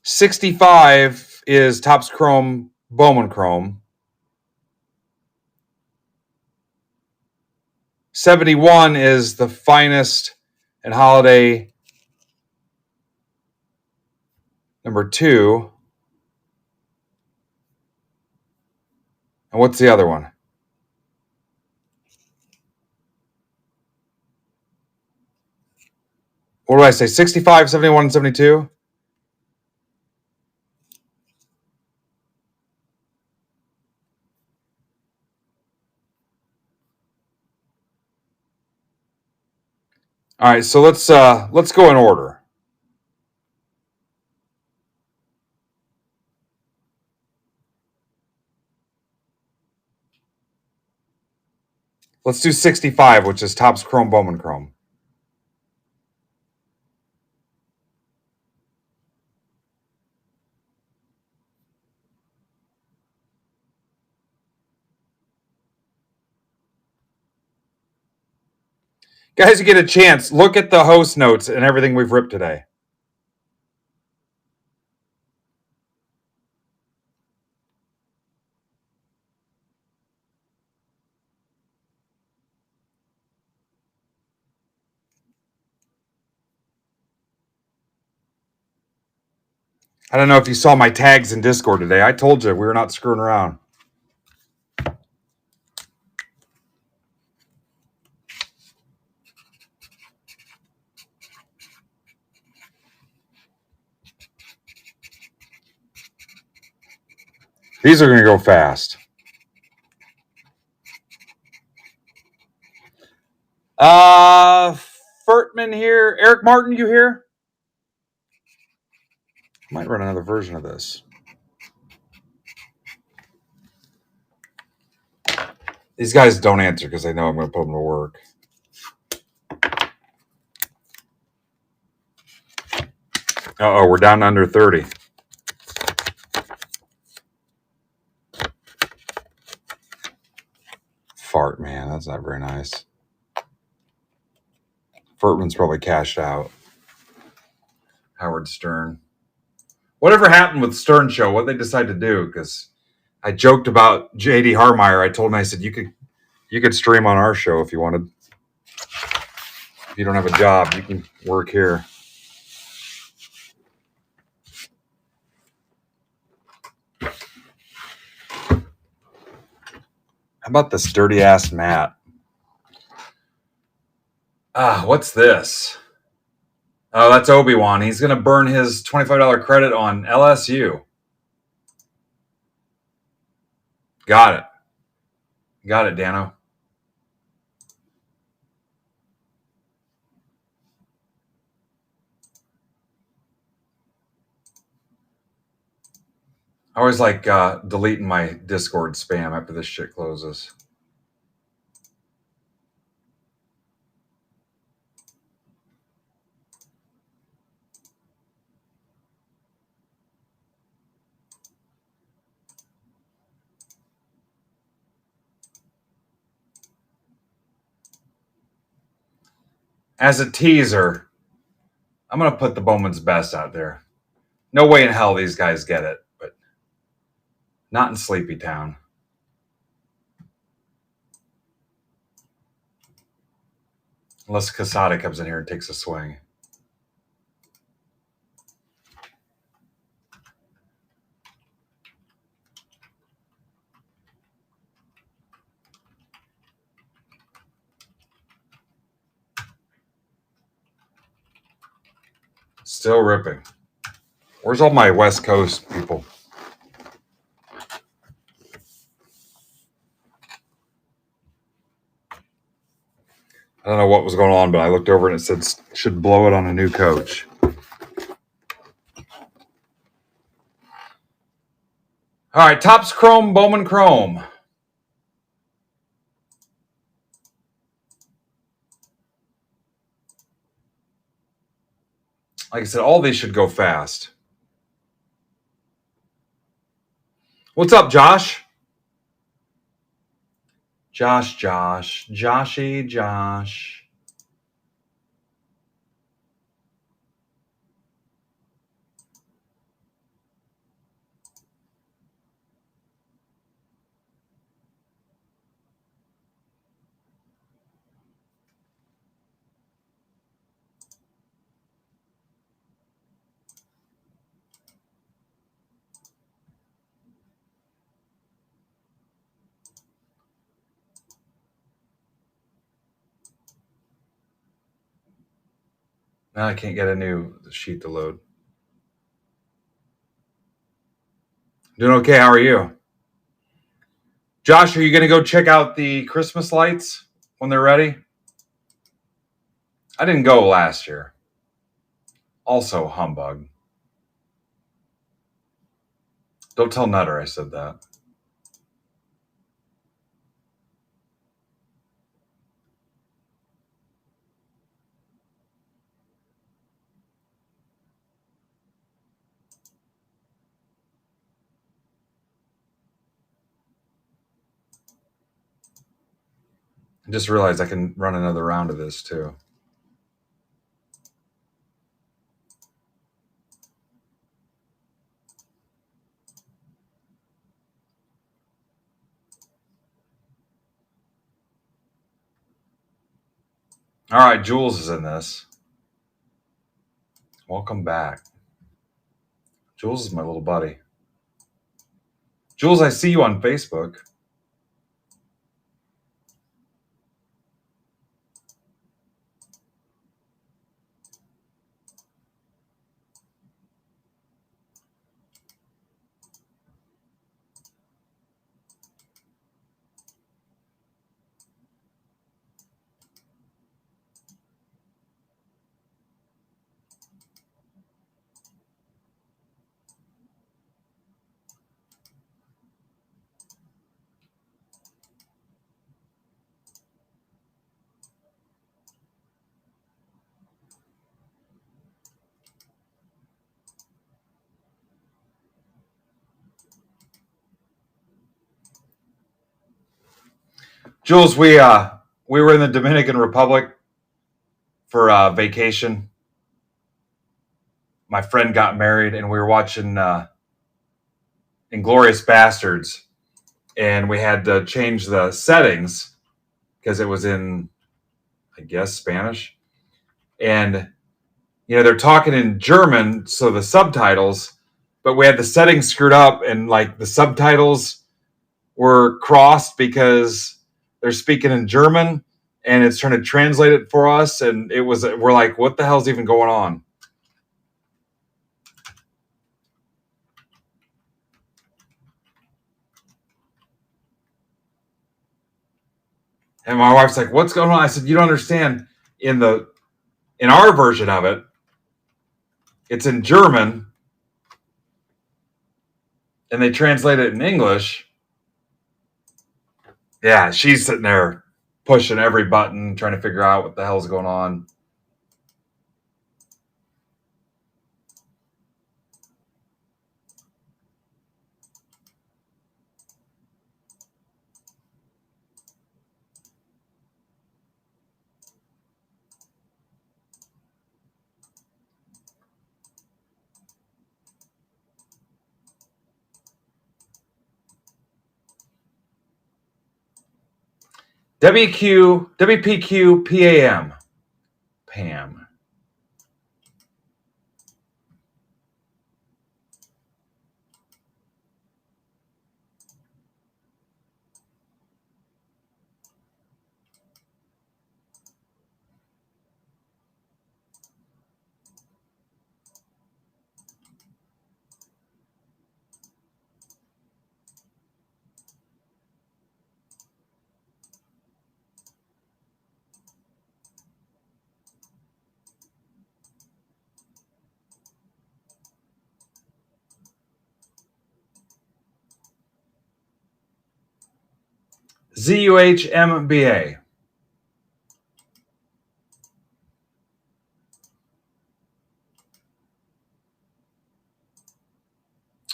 $65 is Topps Chrome Bowman Chrome. 71 is the finest and holiday number 2. And what's the other one? What do I say? 65, 71, and 72? All right, so let's go in order. Let's do 65, which is Topps Chrome Bowman Chrome. Guys, you get a chance, look at the host notes and everything we've ripped today. I don't know if you saw my tags in Discord today. I told you we were not screwing around. These are going to go fast. Furtman here. Eric Martin, you here? Might run another version of this. These guys don't answer because they know I'm going to put them to work. Uh-oh, we're down to under 30. Fart, man. That's not very nice. Furtman's probably cashed out. Howard Stern. Whatever happened with Stern Show, what they decide to do, because I joked about J.D. Harmeyer. I told him, I said, you could stream on our show if you wanted. If you don't have a job, you can work here. How about this dirty ass Matt? What's this? Oh, that's Obi-Wan. He's going to burn his $25 credit on LSU. Got it. Got it, Dano. I always like deleting my Discord spam after this shit closes. As a teaser, I'm going to put the Bowman's Best out there. No way in hell these guys get it, but not in Sleepy Town. Unless Casada comes in here and takes a swing. Still ripping. Where's all my West Coast people? I don't know what was going on, but I looked over and it said should blow it on a new coach. All right, Topps Chrome, Bowman Chrome. Like I said, all these should go fast. What's up, Josh? Joshy, Josh. Now I can't get a new sheet to load. Doing okay. How are you? Josh, are you going to go check out the Christmas lights when they're ready? I didn't go last year. Also, humbug. Don't tell Nutter I said that. I just realized I can run another round of this too. All right, Jules is in this. Welcome back. Jules is my little buddy. Jules, I see you on Facebook. Jules, we were in the Dominican Republic for vacation. My friend got married, and we were watching Inglourious Bastards, and we had to change the settings because it was in, I guess, Spanish. And they're talking in German, so the subtitles, but we had the settings screwed up, and like the subtitles were crossed because they're speaking in German and it's trying to translate it for us. And we're like, what the hell's even going on? And my wife's like, what's going on? I said, you don't understand. In our version of it, it's in German, and they translate it in English, yeah, she's sitting there pushing every button, trying to figure out what the hell's going on. WPQ, PAM. Pam. ZUHMBA.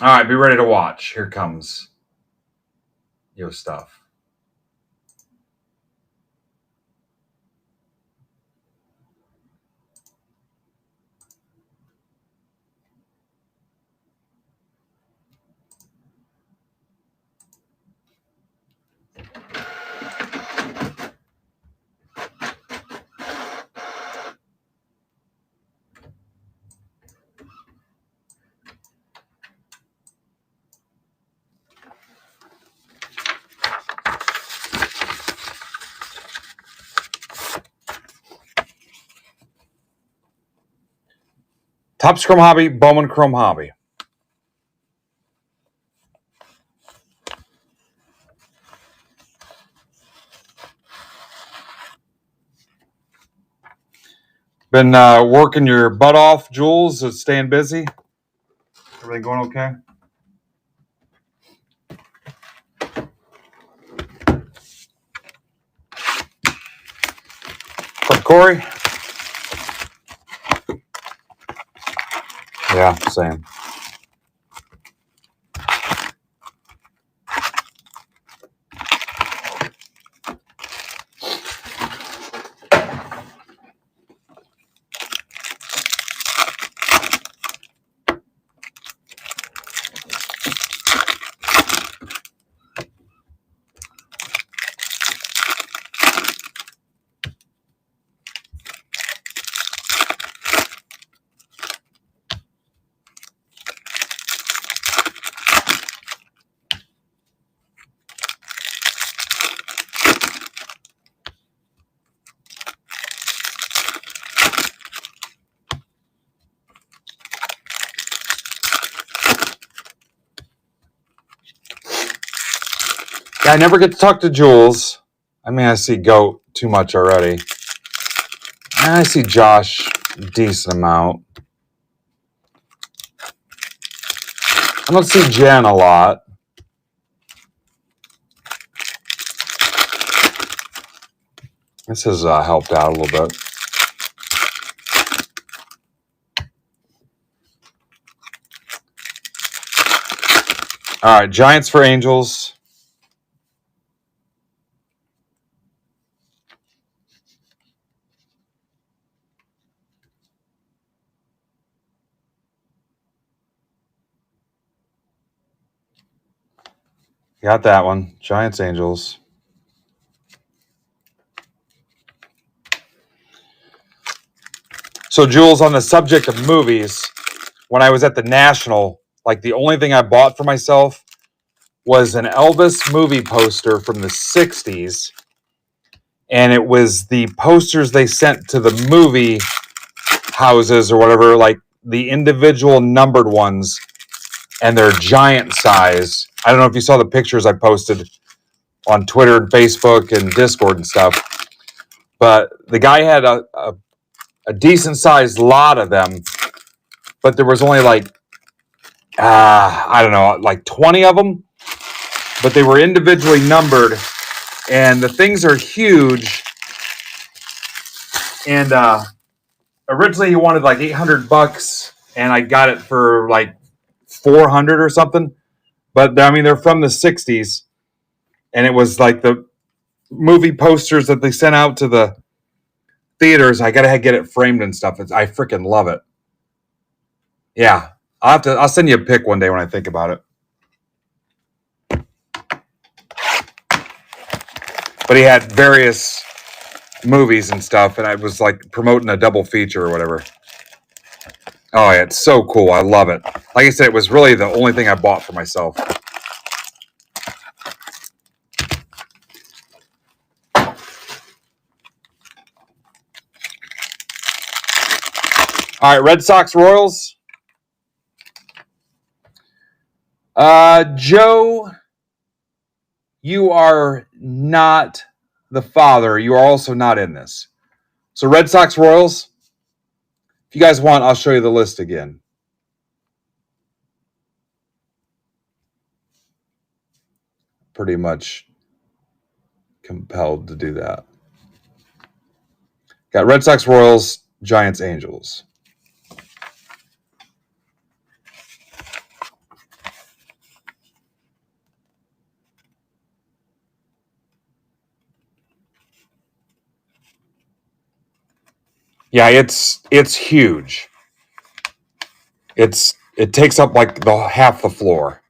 All right, be ready to watch. Here comes your stuff. Topps Chrome Hobby, Bowman Chrome Hobby. Been working your butt off, Jules, staying busy? Everything going okay? Corey? Yeah, same. Yeah, I never get to talk to Jules. I mean, I see Goat too much already. And I see Josh a decent amount. I don't see Jen a lot. This has helped out a little bit. All right, Giants for Angels. Got that one. Giants, Angels. So, Jules, on the subject of movies, when I was at the National, like the only thing I bought for myself was an Elvis movie poster from the 60s. And it was the posters they sent to the movie houses or whatever, like the individual numbered ones, and they're giant size. I don't know if you saw the pictures I posted on Twitter and Facebook and Discord and stuff, but the guy had a decent sized lot of them, but there was only like I don't know, like 20 of them, but they were individually numbered, and the things are huge. And originally he wanted like $800, and I got it for like 400 or something. But I mean, they're from the 60s, and it was like the movie posters that they sent out to the theaters. I gotta get it framed and stuff. I freaking love it. Yeah, I'll send you a pic one day when I think about it. But he had various movies and stuff, and I was like promoting a double feature or whatever. Oh yeah, it's so cool. I love it. Like I said, it was really the only thing I bought for myself. All right, Red Sox Royals. Joe, you are not the father. You are also not in this. So Red Sox Royals, if you guys want, I'll show you the list again. Pretty much compelled to do that. Got Red Sox Royals, Giants Angels. Yeah, it's huge. It takes up like the half the floor.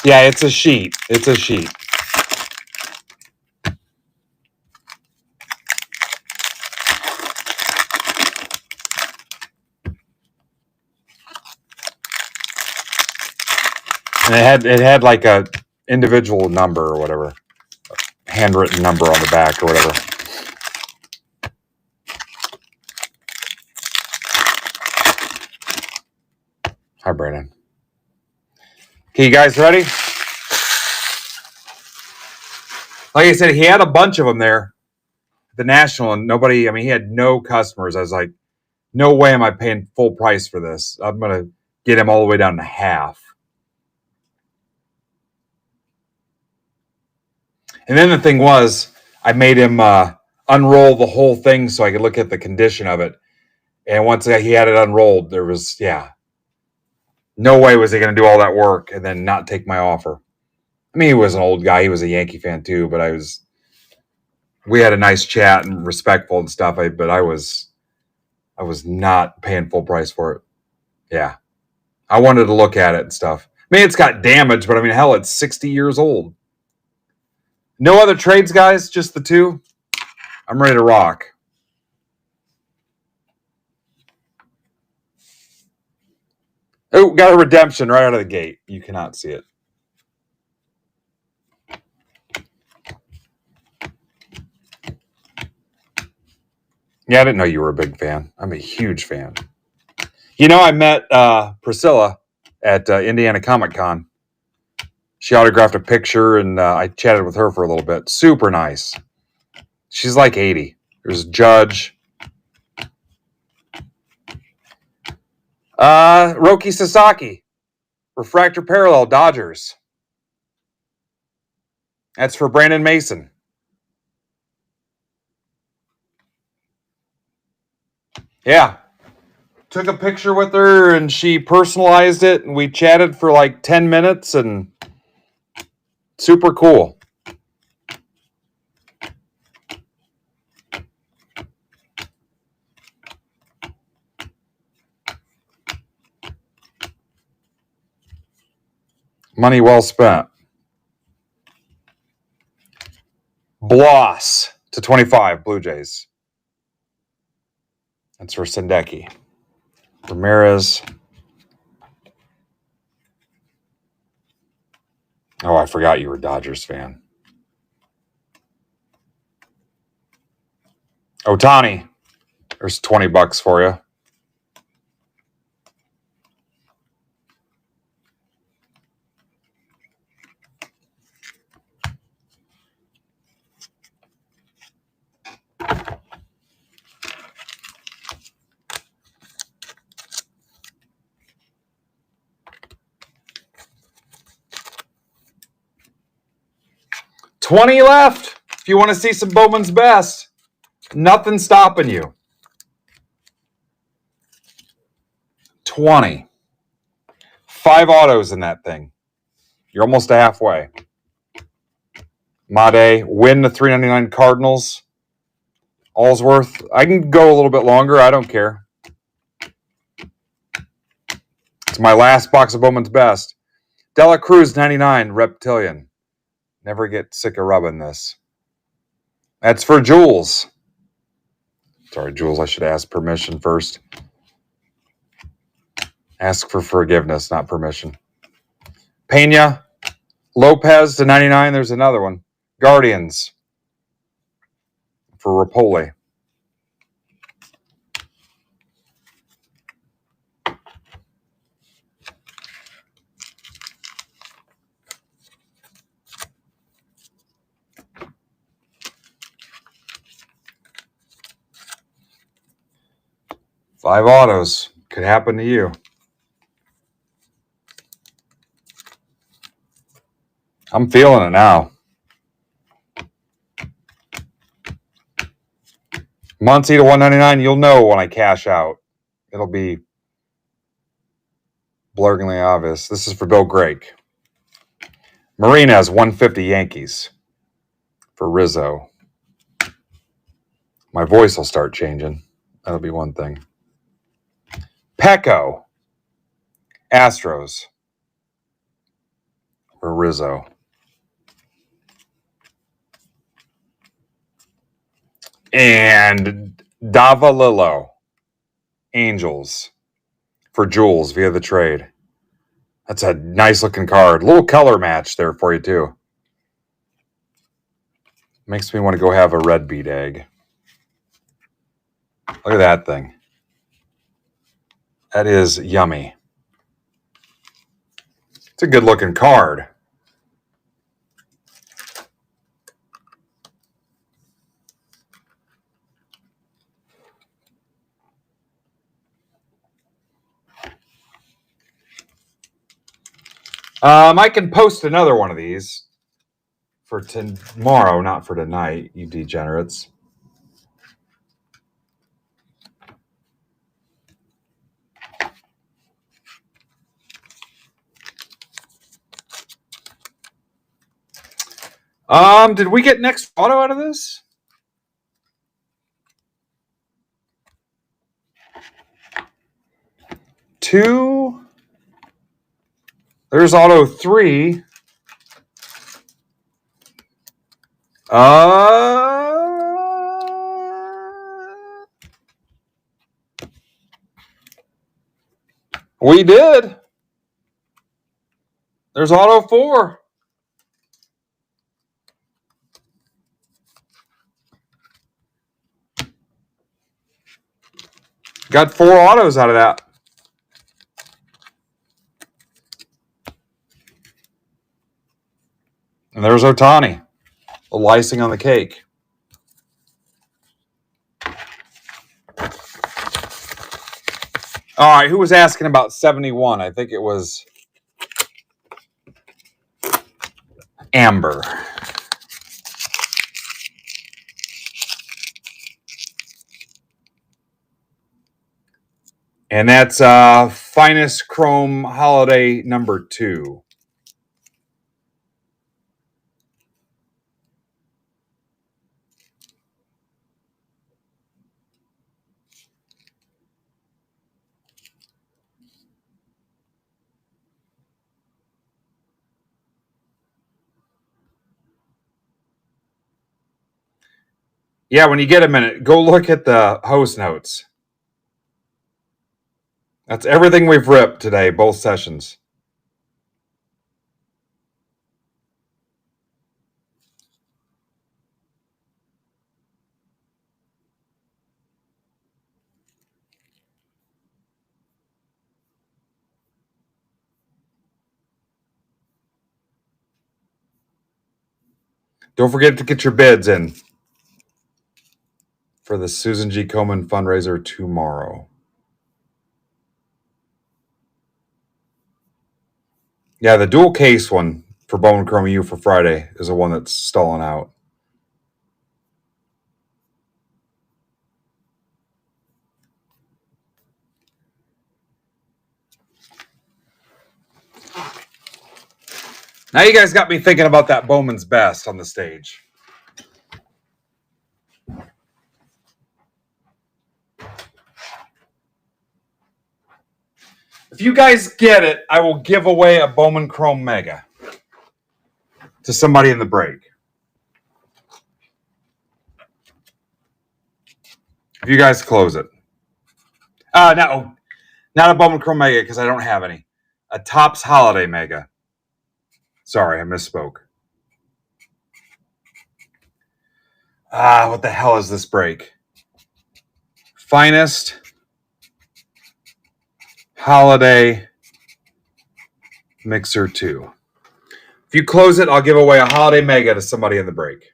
Yeah, it's a sheet. It's a sheet. And it had like a individual number or whatever, handwritten number on the back or whatever. Hi, Brandon. Okay, you guys ready? Like I said, he had a bunch of them there, the National, and nobody. I mean, he had no customers. I was like, no way am I paying full price for this. I'm gonna get him all the way down to half. And then the thing was, I made him unroll the whole thing so I could look at the condition of it. And once he had it unrolled, there was, no way was he going to do all that work and then not take my offer. I mean, he was an old guy. He was a Yankee fan too, but we had a nice chat and respectful and stuff. But I was not paying full price for it. Yeah. I wanted to look at it and stuff. I mean, it's got damage, but I mean, hell, it's 60 years old. No other trades, guys, just the two. I'm ready to rock. Oh, got a redemption right out of the gate. You cannot see it. Yeah, I didn't know you were a big fan. I'm a huge fan. You know, I met Priscilla at Indiana Comic Con. She autographed a picture, and I chatted with her for a little bit. Super nice. She's like 80. There's Judge. Roki Sasaki. Refractor Parallel, Dodgers. That's for Brandon Mason. Yeah. Took a picture with her, and she personalized it, and we chatted for like 10 minutes, and super cool. Money well spent. Bloss to 25, Blue Jays. That's for Sendeki. Ramirez. Oh, I forgot you were a Dodgers fan. Ohtani. There's $20 for you. 20 left. If you want to see some Bowman's Best, nothing stopping you. 20. 5 autos in that thing. You're almost halfway. Made, win the $3.99 Cardinals. Allsworth, I can go a little bit longer. I don't care. It's my last box of Bowman's Best. Dela Cruz, 99, Reptilian. Never get sick of rubbing this. That's for Jules. Sorry, Jules, I should ask permission first. Ask for forgiveness, not permission. Pena, Lopez to 99. There's another one. Guardians for Rapoli. Five autos. Could happen to you. I'm feeling it now. Muncie to 199. You'll know when I cash out. It'll be blurringly obvious. This is for Bill Grake. Marinas, 150 Yankees for Rizzo. My voice will start changing. That'll be one thing. Pecco, Astros for Rizzo. And Davalillo, Angels for Jules via the trade. That's a nice looking card. Little color match there for you too. Makes me want to go have a red beet egg. Look at that thing. That is yummy. It's a good looking card. I can post another one of these for tomorrow, not for tonight, you degenerates. Did we get next auto out of this? Two. There's auto 3. We did. There's auto 4. Got 4 autos out of that. And there's Ohtani. The icing on the cake. All right, who was asking about 71? I think it was Amber. And that's Finest Chrome Holiday number 2. Yeah, when you get a minute, go look at the host notes. That's everything we've ripped today, both sessions. Don't forget to get your bids in for the Susan G. Komen fundraiser tomorrow. Yeah, the dual case one for Bowman Chrome U for Friday is the one that's stalling out. Now you guys got me thinking about that Bowman's Best on the stage. If you guys get it, I will give away a Bowman Chrome Mega to somebody in the break. If you guys close it. No, not a Bowman Chrome Mega because I don't have any. A Topps Holiday Mega. Sorry, I misspoke. What the hell is this break? Finest Holiday Mixer 2. If you close it, I'll give away a Holiday Mega to somebody in the break.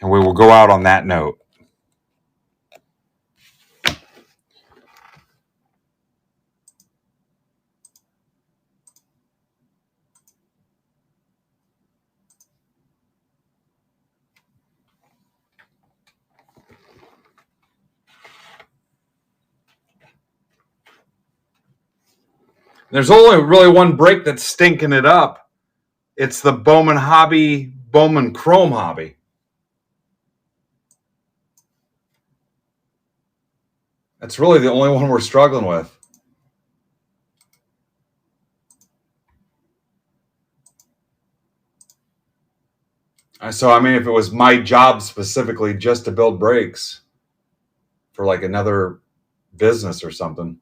And we will go out on that note. There's only really one break that's stinking it up. It's the Bowman Hobby, Bowman Chrome Hobby. That's really the only one we're struggling with. So, I mean, if it was my job specifically just to build breaks for like another business or something,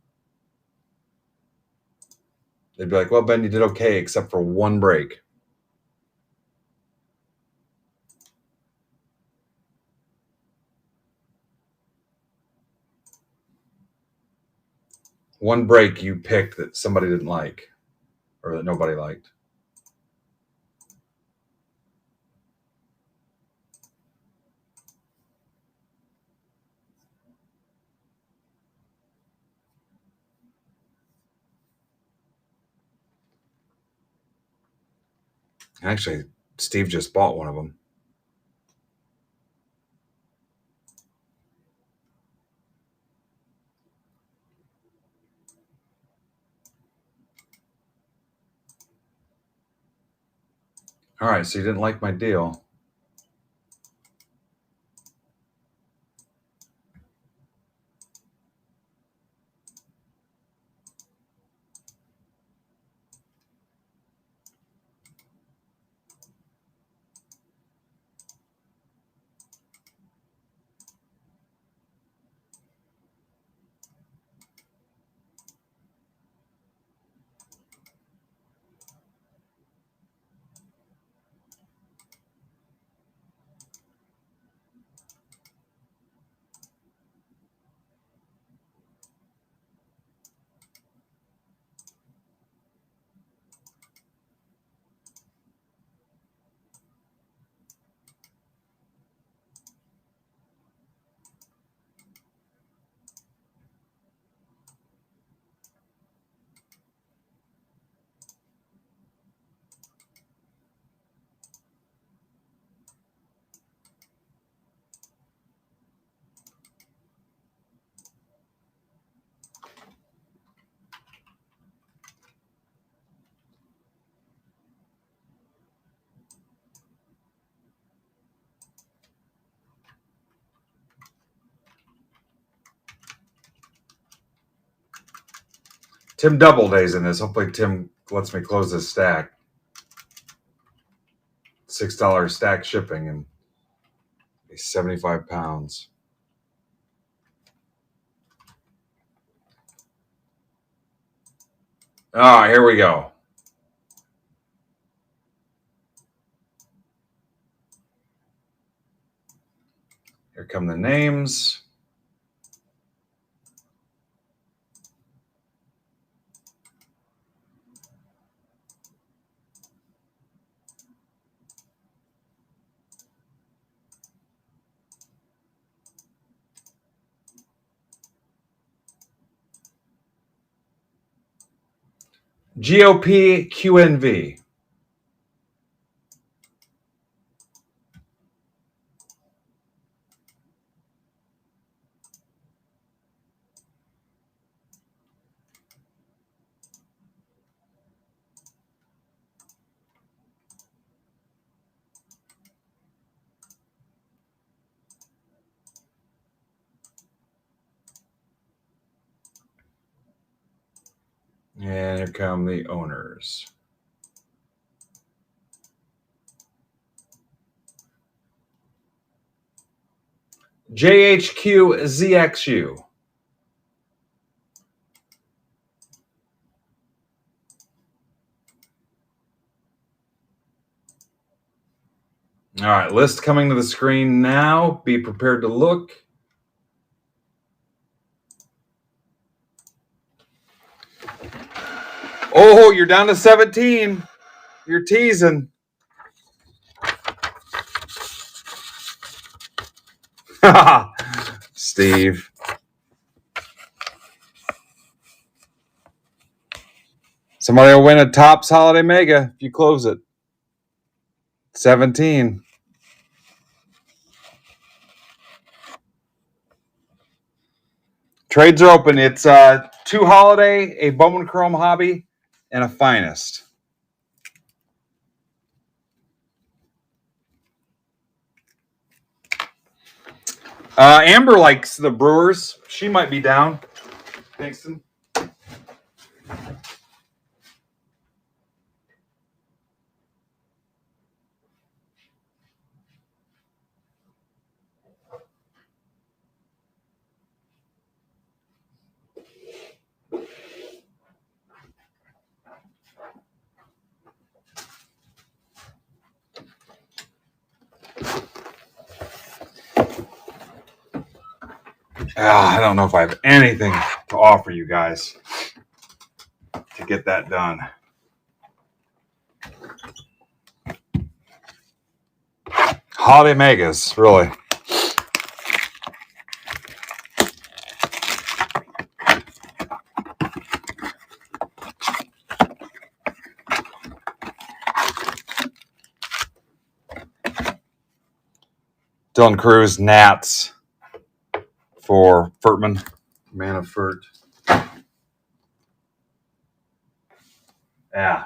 they'd be like, well, Ben, you did okay except for one break. One break you picked that somebody didn't like or that nobody liked. Actually, Steve just bought one of them. All right, so you didn't like my deal. Tim Doubleday's in this. Hopefully Tim lets me close this stack. $6 stack shipping and 75 pounds. Here we go. Here come the names. GOP QNV. And here come the owners. JHQZXU. All right, list coming to the screen now. Be prepared to look. Oh, you're down to 17. You're teasing. Steve. Somebody will win a Topps Holiday Mega if you close it. 17. Trades are open. It's 2 Holiday, a Bowman Chrome Hobby, and a Finest. Amber likes the Brewers. She might be down. Thanks. I don't know if I have anything to offer you guys to get that done. Holiday Megas, really. Dylan Cruz, Nats for Furtman, Manafort. Yeah.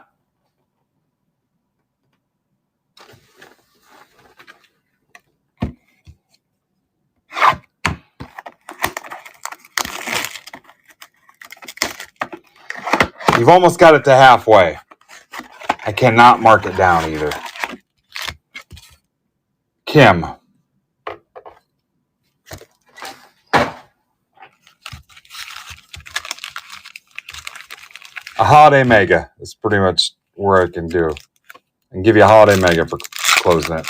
You've almost got it to halfway. I cannot mark it down either. Kim. A Holiday Mega is pretty much where I can do. And give you a Holiday Mega for closing it.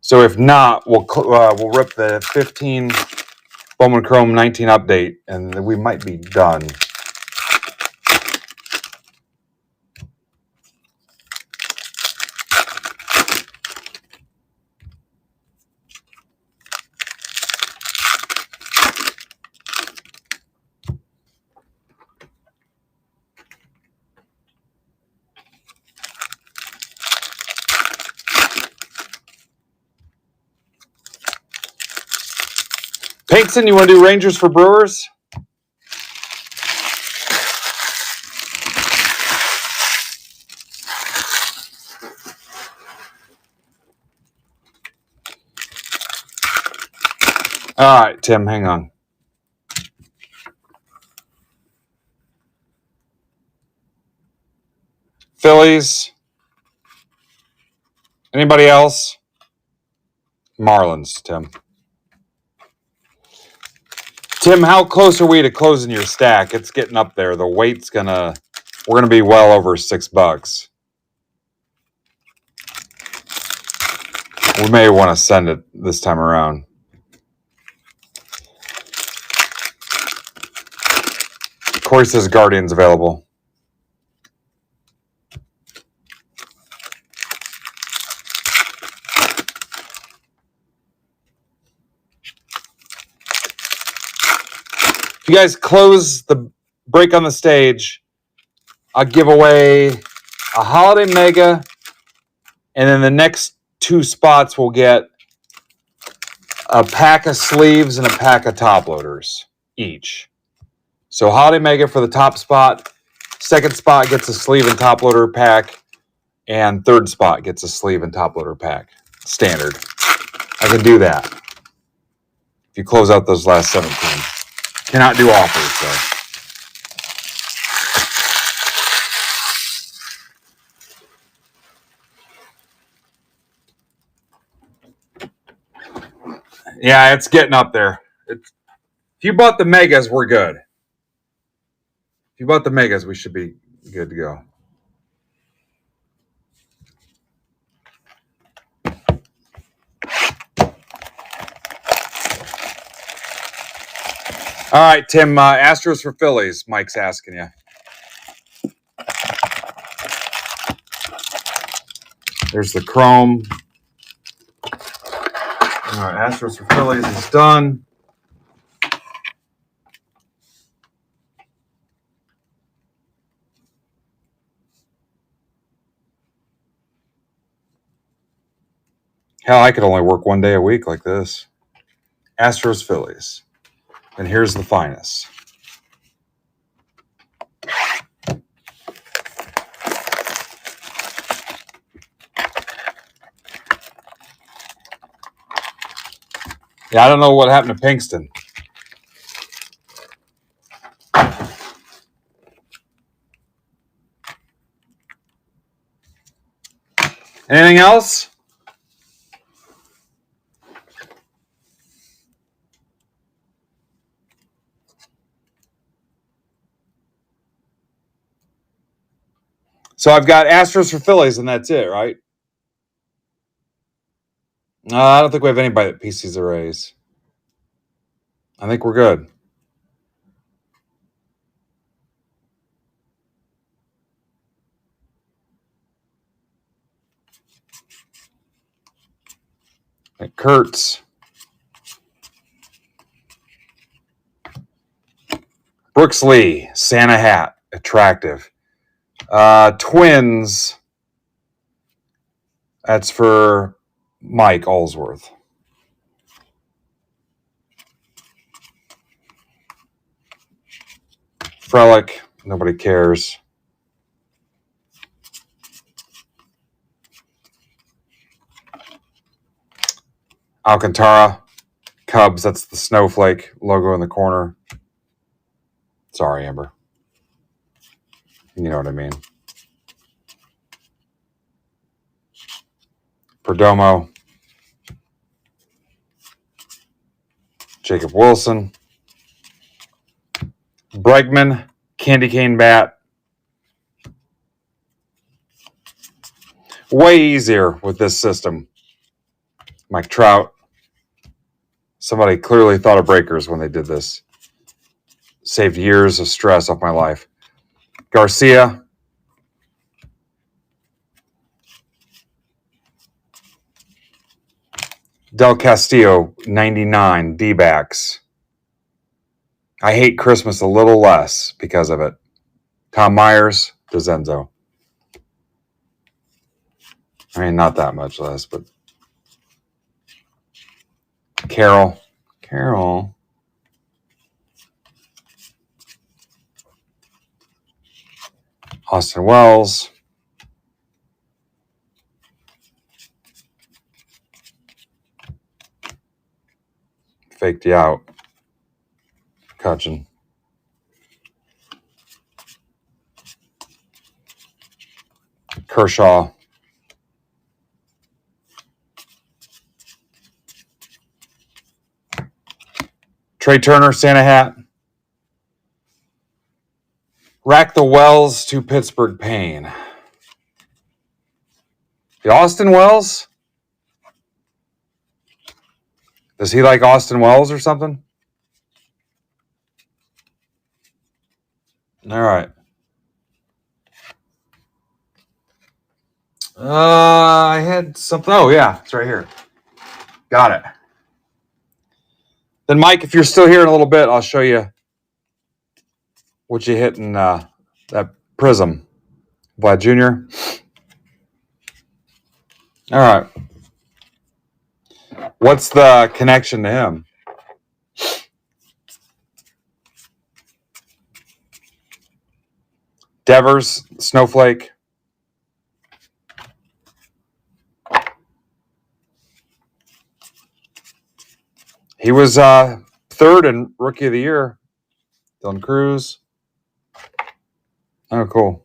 So if not, we'll rip the 15 Bowman Chrome 19 update, and we might be done. Pankson, you want to do Rangers for Brewers? All right, Tim, hang on. Phillies. Anybody else? Marlins, Tim. Tim, how close are we to closing your stack? It's getting up there. The weight's we're gonna be well over $6. We may want to send it this time around. Corey says Guardian's available. If you guys close the break on the stage, I'll give away a holiday mega, and then the next 2 spots will get a pack of sleeves and a pack of top loaders each. So holiday mega for the top spot, second spot gets a sleeve and top loader pack, and third spot gets a sleeve and top loader pack. Standard. I can do that. If you close out those last 17. Cannot do offers, though. Yeah, it's getting up there. If you bought the megas, we're good. If you bought the megas, we should be good to go. All right, Tim, Astros for Phillies. Mike's asking you. There's the Chrome. All right, Astros for Phillies is done. Hell, I could only work 1 day a week like this. Astros, Phillies. And here's the finest. Yeah, I don't know what happened to Pinkston. Anything else? So I've got Astros for Phillies, and that's it, right? No, I don't think we have anybody that PCs the Rays. I think we're good. It Kurtz. Brooks Lee, Santa hat, attractive. Twins. That's for Mike Allsworth. Frelick, nobody cares. Alcantara, Cubs, that's the snowflake logo in the corner. Sorry, Amber. You know what I mean. Perdomo. Jacob Wilson. Bregman, candy cane bat. Way easier with this system. Mike Trout. Somebody clearly thought of breakers when they did this. Saved years of stress off my life. Garcia. Del Castillo, 99, D-backs. I hate Christmas a little less because of it. Tom Myers, DeZenzo. I mean, not that much less, but Carroll. Austin Wells. Faked you out. Cutchin. Kershaw. Trey Turner, Santa hat. Rack the Wells to Pittsburgh Payne. The Austin Wells? Does he like Austin Wells or something? All right. I had something. Oh, yeah. It's right here. Got it. Then, Mike, if you're still here in a little bit, I'll show you what you hit in that Prism. Vlad Jr. All right. What's the connection to him? Devers, Snowflake. He was third in Rookie of the Year. Dylan Cruz. Oh, cool.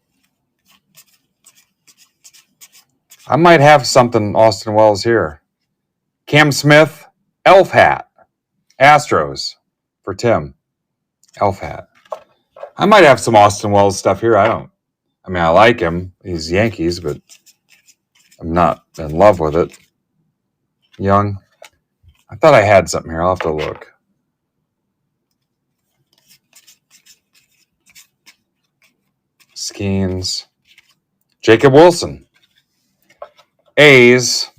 I might have something Austin Wells here. Cam Smith, Elf Hat. Astros for Tim. Elf Hat. I might have some Austin Wells stuff here. I like him. He's Yankees, but I'm not in love with it. Young. I thought I had something here. I'll have to look. Skeens. Jacob Wilson. A's.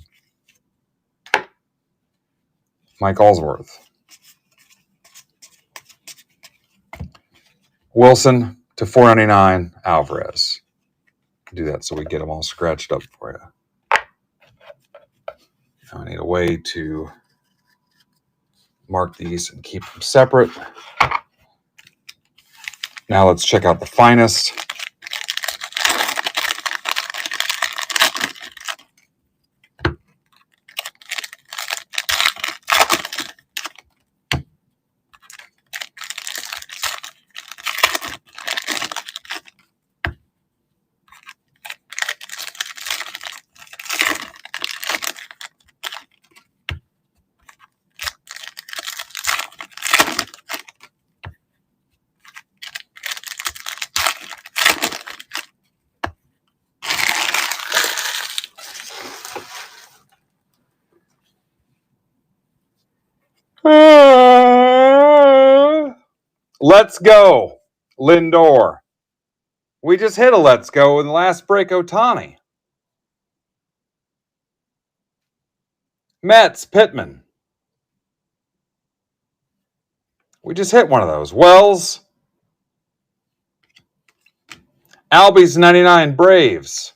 Mike Allsworth. Wilson to 499. Alvarez. Do that so we get them all scratched up for you. Now I need a way to mark these and keep them separate. Now let's check out the finest. Let's go, Lindor. We just hit a let's go in the last break, Ohtani. Mets, Pittman. We just hit one of those. Wells. Albies, 99, Braves.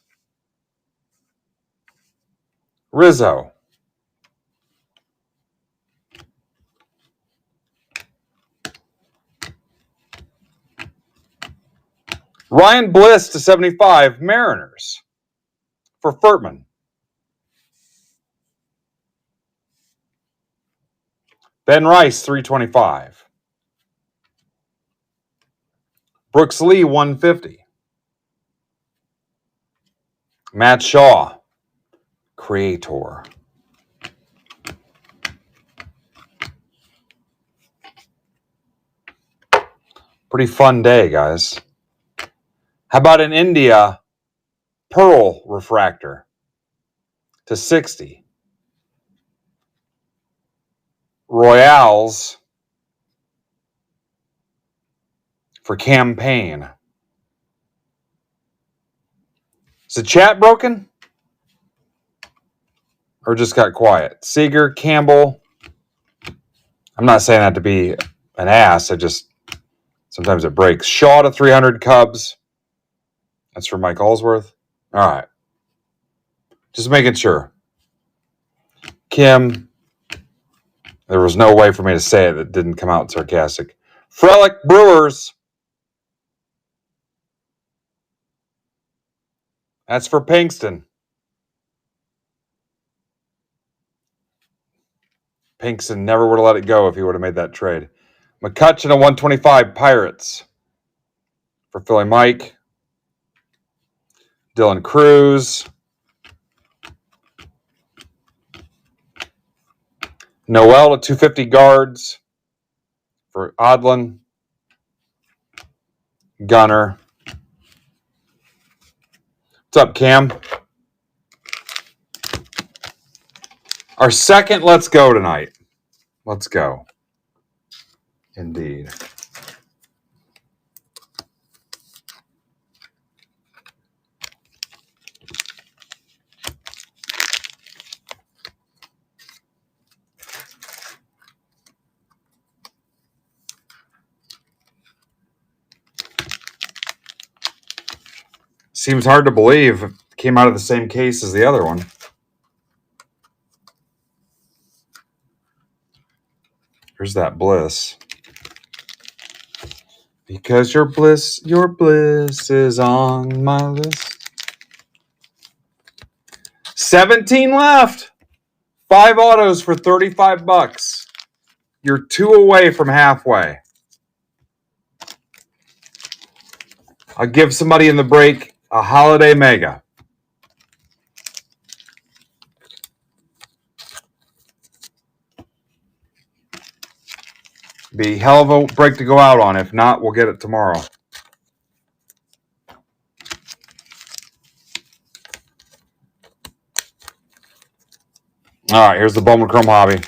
Rizzo. Ryan Bliss to 75, Mariners for Furtman. Ben Rice, 325. Brooks Lee, 150. Matt Shaw, Creator. Pretty fun day, guys. How about an India Pearl refractor to 60? Royales for Campaign. Is the chat broken? Or just got quiet? Seager, Campbell. I'm not saying that to be an ass. Sometimes it breaks. Shaw to 300, Cubs. That's for Mike Allsworth. All right. Just making sure. Kim. There was no way for me to say it that didn't come out sarcastic. Frelick, Brewers. That's for Pinkston. Pinkston never would have let it go if he would have made that trade. McCutcheon, a 125, Pirates. For Philly Mike. Dylan Cruz. Noel to 250, Guards. For Odlin. Gunner. What's up, Cam? Our second Let's Go tonight. Let's go. Indeed. Seems hard to believe it came out of the same case as the other one. Here's that bliss. Because your bliss is on my list. 17 left. 5 autos for $35. You're 2 away from halfway. I'll give somebody in the break a holiday mega. Be hell of a break to go out on. If not, we'll get it tomorrow. All right, here's the Bowman Chrome Hobby.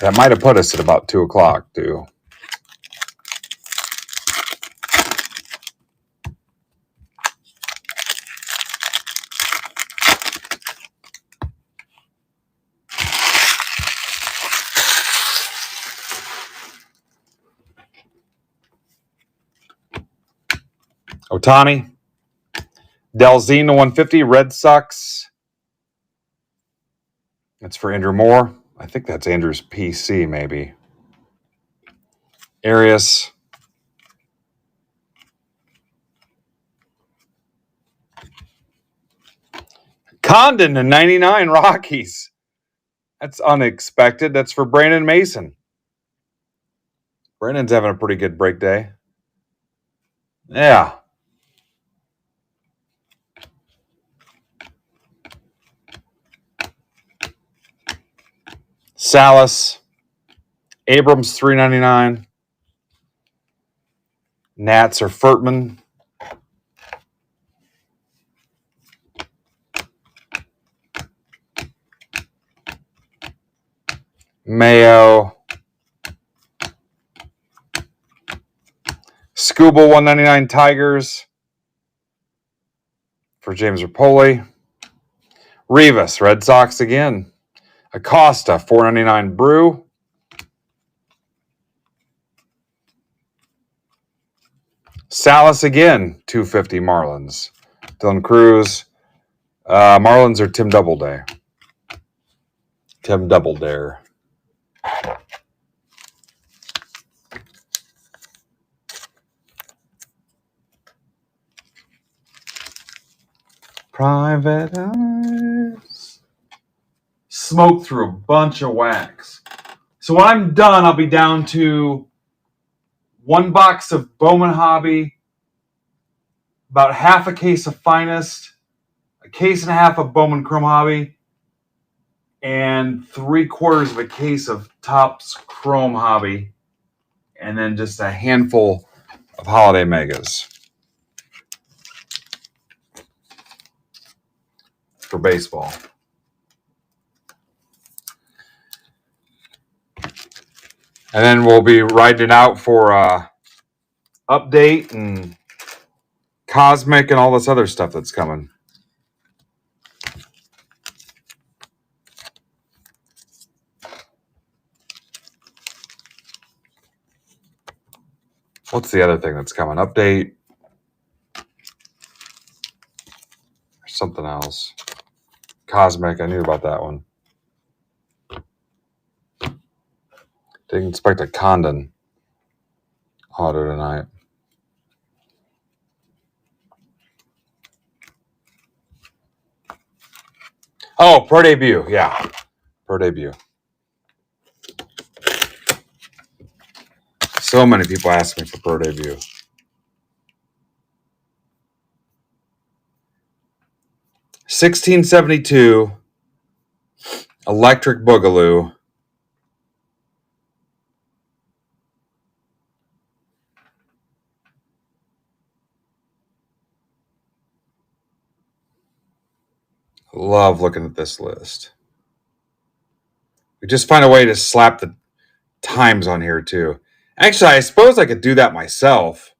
That might have put us at about 2 o'clock, too. Ohtani, Delzine to 150, Red Sox. That's for Andrew Moore. I think that's Andrew's PC, maybe. Arias. Condon to 99, Rockies. That's unexpected. That's for Brandon Mason. Brandon's having a pretty good break day. Yeah. Salas. Abrams, $3.99. Nats are Furtman. Mayo. Scuba, $1.99 Tigers for James Rapoli. Rivas, Red Sox again. Acosta, $4.99 Brew. Salas again, $2.50 Marlins. Dylan Cruz. Marlins are Tim Doubleday. Tim Doubledare. Private eyes. Smoke through a bunch of wax. So when I'm done, I'll be down to 1 box of Bowman Hobby, about half a case of Finest, a case and a half of Bowman Chrome Hobby, and 3/4 of a case of Topps Chrome Hobby, and then just a handful of holiday megas for baseball. And then we'll be riding it out for update and Cosmic and all this other stuff that's coming. What's the other thing that's coming? Update. Or something else. Cosmic, I knew about that one. Didn't expect a Condon auto tonight. Oh, Pro Debut. Yeah. Pro Debut. So many people ask me for Pro Debut. $16.72 Electric Boogaloo. Love looking at this list. We just find a way to slap the times on here too. Actually, I suppose I could do that myself.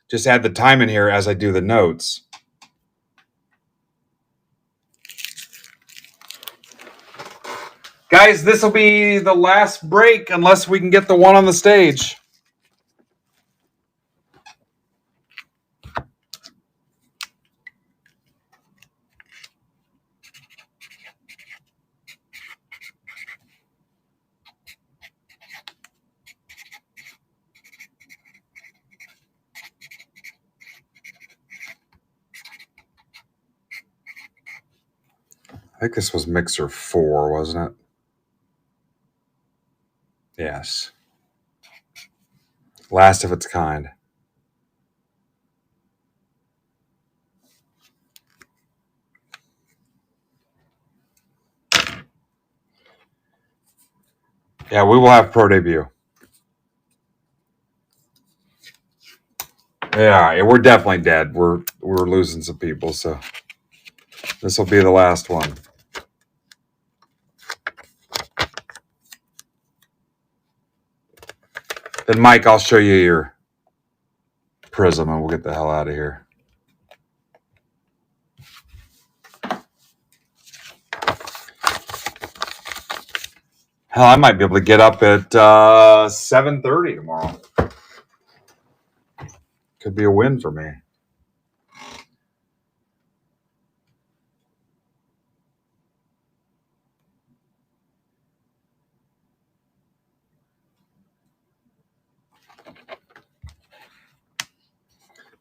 Just add the time in here as I do the notes. Guys, this will be the last break unless we can get the one on the stage. I think this was Mixer 4, wasn't it? Yes. Last of its kind. Yeah, we will have pro debut. Yeah, we're definitely dead. We're losing some people, so this will be the last one. Then Mike, I'll show you your prism and we'll get the hell out of here. Hell, I might be able to get up at 7:30 tomorrow. Could be a win for me.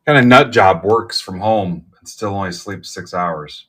Kind of nut job works from home and still only sleeps 6 hours.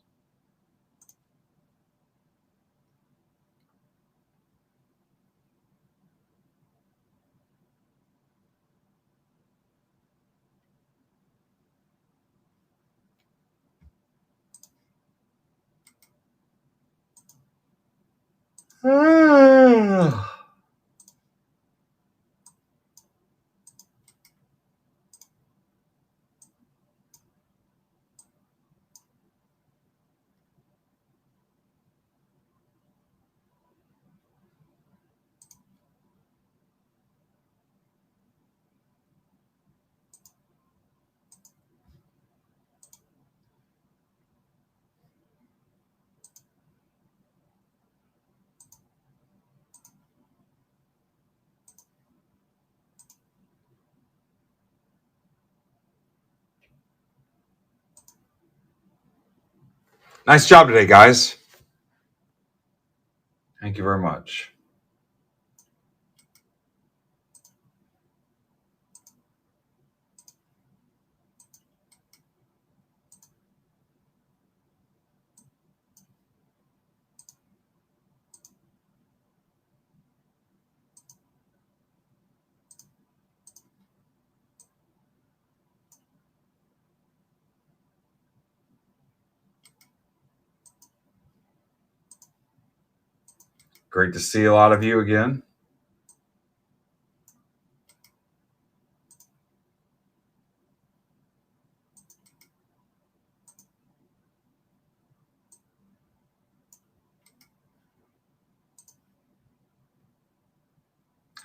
Nice job today, guys. Thank you very much. Great to see a lot of you again.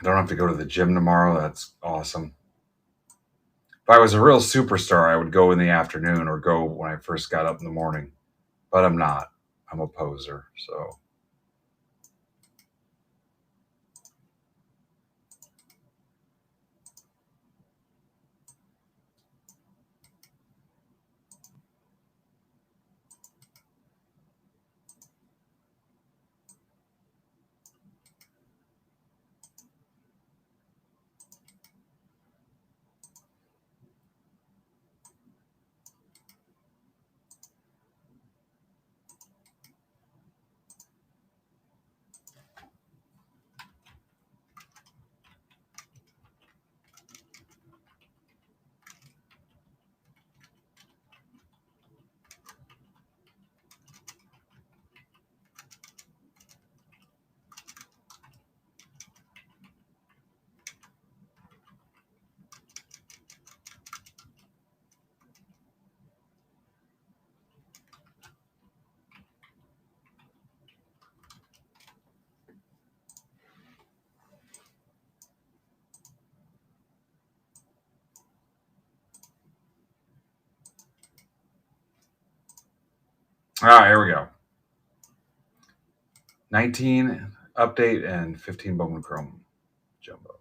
I don't have to go to the gym tomorrow. That's awesome. If I was a real superstar, I would go in the afternoon or go when I first got up in the morning. But I'm not. I'm a poser. So All right, here we go. 19 update and 15 Bowman Chrome Jumbo.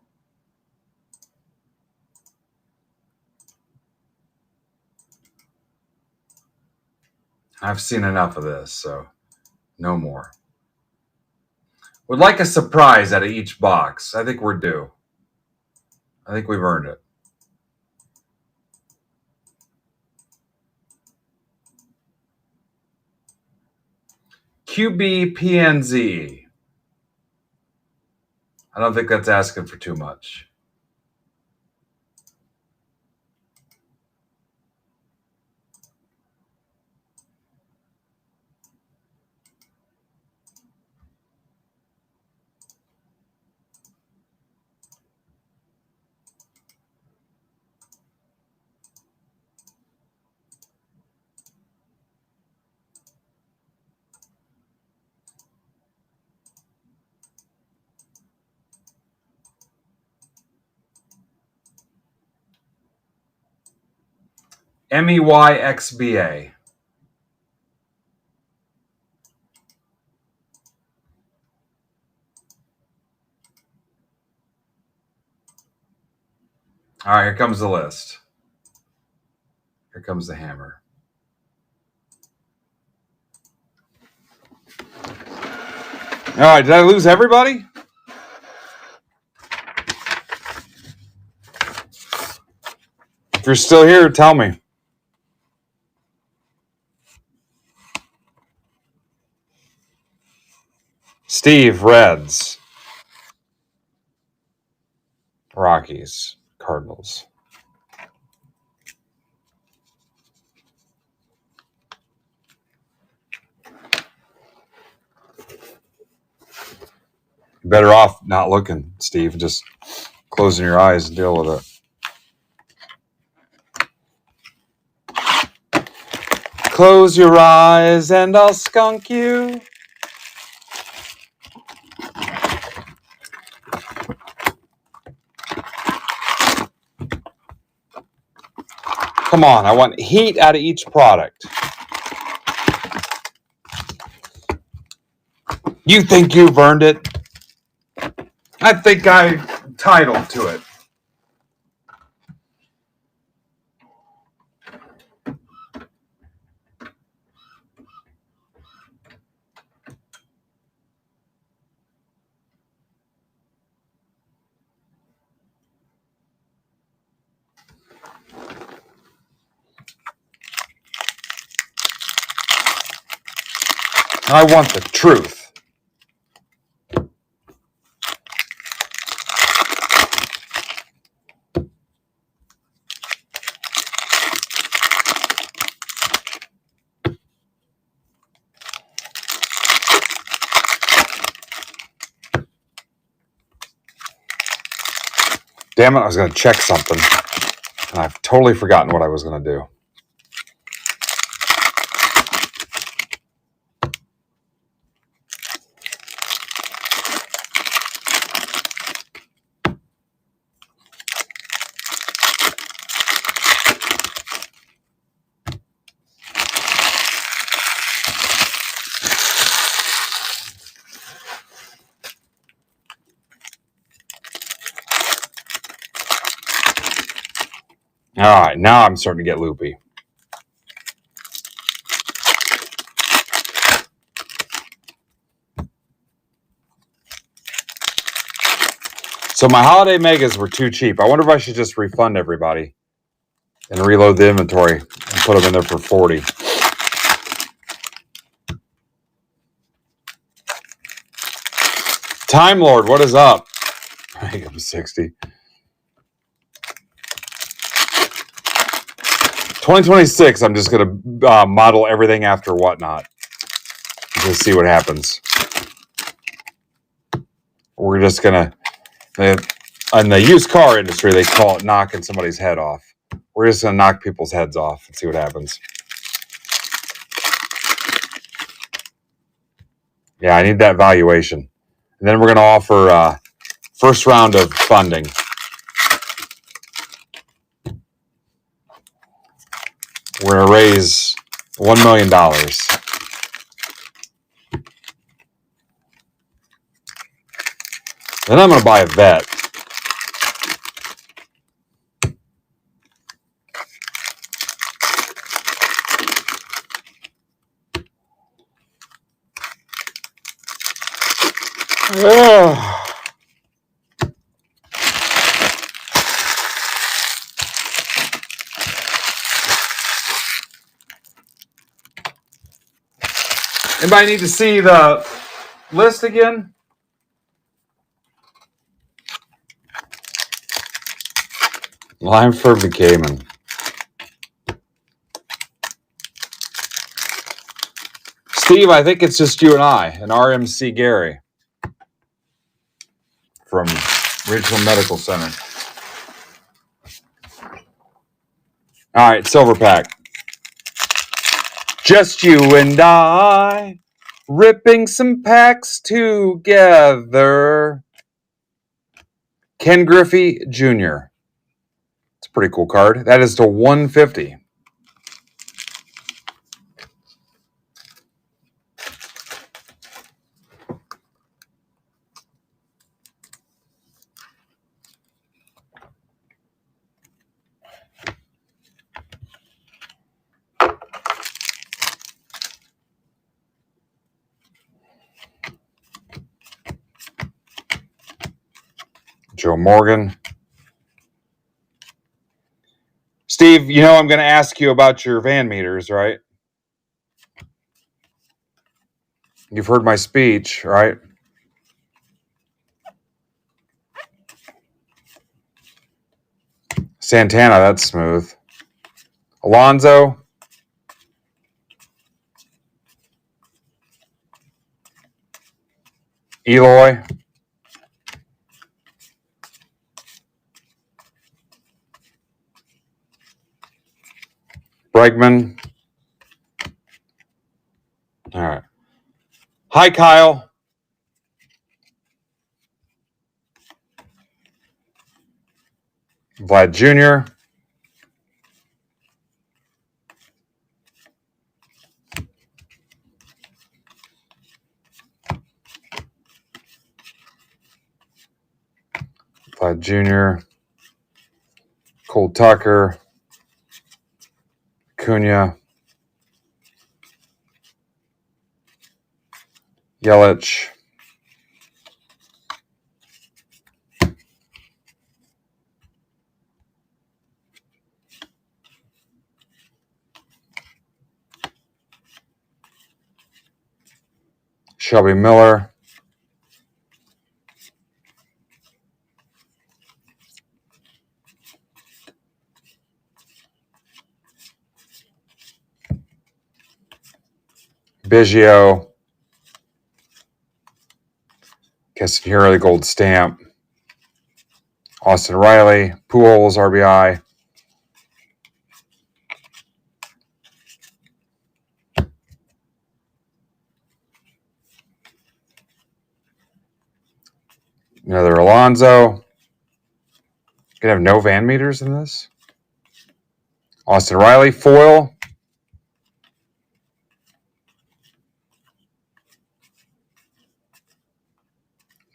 I've seen enough of this, so no more. Would like a surprise out of each box. I think we're due. I think we've earned it. QB PNZ. I don't think that's asking for too much. MEYXBA. All right, here comes the list. Here comes the hammer. All right, did I lose everybody? If you're still here, tell me. Steve, Reds. Rockies, Cardinals. You're better off not looking, Steve, just closing your eyes and deal with it. Close your eyes and I'll skunk you. Come on, I want heat out of each product. You think you've earned it? I think I'm entitled to it. I want the truth. Damn it, I was going to check something. And I've totally forgotten what I was going to do. All right, now I'm starting to get loopy. So my holiday megas were too cheap. I wonder if I should just refund everybody and reload the inventory and put them in there for 40. Time Lord, what is up? I think I'm 60. 2026, I'm just going to model everything after Whatnot. Just see what happens. We're just going to, in the used car industry, they call it knocking somebody's head off. We're just going to knock people's heads off and see what happens. Yeah, I need that valuation. And then we're going to offer first round of funding. We're going to raise $1 million. Then I'm going to buy a vet. Anybody need to see the list again? Lime for Buchanan. Steve, I think it's just you and I, and RMC Gary from Regional Medical Center. All right, silver pack. Just you and I, ripping some packs together. Ken Griffey Jr. It's a pretty cool card. That is to 150. Joe Morgan. Steve, you know I'm going to ask you about your van meters, right? You've heard my speech, right? Santana, that's smooth. Alonzo. Eloy. Bregman. All right. Hi, Kyle. Vlad Jr. Vlad Jr. Cole Tucker. Cunha. Yelich. Shelby Miller. Biggio. Castanheira, the gold stamp. Austin Riley. Pujols, RBI. Another Alonzo. Gonna have no van meters in this. Austin Riley, foil.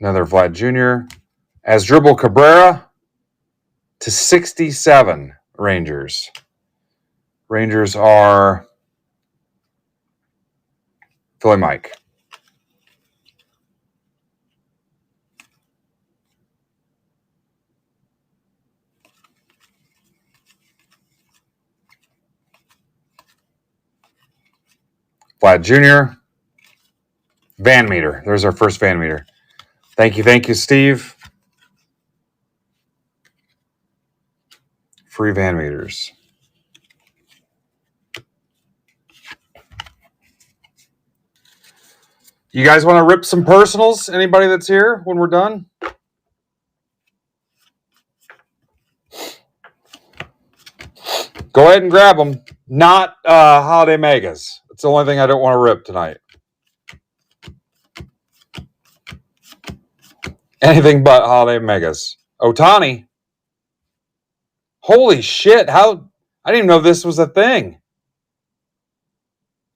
Another Vlad Jr. Asdrubal Cabrera to 67 Rangers. Rangers are Philly Mike. Vlad Jr. Van meter. There's our first van meter. Thank you, Steve. Free van meters. You guys want to rip some personals? Anybody that's here when we're done? Go ahead and grab them. Not holiday megas. It's the only thing I don't want to rip tonight. Anything but holiday megas. Ohtani. Holy shit. How? I didn't even know this was a thing.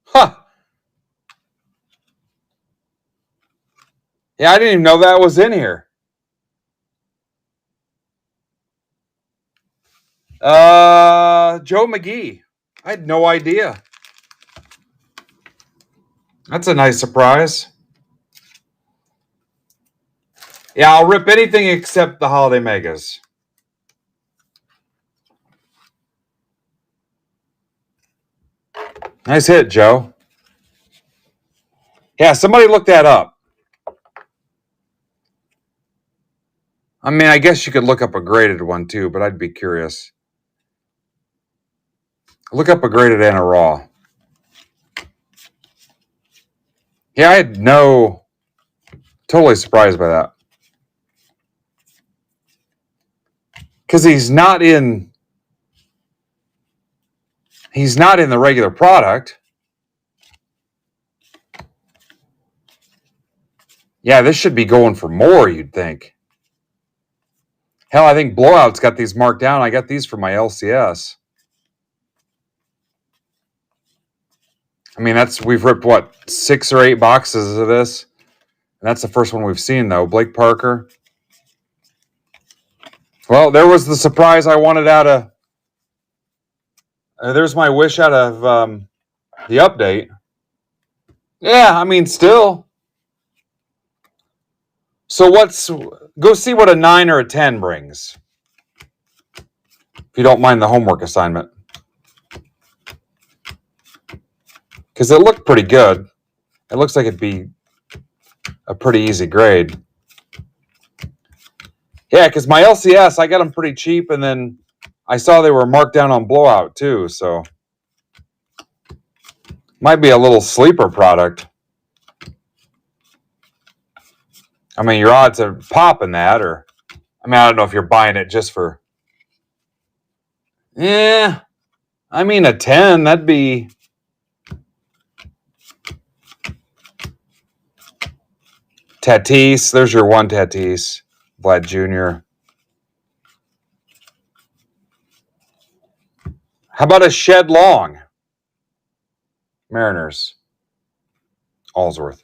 Huh. Yeah, I didn't even know that was in here. Joe McGee. I had no idea. That's a nice surprise. Yeah, I'll rip anything except the Holiday Megas. Nice hit, Joe. Yeah, somebody look that up. I mean, I guess you could look up a graded one too, but I'd be curious. Look up a graded and a raw. Yeah, I had totally surprised by that. Because he's not in the regular product. Yeah, this should be going for more, you'd think. Hell, I think Blowout's got these marked down. I got these for my LCS. I mean, we've ripped what, 6 or 8 boxes of this, and that's the first one we've seen though. Blake Parker. Well, there was the surprise I wanted out of. There's my wish out of the update. Yeah, I mean, still. So go see what a 9 or a 10 brings. If you don't mind the homework assignment. Because it looked pretty good. It looks like it'd be a pretty easy grade. Yeah, because my LCS, I got them pretty cheap, and then I saw they were marked down on Blowout too, so might be a little sleeper product. I mean, your odds of popping that, or I mean, I don't know if you're buying it just for. Yeah, I mean, a 10, that'd be. Tatis, there's your one Tatis. Vlad Jr. How about a Shed Long? Mariners. Allsworth.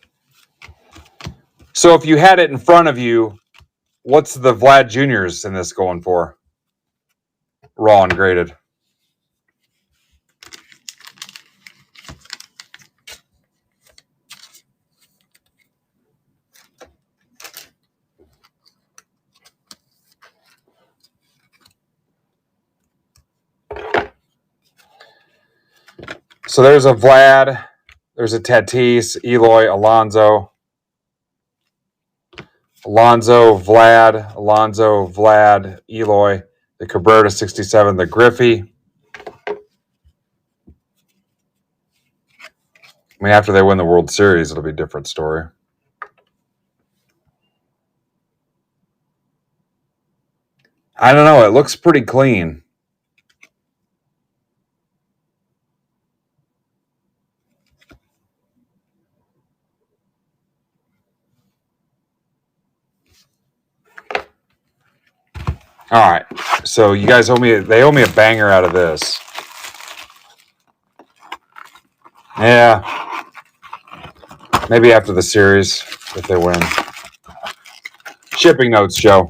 So if you had it in front of you, what's the Vlad Jr.'s in this going for? Raw and graded. So there's a Vlad, there's a Tatis, Eloy, Alonso, Vlad, Eloy, the Cabrera 67, the Griffey. I mean, after they win the World Series, it'll be a different story. I don't know. It looks pretty clean. All right. So you guys they owe me a banger out of this. Yeah. Maybe after the series, if they win. Shipping notes, Joe.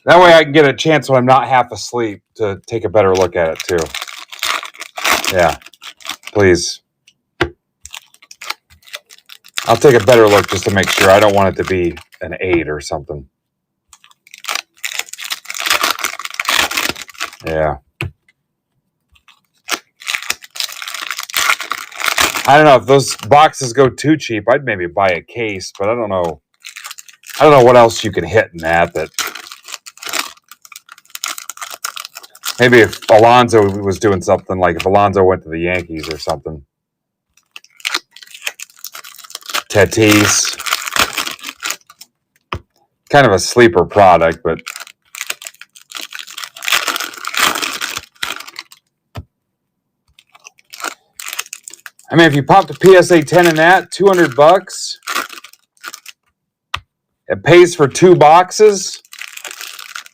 That way I can get a chance when I'm not half asleep to take a better look at it too. Yeah. Please. I'll take a better look just to make sure. I don't want it to be an 8 or something. Yeah. I don't know if those boxes go too cheap. I'd maybe buy a case, but I don't know. I don't know what else you can hit in that. Maybe if Alonso was doing something, like if Alonso went to the Yankees or something. Tatis. Kind of a sleeper product, but I mean, if you popped a PSA 10 in that, $200, it pays for 2 boxes,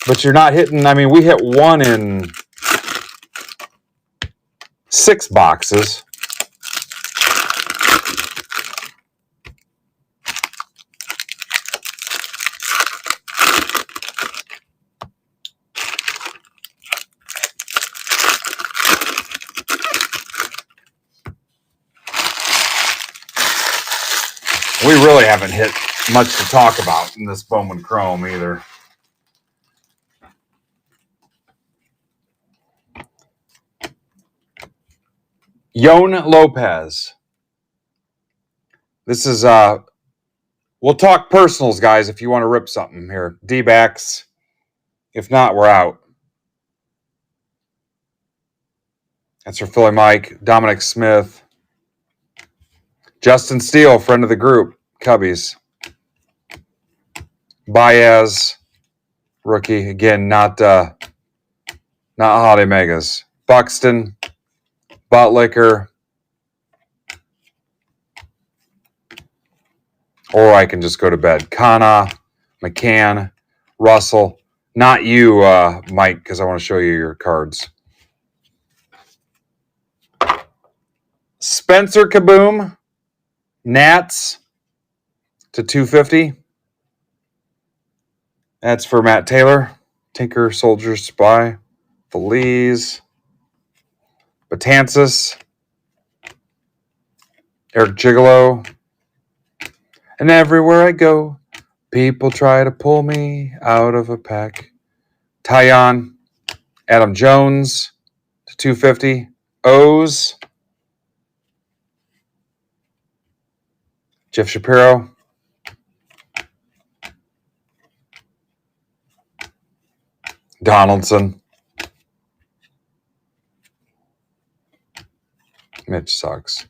but you're not hitting. I mean, we hit 1 in 6 boxes. We really haven't hit much to talk about in this Bowman Chrome either. Yon Lopez. This is we'll talk personals, guys, if you want to rip something here. D-backs. If not, we're out. That's for Philly Mike. Dominic Smith. Justin Steele, friend of the group. Cubbies. Baez. Rookie. Again, not Holiday Megas. Buxton. Buttlicker. Or I can just go to bed. Kana. McCann. Russell. Not you, Mike, because I want to show you your cards. Spencer Kaboom. Nats to 250. That's for Matt Taylor. Tinker, Soldier, Spy. Feliz. Betances. Eric Gigolo. And everywhere I go, people try to pull me out of a pack. Tyon. Adam Jones to 250. O's. Jeff Shapiro. Donaldson. Mitch sucks.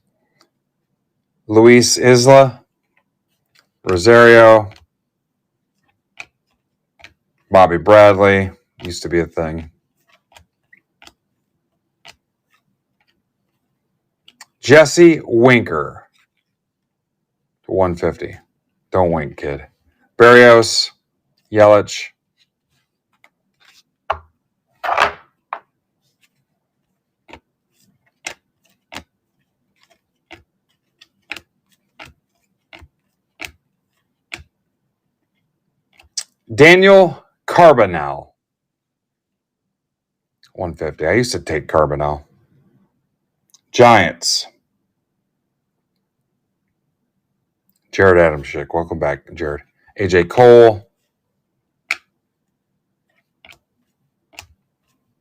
Luis Isla. Rosario. Bobby Bradley. Used to be a thing. Jesse Winker to 150. Don't wink, kid. Barrios. Yelich. Daniel Carbonell. 150. I used to take Carbonell. Giants. Jared Adamczyk. Welcome back, Jared. AJ Cole.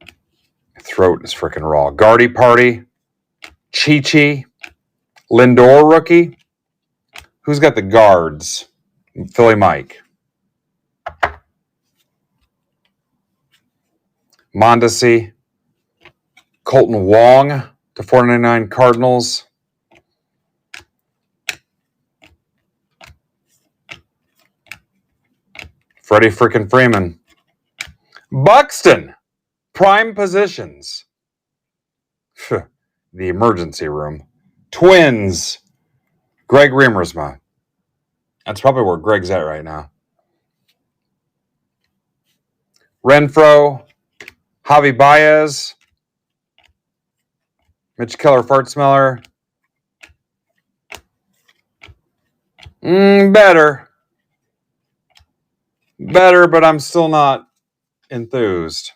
My throat is freaking raw. Gardy Party. Chi-Chi. Lindor rookie. Who's got the guards? Philly Mike. Mondesi. Colton Wong to 499 Cardinals. Freddie freaking Freeman. Buxton. Prime positions. The emergency room. Twins. Greg Riemersma. That's probably where Greg's at right now. Renfro. Javi Baez. Mitch Keller Fartsmeller. Better. Better, but I'm still not enthused.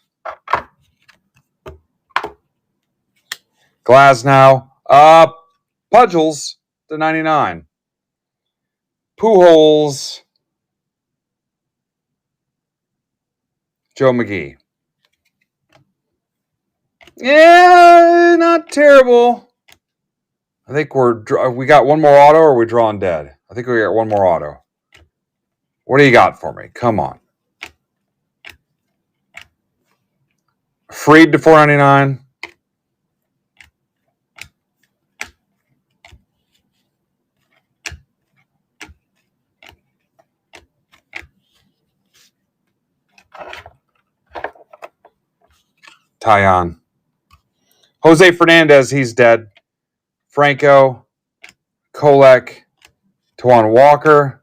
Glasnow. Pudgels to 99. Pujols. Joe McGee. Yeah, not terrible. I think we got one more auto, or are we drawing dead? I think we got one more auto. What do you got for me? Come on. Freed to 499. Tyon. Jose Fernandez, he's dead. Franco. Kolek. Tawan Walker.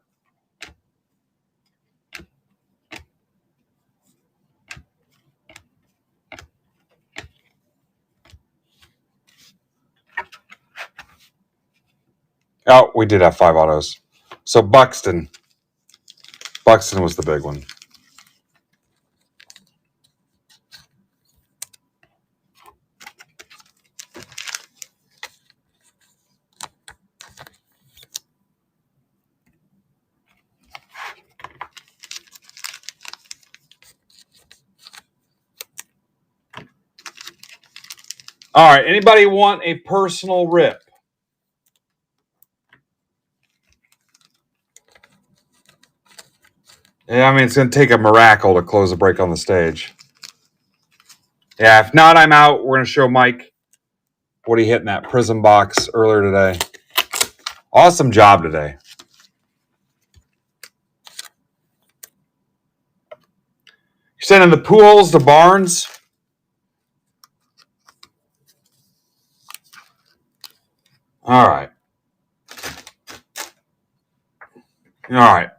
Oh, we did have 5 autos. So Buxton. Buxton was the big one. All right. Anybody want a personal rip? Yeah, I mean, it's going to take a miracle to close the break on the stage. Yeah, if not, I'm out. We're going to show Mike what he hit in that Prism box earlier today. Awesome job today. You're sending the pools to Barnes? All right. All right.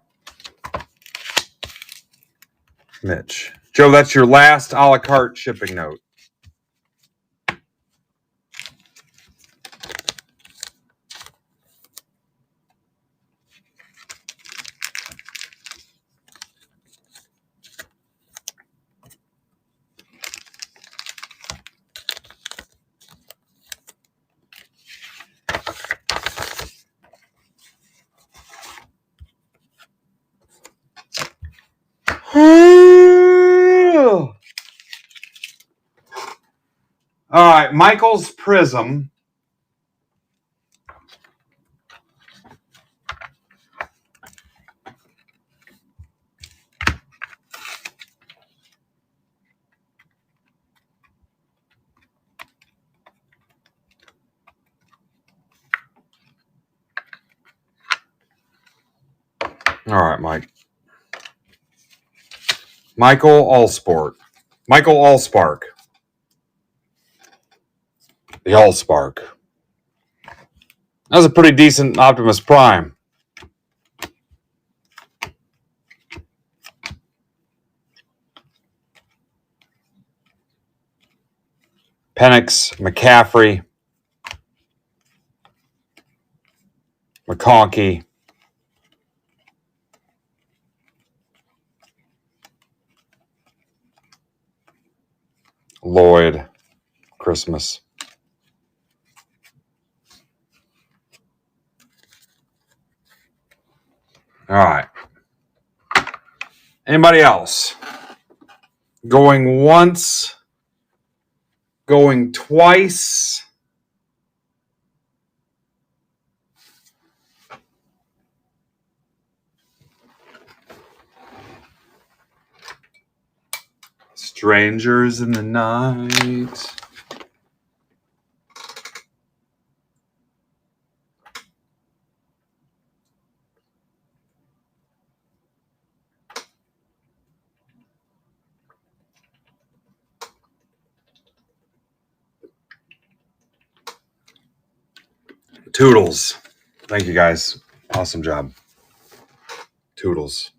Mitch. Joe, that's your last a la carte shipping note. All right, Michael's Prism. All right, Mike. Michael Allsport. Michael Allspark. The Allspark. That was a pretty decent Optimus Prime. Penix, McCaffrey, McConkey, Lloyd, Christmas. All right. Anybody else? Going once, going twice. Strangers in the night. Toodles. Thank you, guys. Awesome job. Toodles.